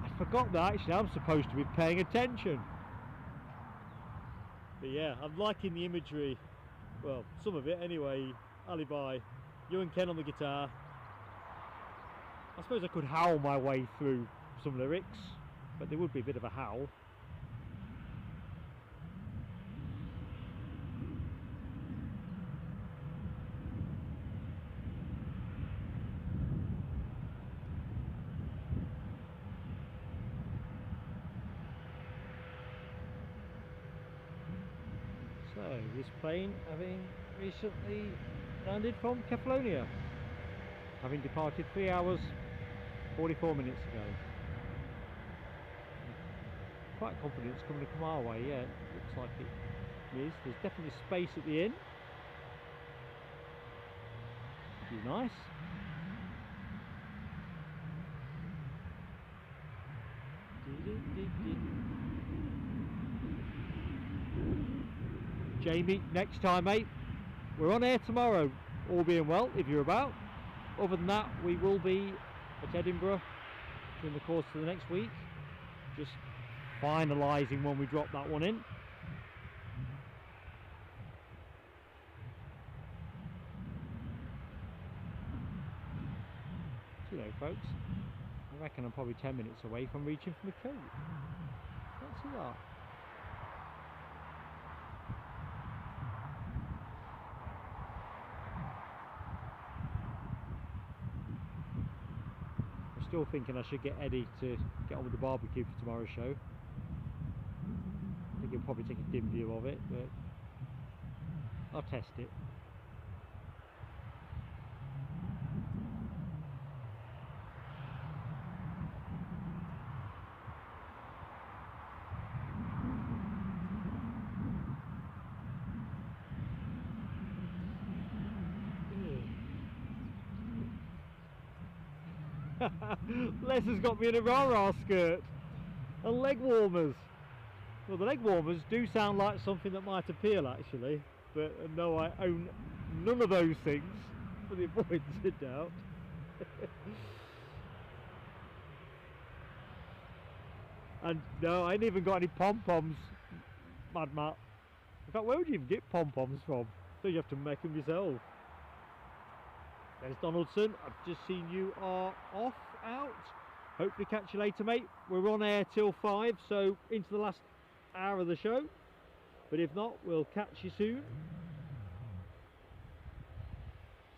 I forgot that actually I'm supposed to be paying attention. But yeah, I'm liking the imagery, well, some of it anyway. Alibi, you and Ken on the guitar. I suppose I could howl my way through some lyrics, but there would be a bit of a howl. So, this plane having recently landed from Kefalonia, having departed 3 hours 44 minutes ago. Quite confident it's going to come our way, yeah, it looks like it is. There's definitely space at the inn. which is nice. Jamie, next time, mate, we're on air tomorrow, all being well, if you're about. Other than that, we will be at Edinburgh during the course of the next week, just finalising when we drop that one in. So, you know, folks, I reckon I'm probably 10 minutes away from reaching for my coat. Fancy that. Still thinking I should get Eddie to get on with the barbecue for tomorrow's show. I think he'll probably take a dim view of it, but I'll test it. Les has got me in a rah-rah skirt and leg warmers. Well, the leg warmers do sound like something that might appeal actually, but no, I own none of those things for the avoidance of doubt. And no, I ain't even got any pom-poms, Mad Matt. In fact, where would you even get pom-poms from? So you have to make them yourself. There's Donaldson, I've just seen you are off, out. Hopefully catch you later, mate. We're on air till 5, so into the last hour of the show. But if not, we'll catch you soon.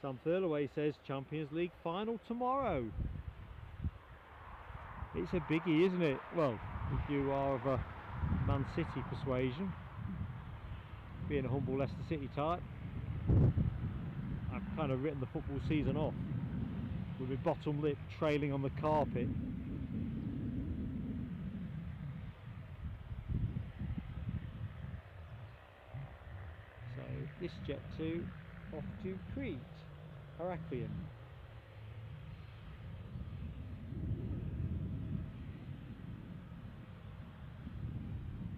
Sam Thurlaway says Champions League final tomorrow. It's a biggie, isn't it? Well, if you are of a Man City persuasion, being a humble Leicester City type, I've kind of written the football season off with my bottom lip trailing on the carpet. So this Jet 2 off to Crete, Heraklion.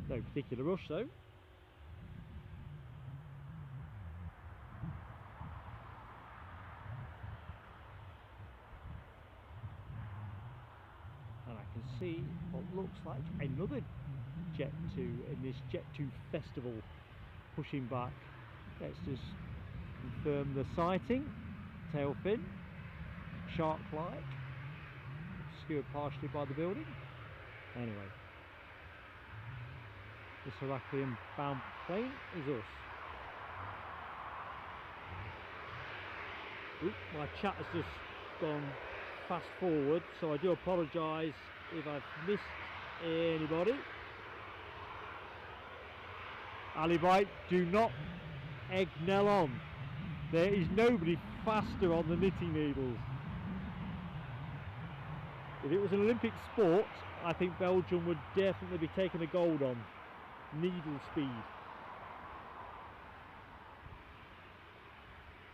No particular rush though. See what looks like another Jet 2 in this Jet 2 festival pushing back. Let's just confirm the sighting. Tail fin, shark-like, obscured partially by the building. Anyway, this Heraklion bound plane is us. Oop, my chat has just gone fast forward, so I do apologise if I've missed anybody. Ali Bright, do not egg Nell on. There is nobody faster on the knitting needles. If it was an Olympic sport, I think Belgium would definitely be taking the gold on needle speed.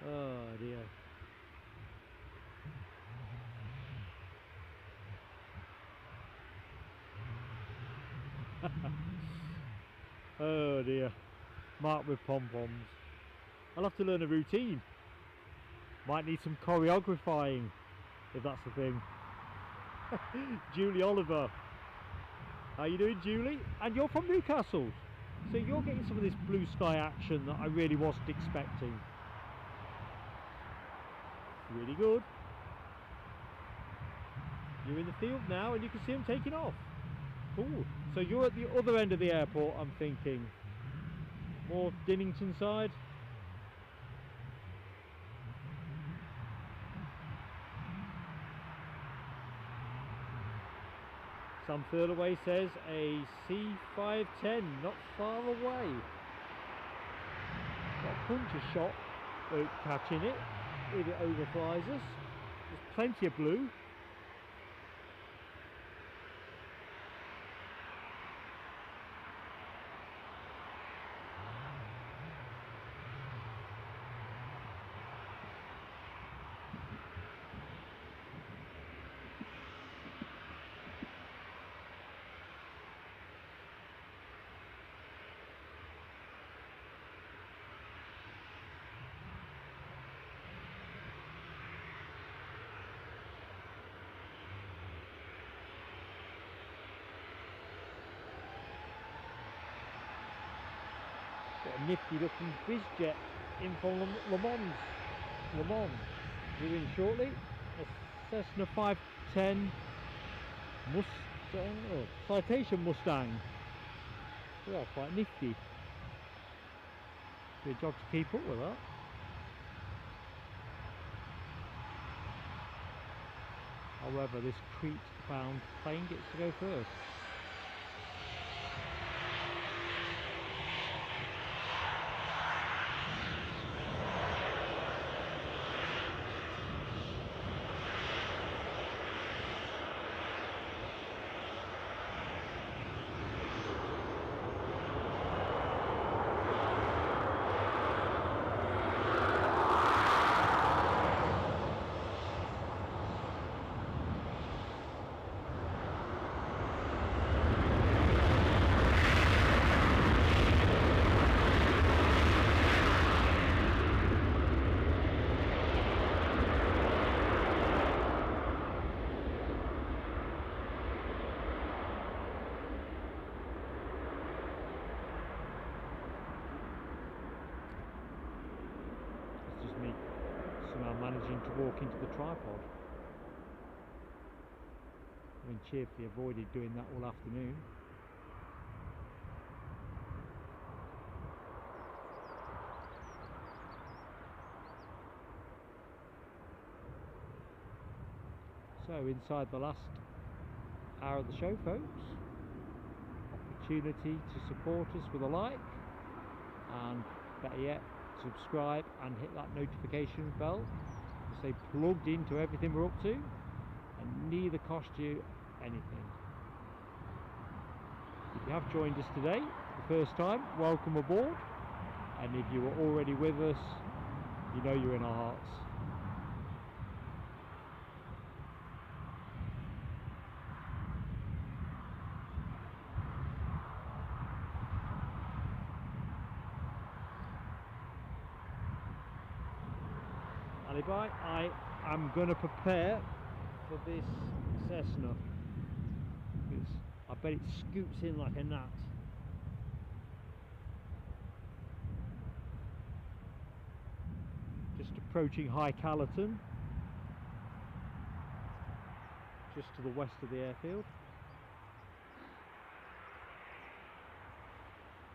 Oh dear. Oh dear, marked with pom-poms. I'll have to learn a routine. Might need some choreographing, if that's the thing. Julie Oliver. How you doing, Julie? And you're from Newcastle, so you're getting some of this blue sky action that I really wasn't expecting. Really good. You're in the field now and you can see them taking off. Cool. So you're at the other end of the airport, I'm thinking. More Dinnington side. Sam Thurlaway says a C510 not far away. Got a puncher shot catching it if it overflies us. There's plenty of blue. got a nifty looking BizJet in from Le Mans moving shortly. A Cessna 510 Mustang, Citation Mustang. They are quite nifty. Be a job to keep up with that. However, this Crete-bound plane gets to go first. Managing to walk into the tripod. I mean, cheerfully avoided doing that all afternoon. So inside the last hour of the show, folks, opportunity to support us with a like, and better yet, subscribe and hit that notification bell to stay plugged into everything we're up to, and neither cost you anything. If you have joined us today for the first time, welcome aboard, and if you were already with us, you know you're in our hearts. I am going to prepare for this Cessna, because I bet it scoops in like a gnat. Just approaching High Callerton, just to the west of the airfield.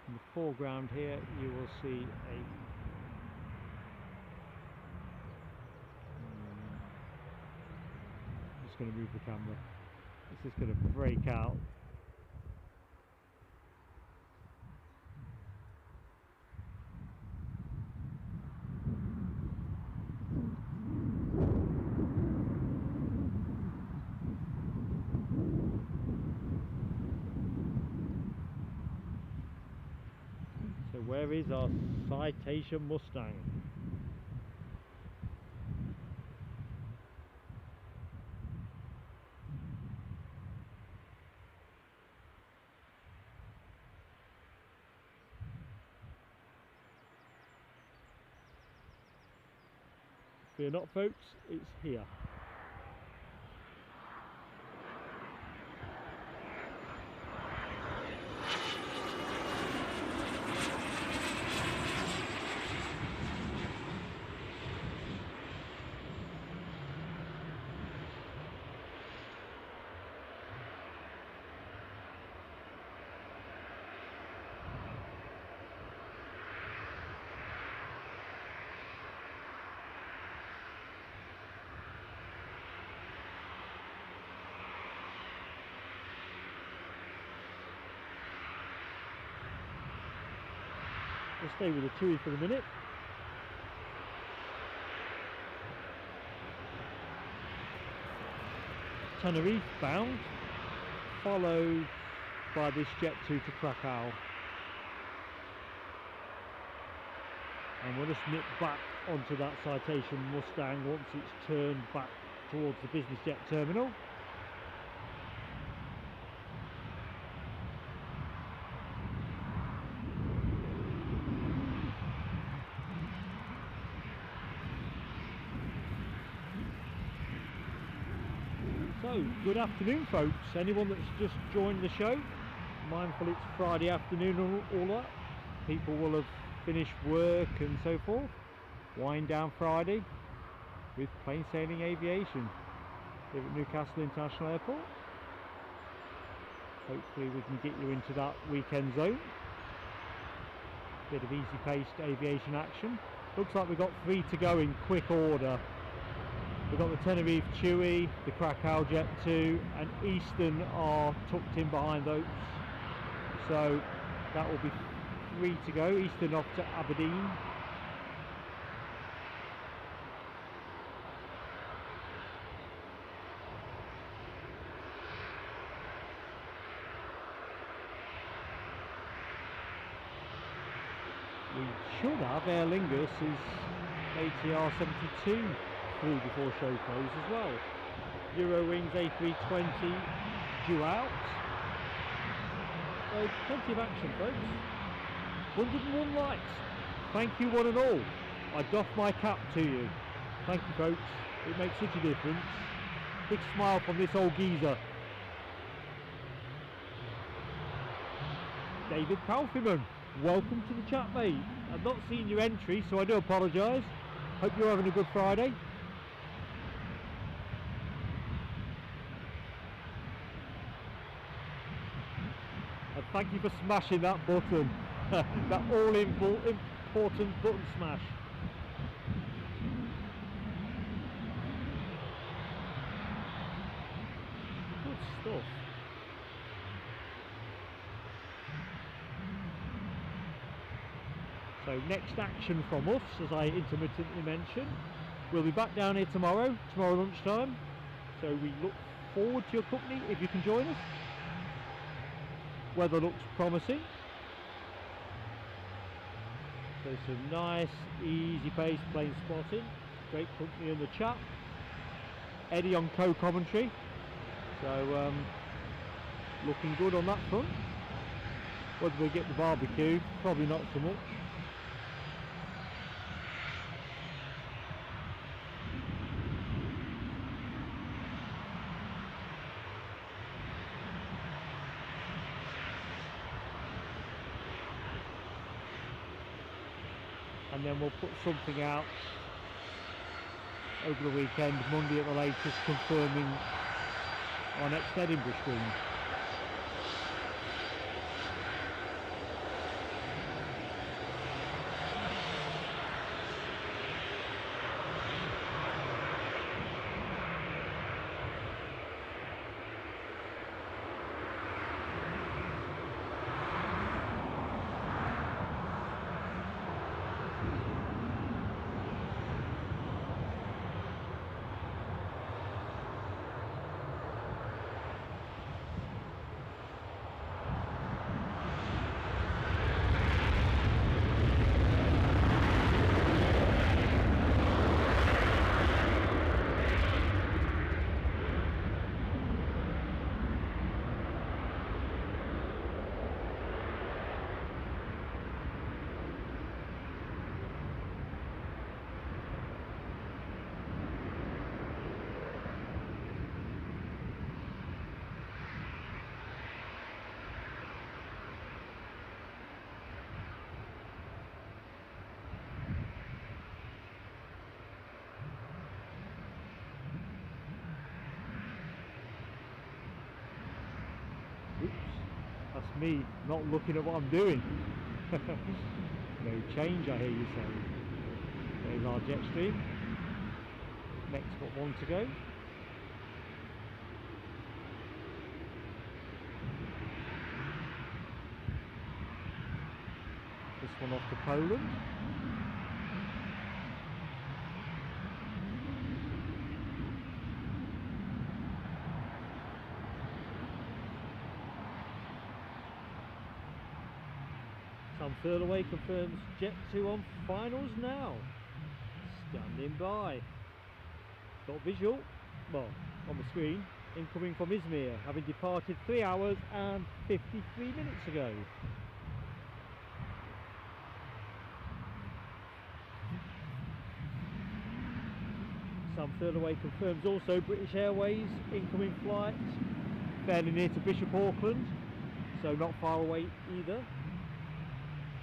In the foreground here you will see a going to move the camera. This is going to break out. So where is our Citation Mustang? Fear not, folks, it's here. We'll stay with the TUI for the minute. Tenerife bound, followed by this Jet2 to Krakow. And we'll just nip back onto that Citation Mustang once it's turned back towards the business jet terminal. So, good afternoon, folks. Anyone that's just joined the show, mindful it's Friday afternoon and all that, people will have finish work and so forth. Wind down Friday with plain sailing aviation here at Newcastle International Airport. Hopefully we can get you into that weekend zone. Bit of easy paced aviation action. Looks like we've got 3 to go in quick order. We've got the Tenerife Chewy, the Krakow Jet 2 and Eastern are tucked in behind those. So that will be 3 to go. Eastern off to Aberdeen. We should have Aer Lingus' ATR 72 through before show close as well. Eurowings A320 due out. So plenty of action, folks. 101 likes. Thank you one and all. I doff my cap to you. Thank you, folks. It makes such a difference. Big smile from this old geezer. David Palfyman, welcome to the chat, mate. I've not seen your entry, so I do apologise. Hope you're having a good Friday. And thank you for smashing that button. That all-important button smash. Good stuff. So next action from us, as I intermittently mentioned, we'll be back down here tomorrow lunchtime. So we look forward to your company if you can join us. Weather looks promising. So some nice, easy paced plane spotting. Great company in the chat. Eddie on co-commentary. So looking good on that front. Whether we get the barbecue, probably not so much. And then we'll put something out over the weekend, Monday at the latest, confirming our next Edinburgh stream. Oops, that's me not looking at what I'm doing. No change, I hear you say. There's our Jetstream. Next got 1 to go. This one off to Poland. Sam Furlaway confirms Jet 2 on finals now. Standing by. Got visual, well, on the screen, incoming from Izmir, having departed 3 hours and 53 minutes ago. Sam Furlaway confirms also British Airways incoming flight, fairly near to Bishop Auckland, so not far away either.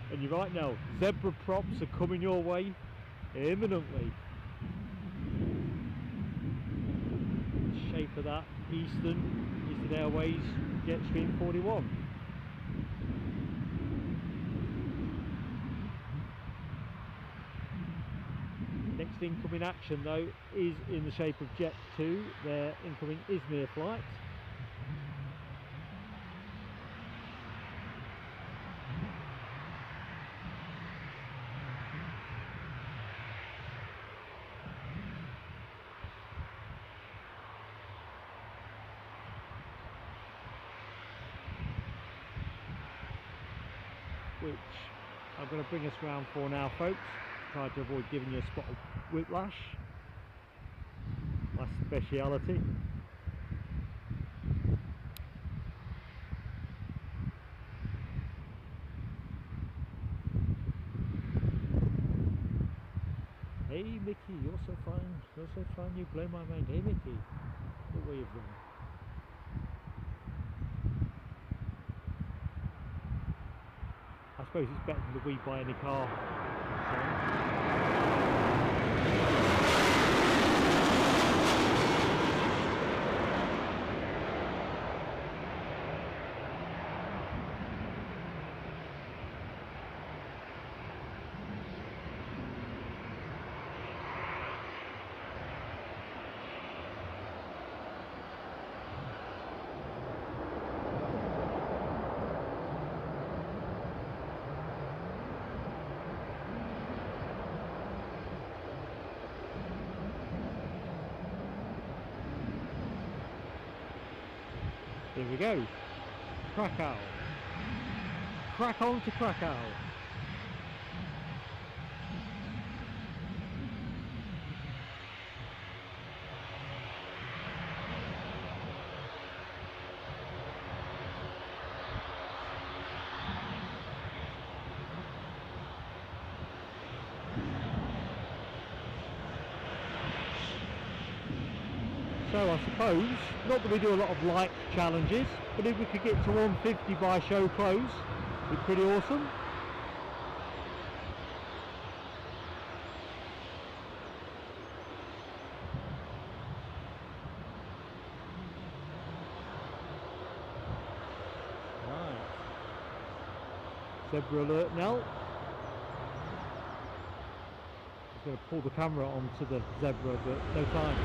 And you're right now, zebra props are coming your way imminently. The shape of that Eastern Airways Jetstream 41. Next incoming action though is in the shape of Jet 2, their incoming Izmir flight. Which I'm going to bring us round for now, folks. Try to avoid giving you a spot of whiplash. My speciality. Hey Mickey, you're so fine, you blow my mind. Hey Mickey, what way you've done. I suppose it's better than the We Buy Any Car song. Here we go. Krakow. Crack on to Krakow. So I suppose, not that we do a lot of light challenges, but if we could get to 150 by show close, it'd be pretty awesome. Right. Zebra alert now. I'm going to pull the camera onto the zebra, but no time.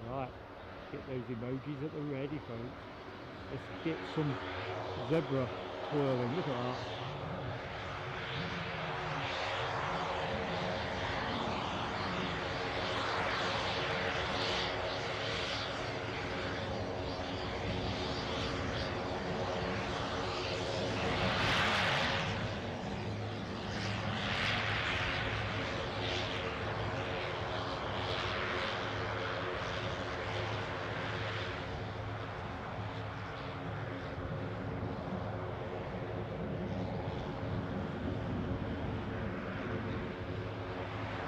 Right, get those emojis at the ready, folks. Let's get some zebra twirling. Look at that.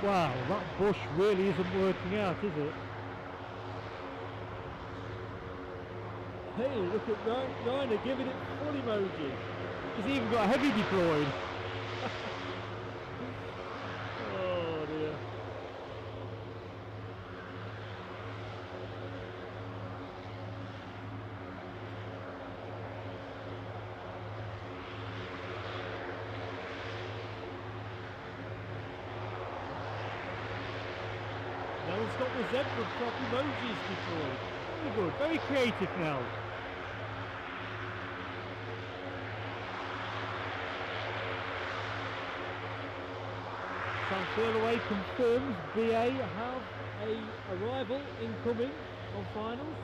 Wow, that bush really isn't working out, is it? Hey, look at Ryanair giving it full emoji. He's even got a heavy deployed. Oh dear. Now it's got the zebra prop emojis deployed. Very good, very creative now. Transfer away confirms BA have a arrival incoming on finals.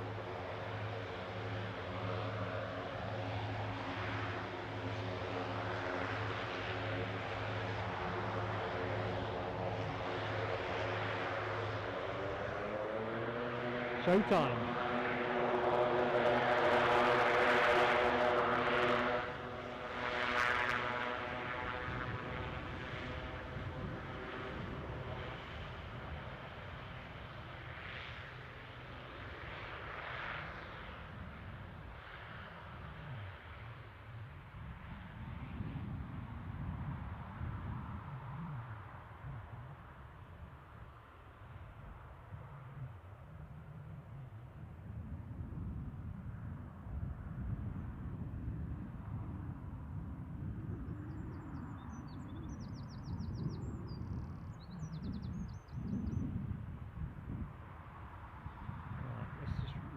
Showtime.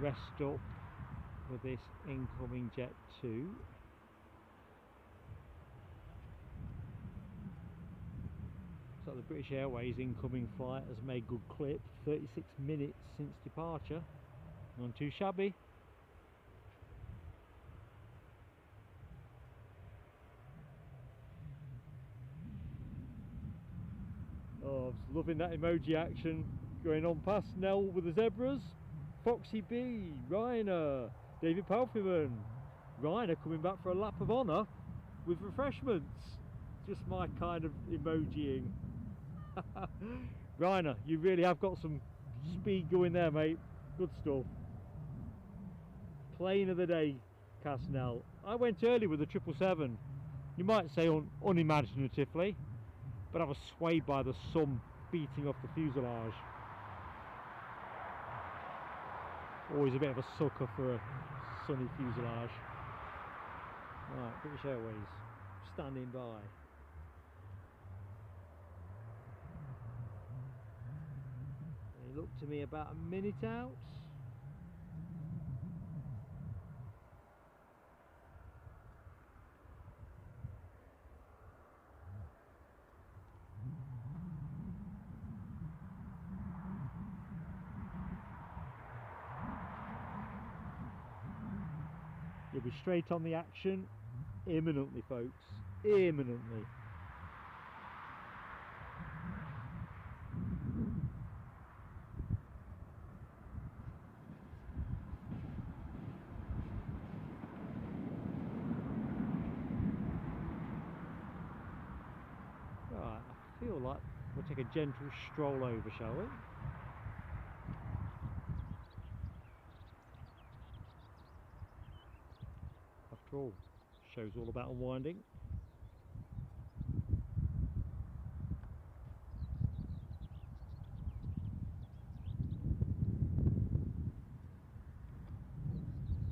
Rest up with this incoming Jet 2. So the British Airways incoming flight has made good clip, 36 minutes since departure. Not too shabby. Oh, I was loving that emoji action going on past Nell with the zebras. Foxy B, Ryanair, David Palfreyman, Ryanair coming back for a lap of honour with refreshments. Just my kind of emojiing. Ryanair, you really have got some speed going there, mate. Good stuff. Plane of the day, Casnell. I went early with the 777. You might say unimaginatively, but I was swayed by the sun beating off the fuselage. Always a bit of a sucker for a sunny fuselage. Right, British Airways standing by. They look to me about a minute out. You'll be straight on the action imminently, folks. Imminently. Right, I feel like we'll take a gentle stroll over, shall we? After all, show's all about unwinding.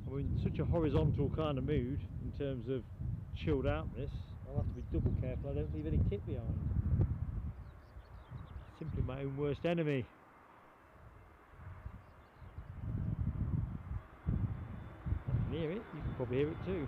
I'm in such a horizontal kind of mood in terms of chilled outness. I'll have to be double careful I don't leave any kit behind. Simply my own worst enemy. I can hear it, you can probably hear it too.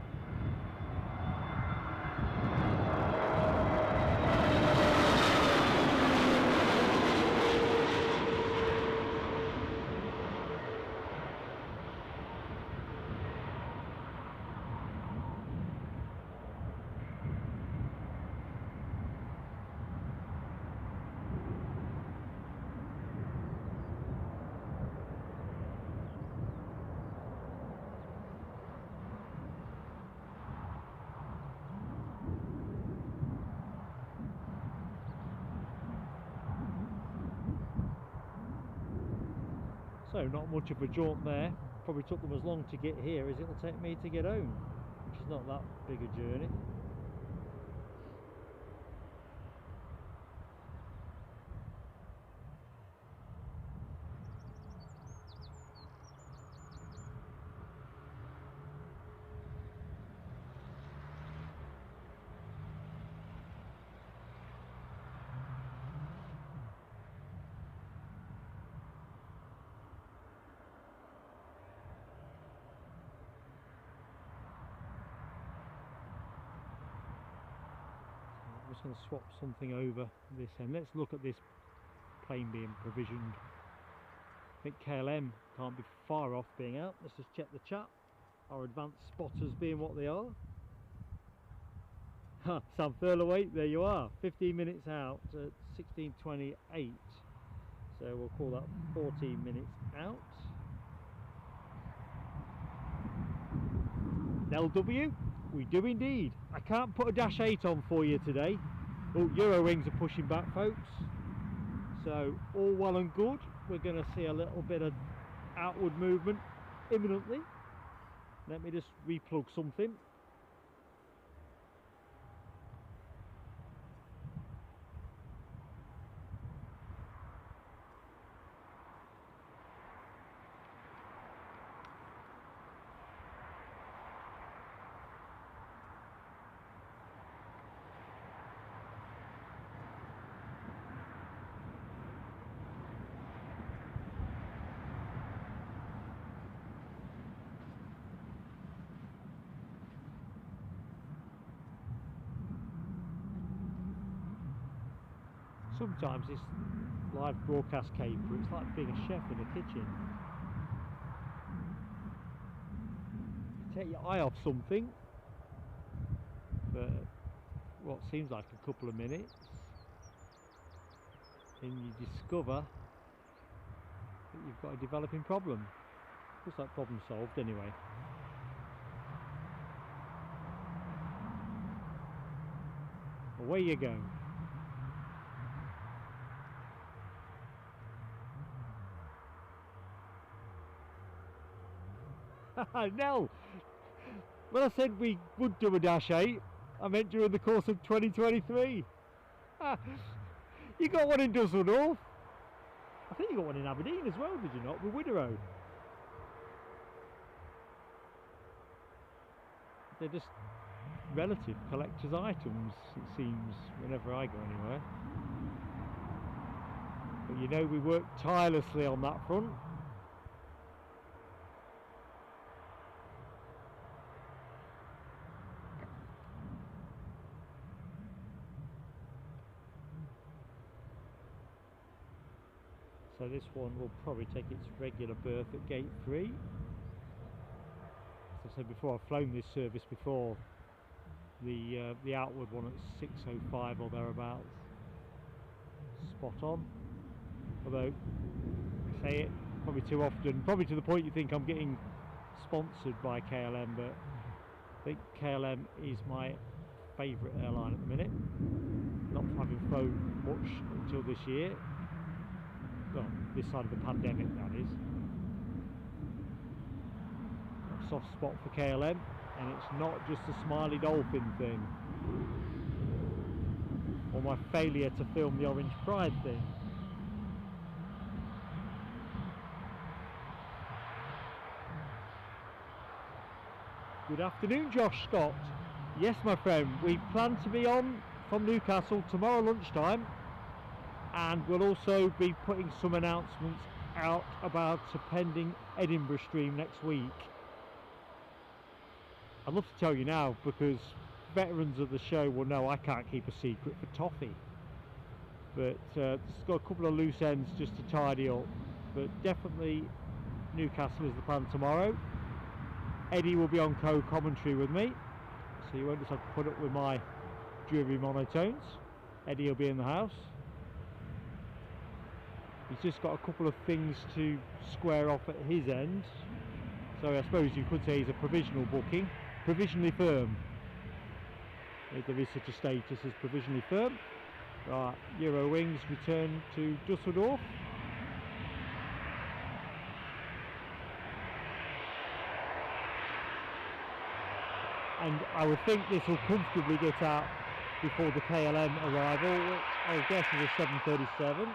So not much of a jaunt there. Probably took them as long to get here as it'll take me to get home, which is not that big a journey. I'm just going to swap something over this end. Let's look at this plane being provisioned I think KLM can't be far off being out. Let's just check the chat. Our advanced spotters being what they are. Sam Thurloway, there you are. 15 minutes out at 16:28. So we'll call that 14 minutes out. LW, we do indeed. I can't put a Dash 8 on for you today. Oh, Eurowings are pushing back, folks. So all well and good. We're going to see a little bit of outward movement imminently. Let me just replug something. Sometimes this live broadcast caper, it's like being a chef in a kitchen. You take your eye off something for what seems like a couple of minutes, and you discover that you've got a developing problem. Looks like problem solved anyway. Away you go. No! When I said we would do a Dash 8, I meant during the course of 2023. You got one in Dusseldorf. I think you got one in Aberdeen as well, did you not? With Widerøe. They're just relative collector's items, it seems, whenever I go anywhere. But you know, we work tirelessly on that front. So this one will probably take its regular berth at gate 3. As I said before, I've flown this service before. The outward one at 6:05 or thereabouts. Spot on. Although, I say it probably too often, probably to the point you think I'm getting sponsored by KLM, but I think KLM is my favourite airline at the minute. Not having flown much until this year. Well, this side of the pandemic, that is. A soft spot for KLM, and it's not just a smiley dolphin thing, or my failure to film the Orange Pride thing. Good afternoon, Josh Scott. Yes, my friend, we plan to be on from Newcastle tomorrow lunchtime. And we'll also be putting some announcements out about a pending Edinburgh stream next week. I'd love to tell you now, because veterans of the show will know I can't keep a secret for toffee. But it's got a couple of loose ends just to tidy up. But definitely Newcastle is the plan tomorrow. Eddie will be on co-commentary with me, so you won't just have to put up with my dreary monotones. Eddie will be in the house. He's just got a couple of things to square off at his end, so I suppose you could say he's a provisional booking, provisionally firm. If there is such a status as provisionally firm. Right, Eurowings return to Dusseldorf. And I would think this will comfortably get out before the KLM arrival, which I guess is a 7:37.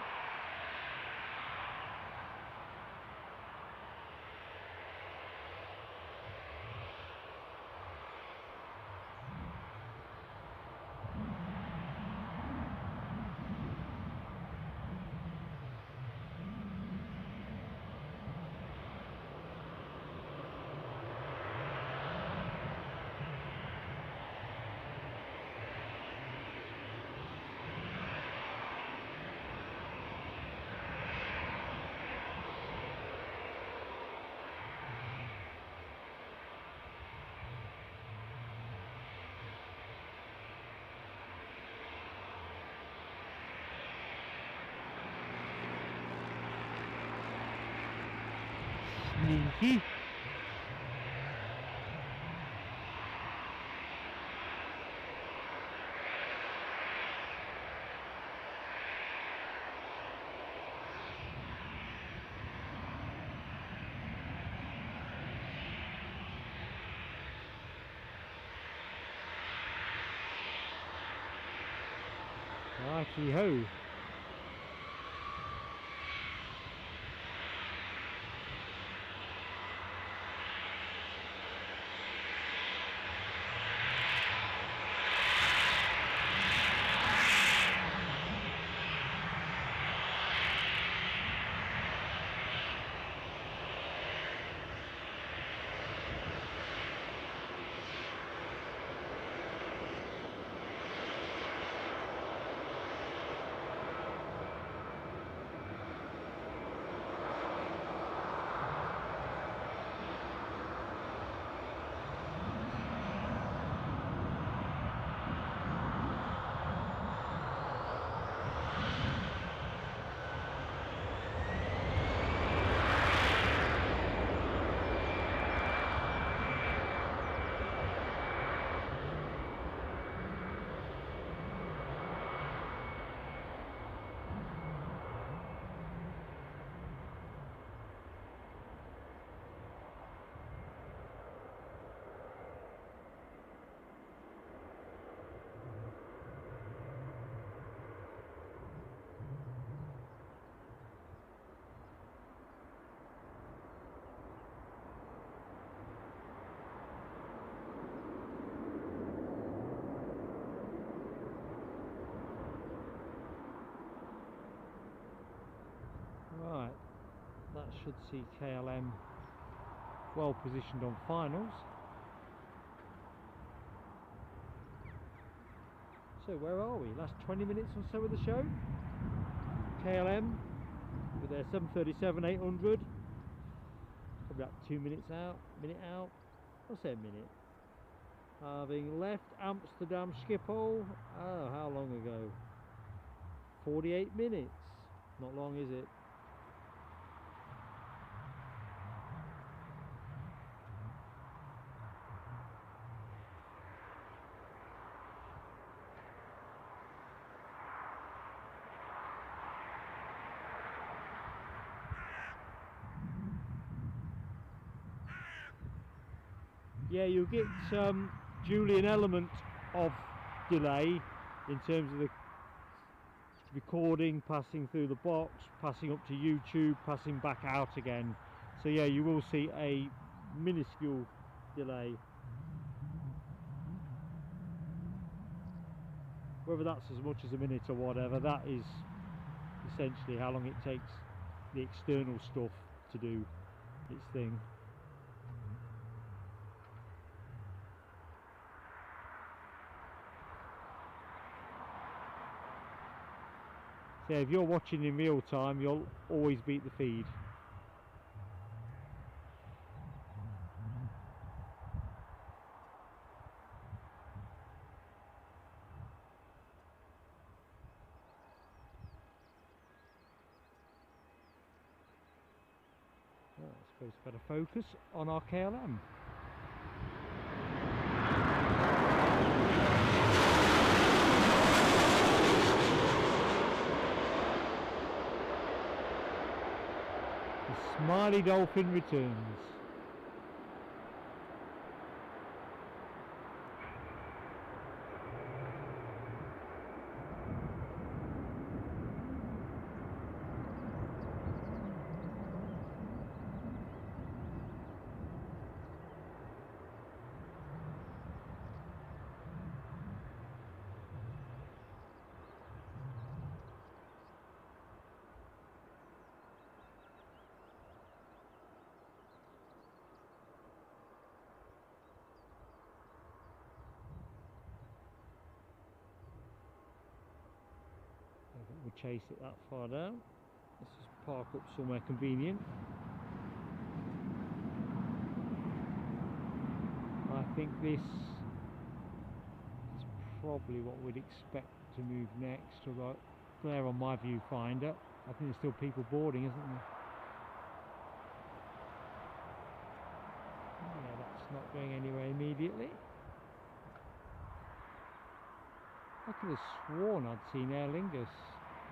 Righty. Righty ho. Right, that should see KLM well positioned on finals. So where are we? Last 20 minutes or so of the show. KLM with their 737-800. Probably about 2 minutes out, minute out. I'll say a minute. Having left Amsterdam Schiphol, oh, how long ago? 48 minutes. Not long, is it? Yeah, you'll get duly an element of delay in terms of the recording, passing through the box, passing up to YouTube, passing back out again. So yeah, you will see a minuscule delay. Whether that's as much as a minute or whatever, that is essentially how long it takes the external stuff to do its thing. So if you're watching in real time, you'll always beat the feed. Well, I suppose better focus on our KLM. Smiley Dolphin returns. We'll chase it that far down. Let's just park up somewhere convenient. I think this is probably what we'd expect to move next, right there on my viewfinder. I think there's still people boarding, isn't there? immediately. I could have sworn I'd seen Aer Lingus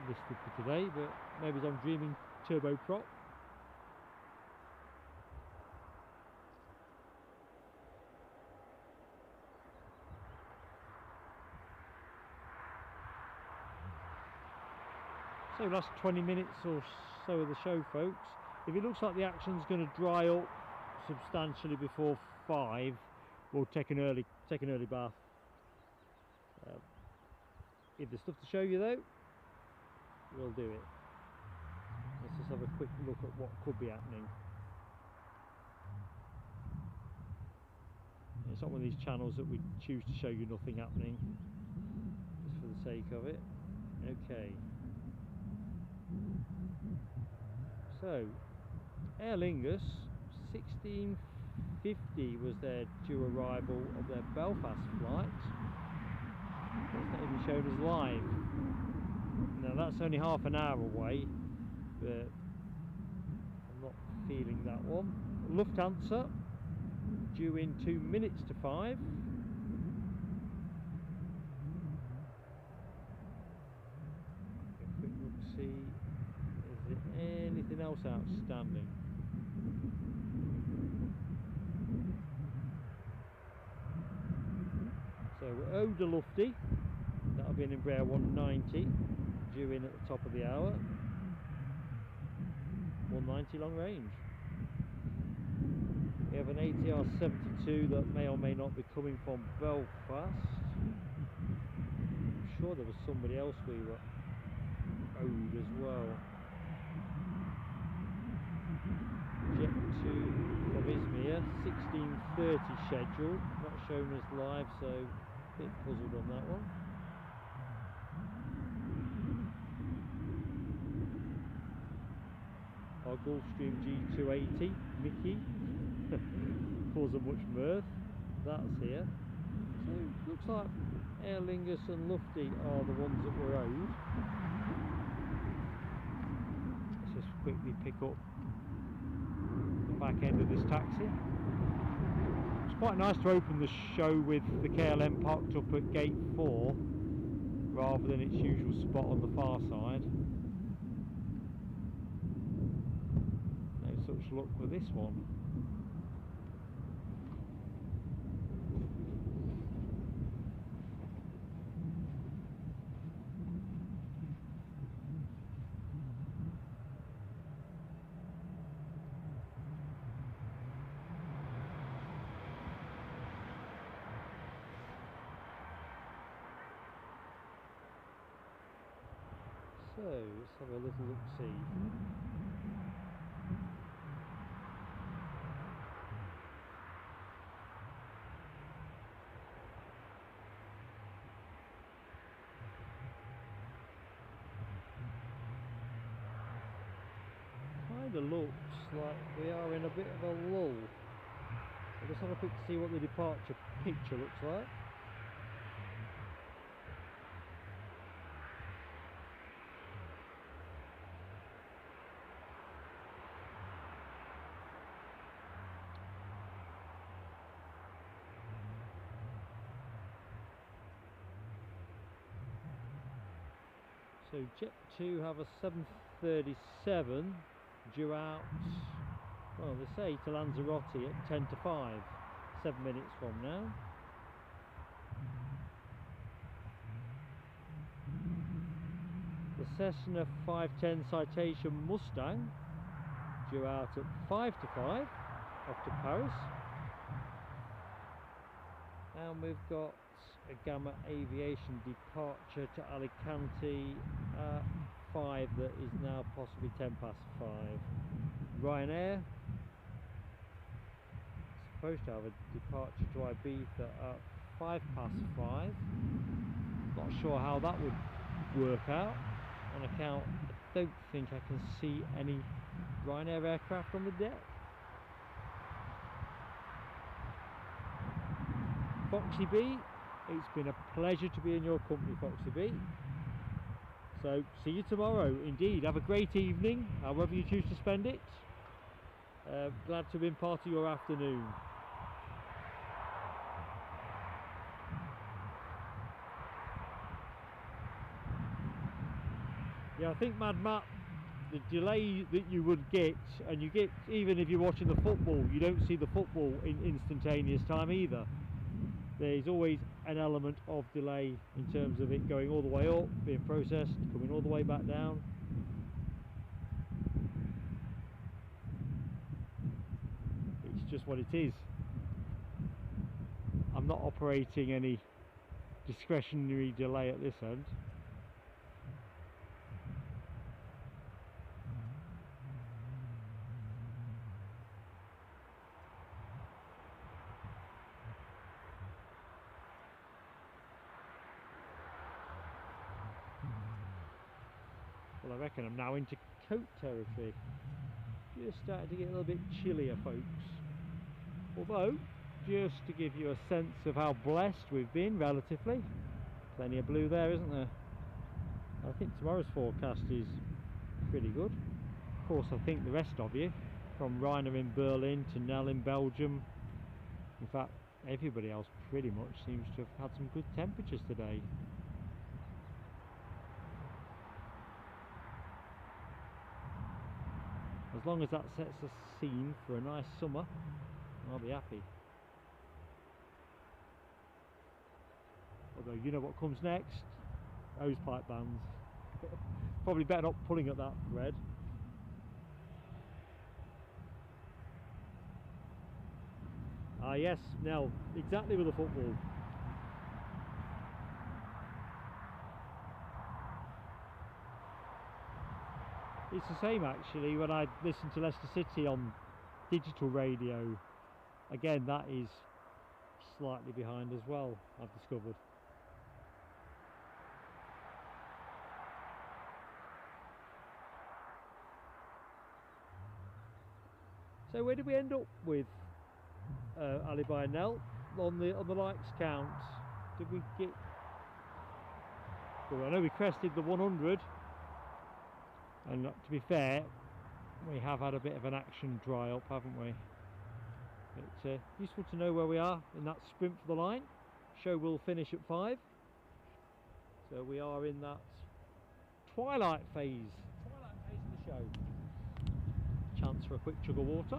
listed for today, but maybe I'm dreaming turboprop. So last 20 minutes or so of the show, folks. If it looks like the action's going to dry up substantially before 5, we'll take an early bath. If there's stuff to show you though, we'll do it. Let's just have a quick look at what could be happening. It's not one of these channels that we choose to show you nothing happening, just for the sake of it. Okay. So, Aer Lingus, 16:50 was their due arrival of their Belfast flight. It's not even shown as live. Now that's only half an hour away, but I'm not feeling that one. Lufthansa, due in 2 minutes to 5. A quick look, see. Is there anything else outstanding? So Oda Lufty, that'll be an Embraer 190, due in at the top of the hour. 190 long range. We have an ATR 72 that may or may not be coming from Belfast. I'm sure there was somebody else we were owed as well. Jet2 from Izmir, 16:30 scheduled, not shown as live, so a bit puzzled on that one. Our Gulfstream G280, Mickey, causing much mirth, that's here. So looks like Aer Lingus and Lufty are the ones that were owed. Let's just quickly pick up the back end of this taxi. It's quite nice to open the show with the KLM parked up at gate 4 rather than its usual spot on the far side. No such luck with this one. So let's have a little look-see. Kind of looks like we are in a bit of a lull. I'll just have a quick see what the departure picture looks like. So Jet2 have a 737 due out, well they say to Lanzarote at 10 to 5, 7 minutes from now. The Cessna 510 Citation Mustang due out at 5 to 5 off to Paris. And we've got a Gamma Aviation departure to Alicante at 5 that is now possibly 10 past 5. Ryanair supposed to have a departure to Ibiza at 5 past 5. Not sure how that would work out on account I don't think I can see any Ryanair aircraft on the deck. Foxy B, it's been a pleasure to be in your company, Foxy B. So, see you tomorrow. Indeed, have a great evening, however you choose to spend it. Glad to have been part of your afternoon. Yeah, I think Mad Matt, the delay that you would get, and you get even if you're watching the football, you don't see the football in instantaneous time either. There's always an element of delay in terms of it going all the way up, being processed, coming all the way back down. It's just what it is. I'm not operating any discretionary delay at this end. Well, I reckon I'm now into coat territory. Just starting to get a little bit chillier, folks. Although, just to give you a sense of how blessed we've been relatively, plenty of blue there, isn't there? I think tomorrow's forecast is pretty good. Of course, I think the rest of you, from Ryanair in Berlin to Nel in Belgium, in fact everybody else pretty much seems to have had some good temperatures today. As long as that sets a scene for a nice summer, I'll be happy. Although you know what comes next? Hose pipe bans. Probably better not pulling at that thread. Ah yes, Nell, exactly with the football. It's the same actually when I listen to Leicester City on digital radio. Again, that is slightly behind as well, I've discovered. So where did we end up with Alibi and Nell on the likes count? Did we get? Well, I know we crested the 100, and to be fair, we have had a bit of an action dry up, haven't we? It's useful to know where we are in that sprint for the line. Show will finish at 5, so we are in that twilight phase of the show. Chance for a quick chug of water.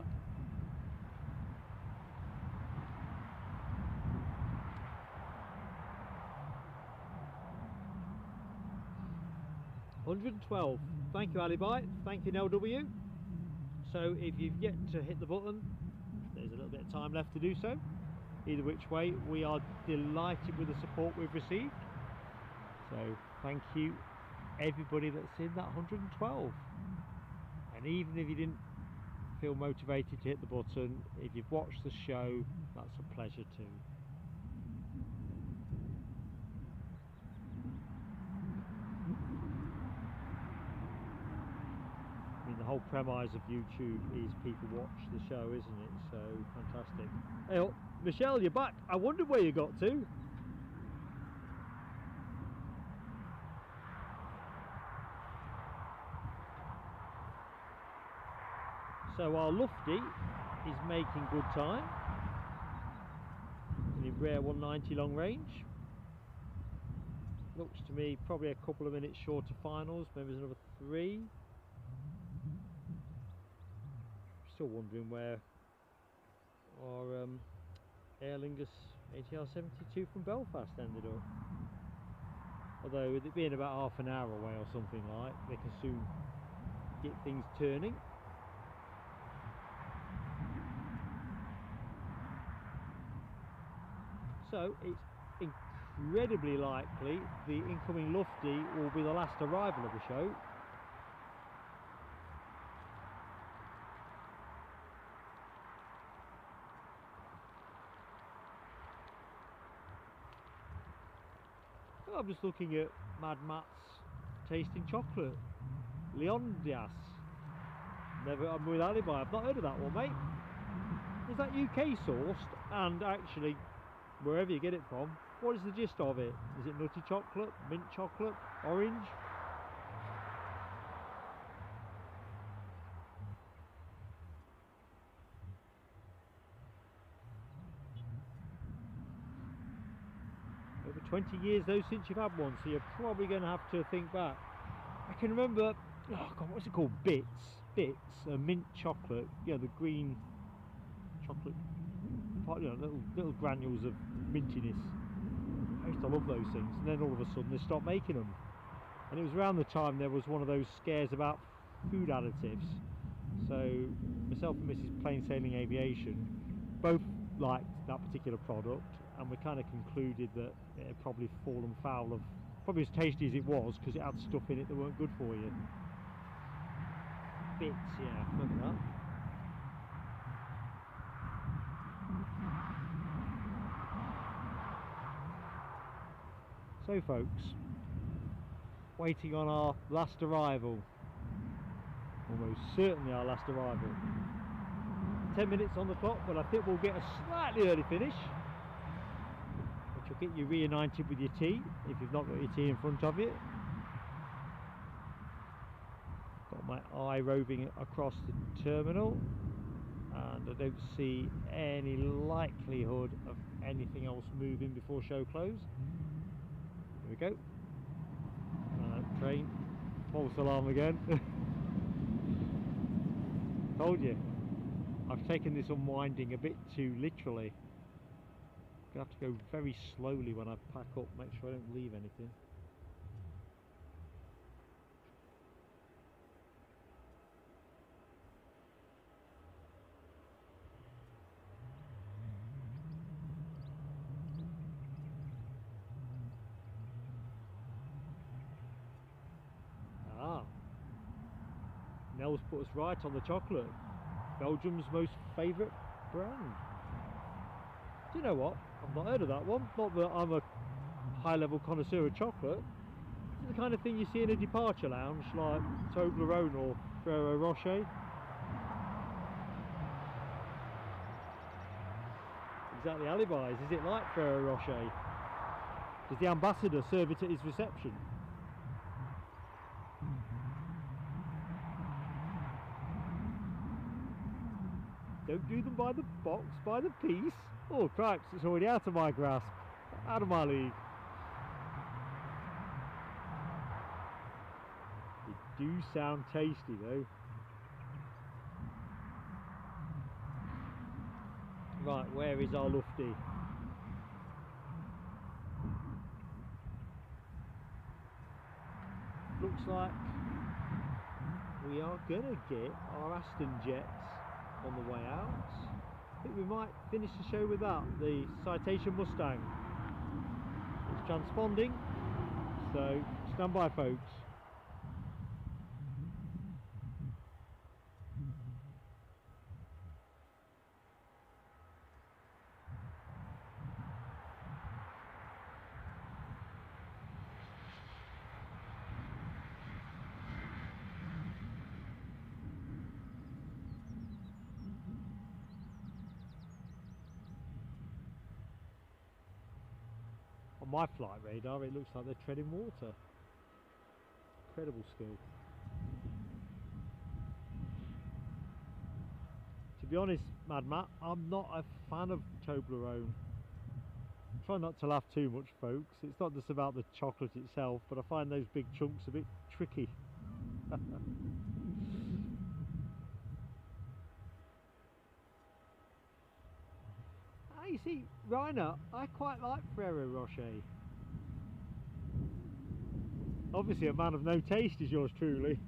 $112. Thank you, Alibi. Thank you, NLW. So if you've yet to hit the button, there's a little bit of time left to do so. Either which way, we are delighted with the support we've received. So thank you, everybody that's in that 112. And even if you didn't feel motivated to hit the button, if you've watched the show, that's a pleasure too. I mean, the whole premise of YouTube is people watch the show, isn't it? So fantastic. Hey, oh, Michelle, you're back. I wondered where you got to. So our Lufty is making good time. An Embraer 190 long range. Looks to me probably a couple of minutes short of finals, maybe there's another 3. Still wondering where our Aer Lingus ATR 72 from Belfast ended up. Although with it being about half an hour away or something like, they can soon get things turning. So it's incredibly likely the incoming Lufty will be the last arrival of the show. I'm just looking at Mad Matt's tasting chocolate. Leondias. Never, I'm with Alibi, I've not heard of that one, mate. Is that UK sourced? And actually, wherever you get it from, what is the gist of it? Is it nutty chocolate, mint chocolate, orange? Over 20 years though since you've had one, so you're probably going to have to think back. I can remember, oh God, what's it called? Bits, mint chocolate. Yeah, the green chocolate, you know, little granules of mintiness. I used to love those things, and then all of a sudden they stopped making them. And it was around the time there was one of those scares about food additives. So myself and Mrs. Plain Sailing Aviation both liked that particular product, and we kind of concluded that it had probably fallen foul of, probably as tasty as it was, because it had stuff in it that weren't good for you. Bits, yeah, remember that. So folks, waiting on our last arrival, almost certainly our last arrival. 10 minutes on the clock, but I think we'll get a slightly early finish, which will get you reunited with your tea, if you've not got your tea in front of you. Got my eye roving across the terminal, and I don't see any likelihood of anything else moving before show close. Here we go. Train, false alarm again. Told you, I've taken this unwinding a bit too literally. I'm gonna have to go very slowly when I pack up, make sure I don't leave anything. Nels put us right on the chocolate. Belgium's most favourite brand. Do you know what? I've not heard of that one. Not that I'm a high-level connoisseur of chocolate. It's the kind of thing you see in a departure lounge, like Toblerone or Ferrero Rocher. Exactly, alibis. Is it like Ferrero Rocher? Does the ambassador serve it at his reception? Don't do them by the box, by the piece. Oh, cripes, it's already out of my grasp. Out of my league. They do sound tasty though. Right, where is our lufty? Looks like we are gonna get our Aston Jets on the way out. I think we might finish the show with that, the Citation Mustang. It's transponding, so stand by folks. On my flight radar it looks like they're treading water. Incredible skill. To be honest, Mad Matt, I'm not a fan of Toblerone. Try not to laugh too much folks, it's not just about the chocolate itself, but I find those big chunks a bit tricky. You see, Ryanair, I quite like Ferrero Rocher. Obviously a man of no taste is yours truly.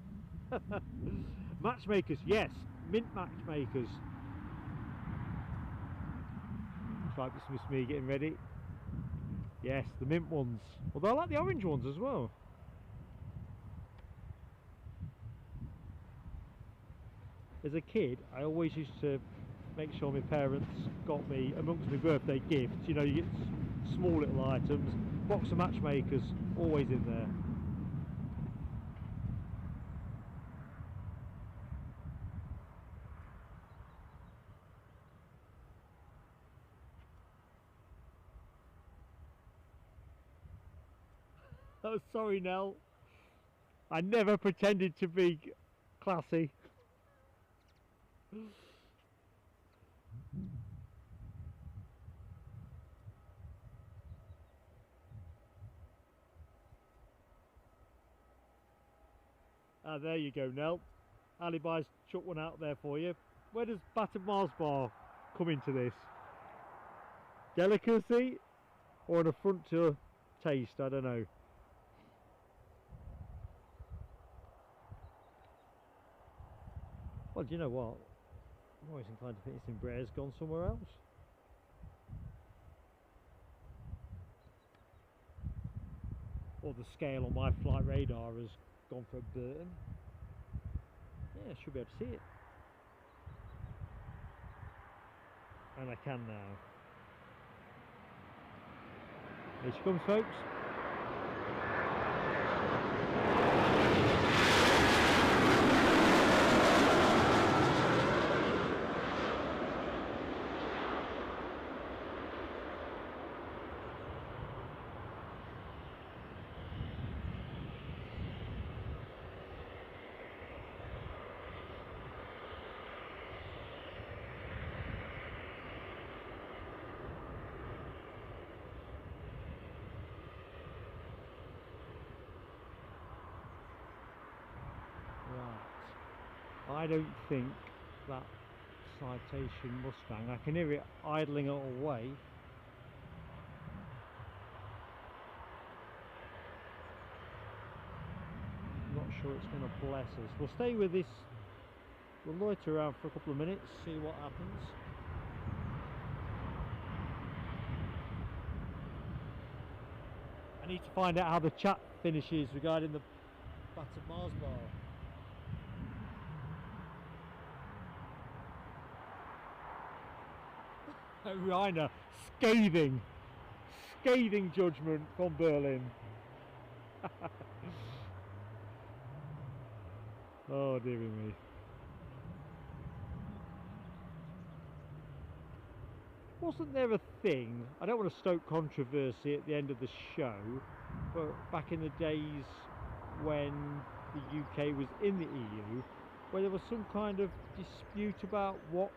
Matchmakers, yes, mint matchmakers. Try to dismiss me getting ready. Yes, the mint ones. Although I like the orange ones as well. As a kid, I always used to make sure my parents got me, amongst my birthday gifts, you know, you get small little items, box of matchmakers, always in there. Oh, sorry Nell, I never pretended to be classy. Ah, there you go, Nell. Alibi's chucked one out there for you. Where does battered Mars bar come into this? Delicacy or an affront to taste? I don't know. Well, do you know what? I'm always inclined to think this Embraer's gone somewhere else. Or the scale on my flight radar has gone for a burn. Yeah, I should be able to see it. And I can now. Here she comes, folks. I don't think that Citation Mustang, I can hear it idling away. Not sure it's going to bless us. We'll stay with this, we'll loiter around for a couple of minutes, see what happens. I need to find out how the chat finishes regarding the battered Mars bar. Ryanair, scathing judgment from Berlin. Oh dearie me. Wasn't there a thing, I don't want to stoke controversy at the end of the show, but back in the days when the UK was in the EU, where there was some kind of dispute about what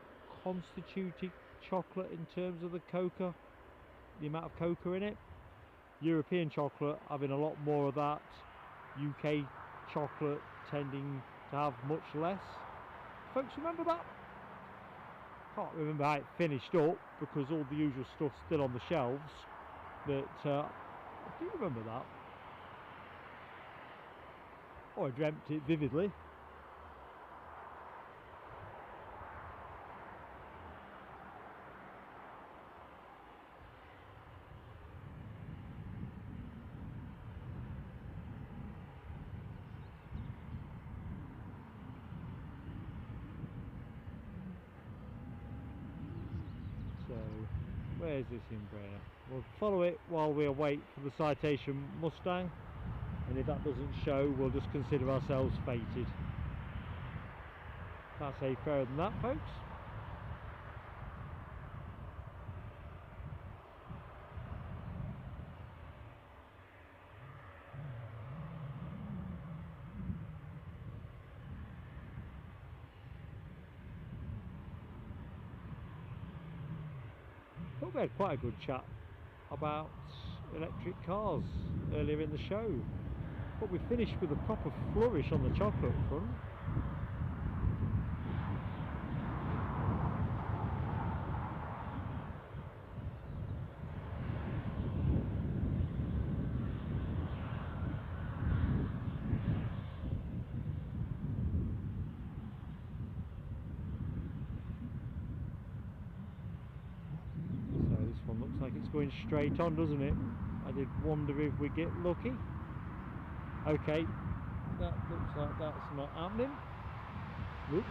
constituted chocolate in terms of the cocoa, the amount of cocoa in it. European chocolate having a lot more of that, UK chocolate tending to have much less. Folks, remember that? Can't remember how it finished up because all the usual stuff's still on the shelves, but I do remember that. Oh, I dreamt it vividly. Where's this Embraer? We'll follow it while we await for the Citation Mustang, and if that doesn't show, we'll just consider ourselves fated. Can't say fairer than that, folks. We had quite a good chat about electric cars earlier in the show, but we finished with a proper flourish on the chocolate front. Going straight on, doesn't it? I did wonder if we get lucky. Okay, that looks like that's not happening. Whoop.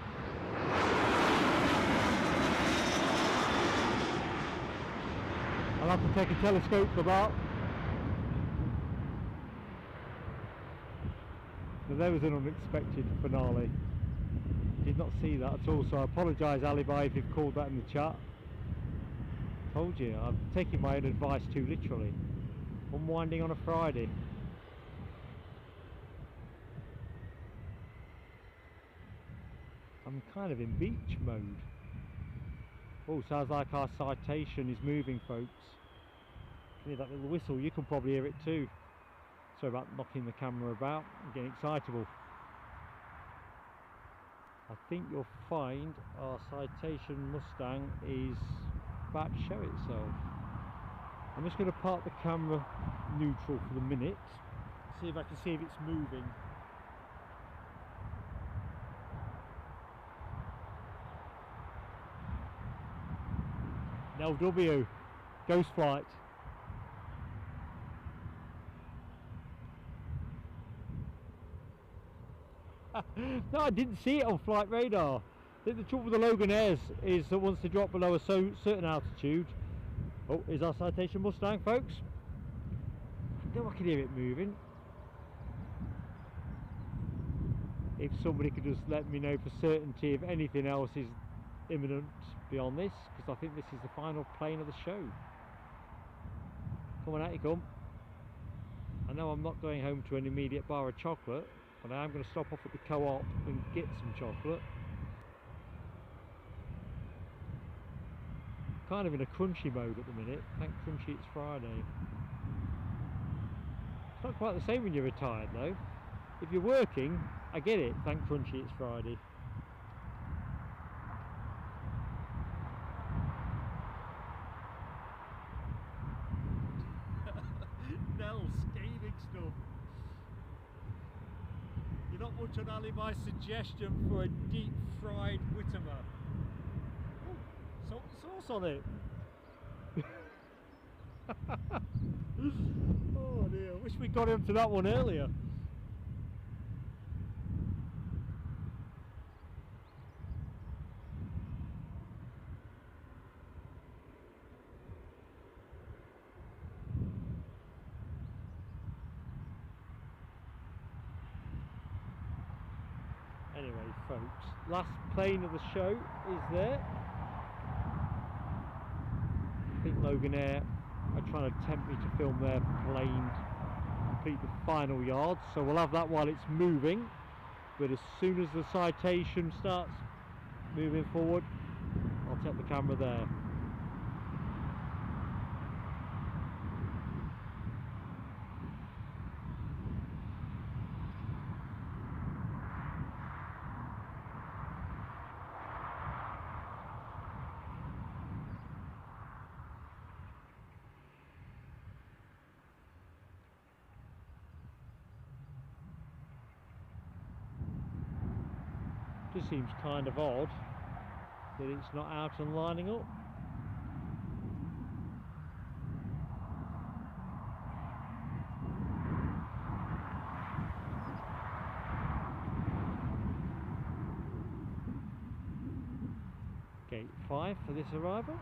I'll have to take a telescope for that. So there was an unexpected finale. Did not see that at all, so I apologise, Alibi, if you've called that in the chat. Told you, I'm taking my own advice too literally. Unwinding on a Friday. I'm kind of in beach mode. Oh, sounds like our Citation is moving, folks. Hear that little whistle? You can probably hear it too. Sorry about knocking the camera about. I'm getting excitable. I think you'll find our Citation Mustang is about to show itself. I'm just going to park the camera neutral for the minute, see if I can see if it's moving. LW, ghost flight. No, I didn't see it on flight radar. I think the trouble with the Loganairs is that once they drop below a certain altitude... Oh, is our Citation Mustang, folks? I know I can hear it moving. If somebody could just let me know for certainty if anything else is imminent beyond this, because I think this is the final plane of the show. Come on, out you come. I know I'm not going home to an immediate bar of chocolate, but I am going to stop off at the Co-op and get some chocolate. Kind of in a crunchy mode at the minute. Thank crunchy it's Friday. It's not quite the same when you're retired though. If you're working, I get it. Thank crunchy it's Friday. Nell, scathing stuff. You're not much on Ali my suggestion for a deep fried Whittimer. Salt and sauce on it. Oh dear, I wish we got him to that one earlier. Anyway, folks, last plane of the show is there. I think Loganair are trying to tempt me to film their plane complete the final yards, so we'll have that while it's moving, but as soon as the Citation starts moving forward, I'll take the camera there. Just seems kind of odd that it's not out and lining up. Gate 5 for this arrival.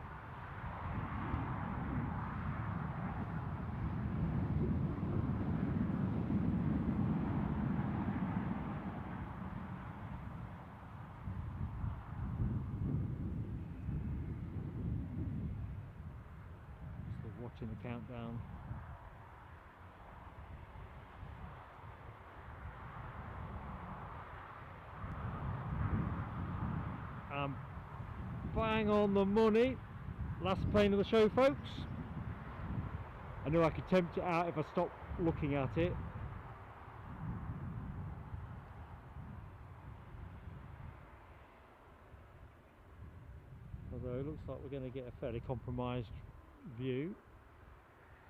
Watching the countdown. Bang on the money. Last plane of the show, folks. I know I could tempt it out if I stopped looking at it. Although it looks like we're going to get a fairly compromised view.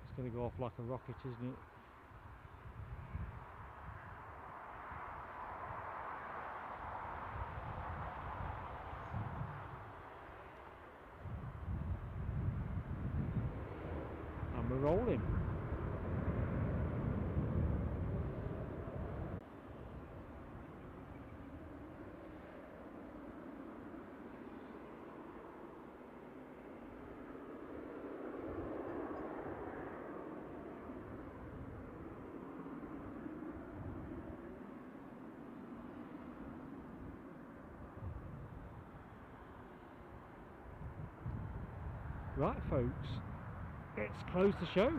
It's going to go off like a rocket, isn't it? And we're rolling. Right, folks, let's close the show.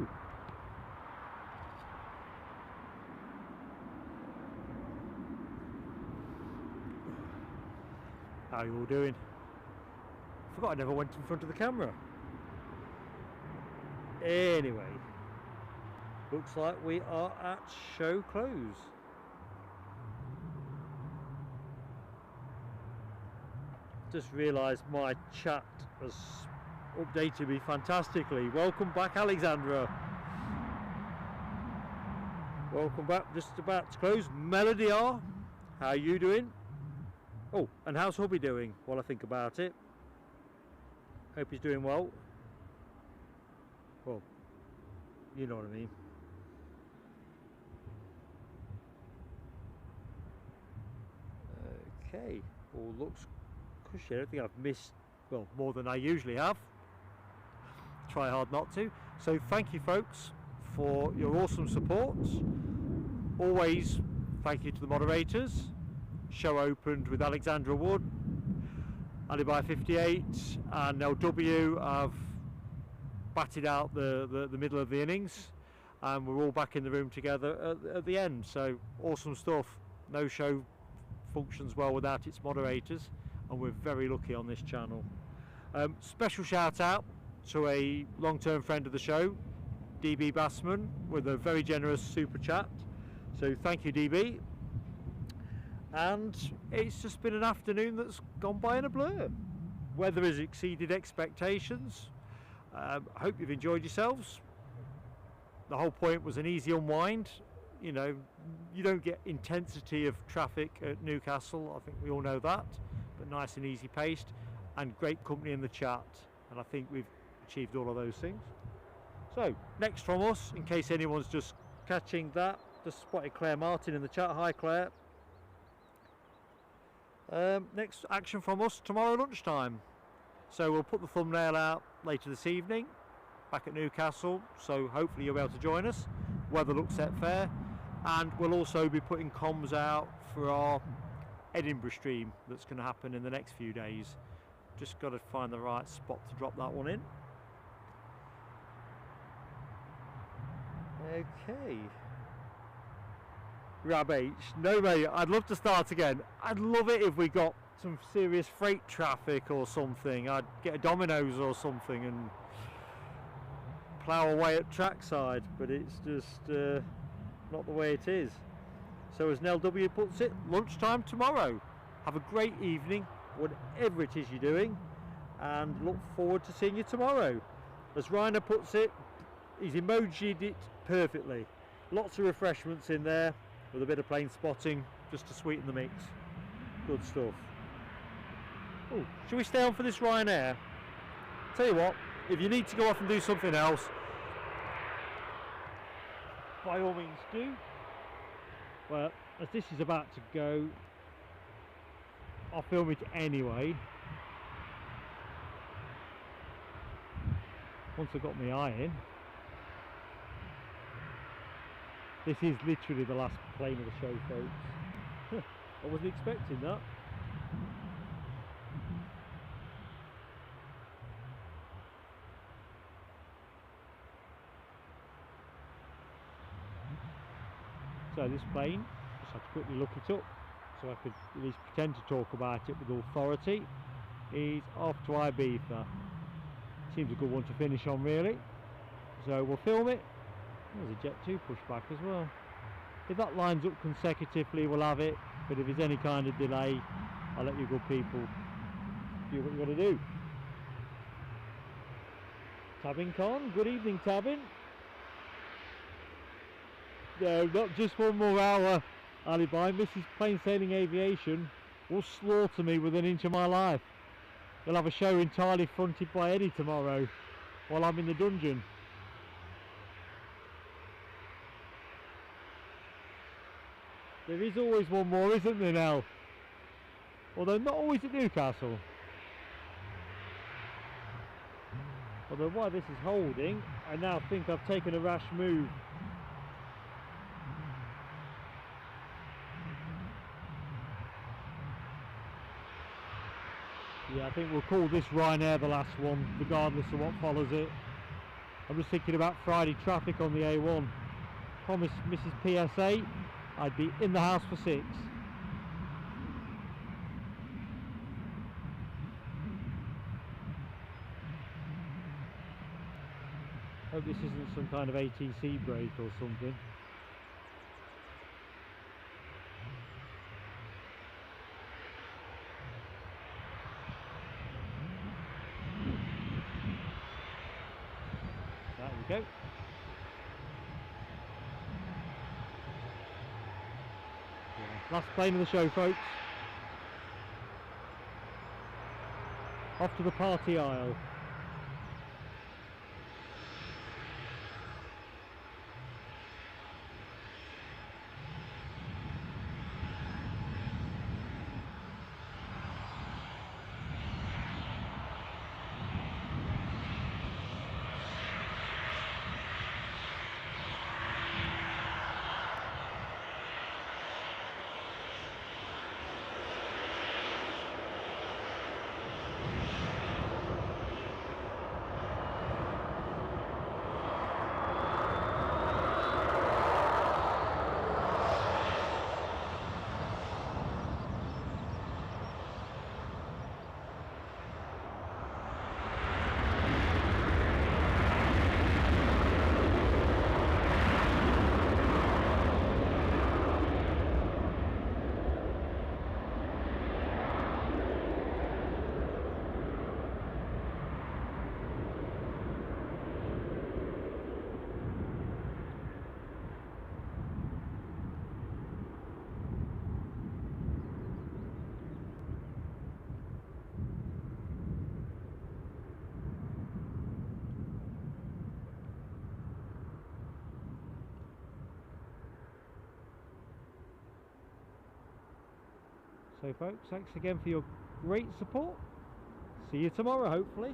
How are you all doing? Forgot I never went in front of the camera. Anyway, looks like we are at show close. just realised my chat has updated me fantastically. Welcome back, Alexandra. Welcome back. Just about to close. Melody R, how are you doing? Oh, and how's hubby doing while I think about it? Hope he's doing well. Well, you know what I mean. Okay, all looks cushy. I don't think I've missed, well, more than I usually have. Try hard not to. So thank you folks for your awesome support. Always thank you to the moderators. Show opened with Alexandra Wood, Alibi 58 and LW have batted out the middle of the innings, and we're all back in the room together at the end. So awesome stuff. No show functions well without its moderators, and we're very lucky on this channel. Special shout out to a long-term friend of the show, DB Bassman, with a very generous super chat. So thank you, DB. And it's just been an afternoon that's gone by in a blur. Weather has exceeded expectations. I hope you've enjoyed yourselves. The whole point was an easy unwind. You know, you don't get intensity of traffic at Newcastle, I think we all know that, but nice and easy paced, and great company in the chat, and I think we've achieved all of those things. So next from us, in case anyone's just catching that, just spotted Claire Martin in the chat. Hi Claire. Next action from us tomorrow lunchtime. So we'll put the thumbnail out later this evening back at Newcastle, so hopefully you'll be able to join us. Weather looks set fair, and we'll also be putting comms out for our Edinburgh stream that's going to happen in the next few days. Just got to find the right spot to drop that one in. Okay. Rab H, no mate, I'd love to start again. I'd love it if we got some serious freight traffic or something. I'd get a Domino's or something and plough away at trackside, but it's just not the way it is. So as Nell W puts it, lunchtime tomorrow. Have a great evening, whatever it is you're doing, and look forward to seeing you tomorrow. As Ryanair puts it, he's emojied it perfectly. Lots of refreshments in there with a bit of plane spotting just to sweeten the mix. Good stuff. Oh, should we stay on for this Ryanair? Tell you what, if you need to go off and do something else, by all means do. Well, as this is about to go, I'll film it anyway. Once I've got my eye in. This is literally the last plane of the show, folks. I wasn't expecting that. So this plane, just have to quickly look it up so I could at least pretend to talk about it with authority, is off to Ibiza. Seems a good one to finish on really. So we'll film it. There's a Jet 2 pushback as well. If that lines up consecutively, we'll have it, but if there's any kind of delay, I'll let you good people do what you got to do. Tabin Khan, good evening Tabin. No, not just one more hour, Alibi. Mrs. Plain Sailing Aviation will slaughter me with an inch of my life. They'll have a show entirely fronted by Eddie tomorrow while I'm in the dungeon. There is always one more, isn't there now? Although not always at Newcastle. Although while this is holding, I now think I've taken a rash move. Yeah, I think we'll call this Ryanair the last one, regardless of what follows it. I'm just thinking about Friday traffic on the A1. Promised Mrs. PSA I'd be in the house for 6. Hope this isn't some kind of ATC break or something. Last plane of the show, folks. Off to the party aisle. So folks, thanks again for your great support. See you tomorrow, hopefully.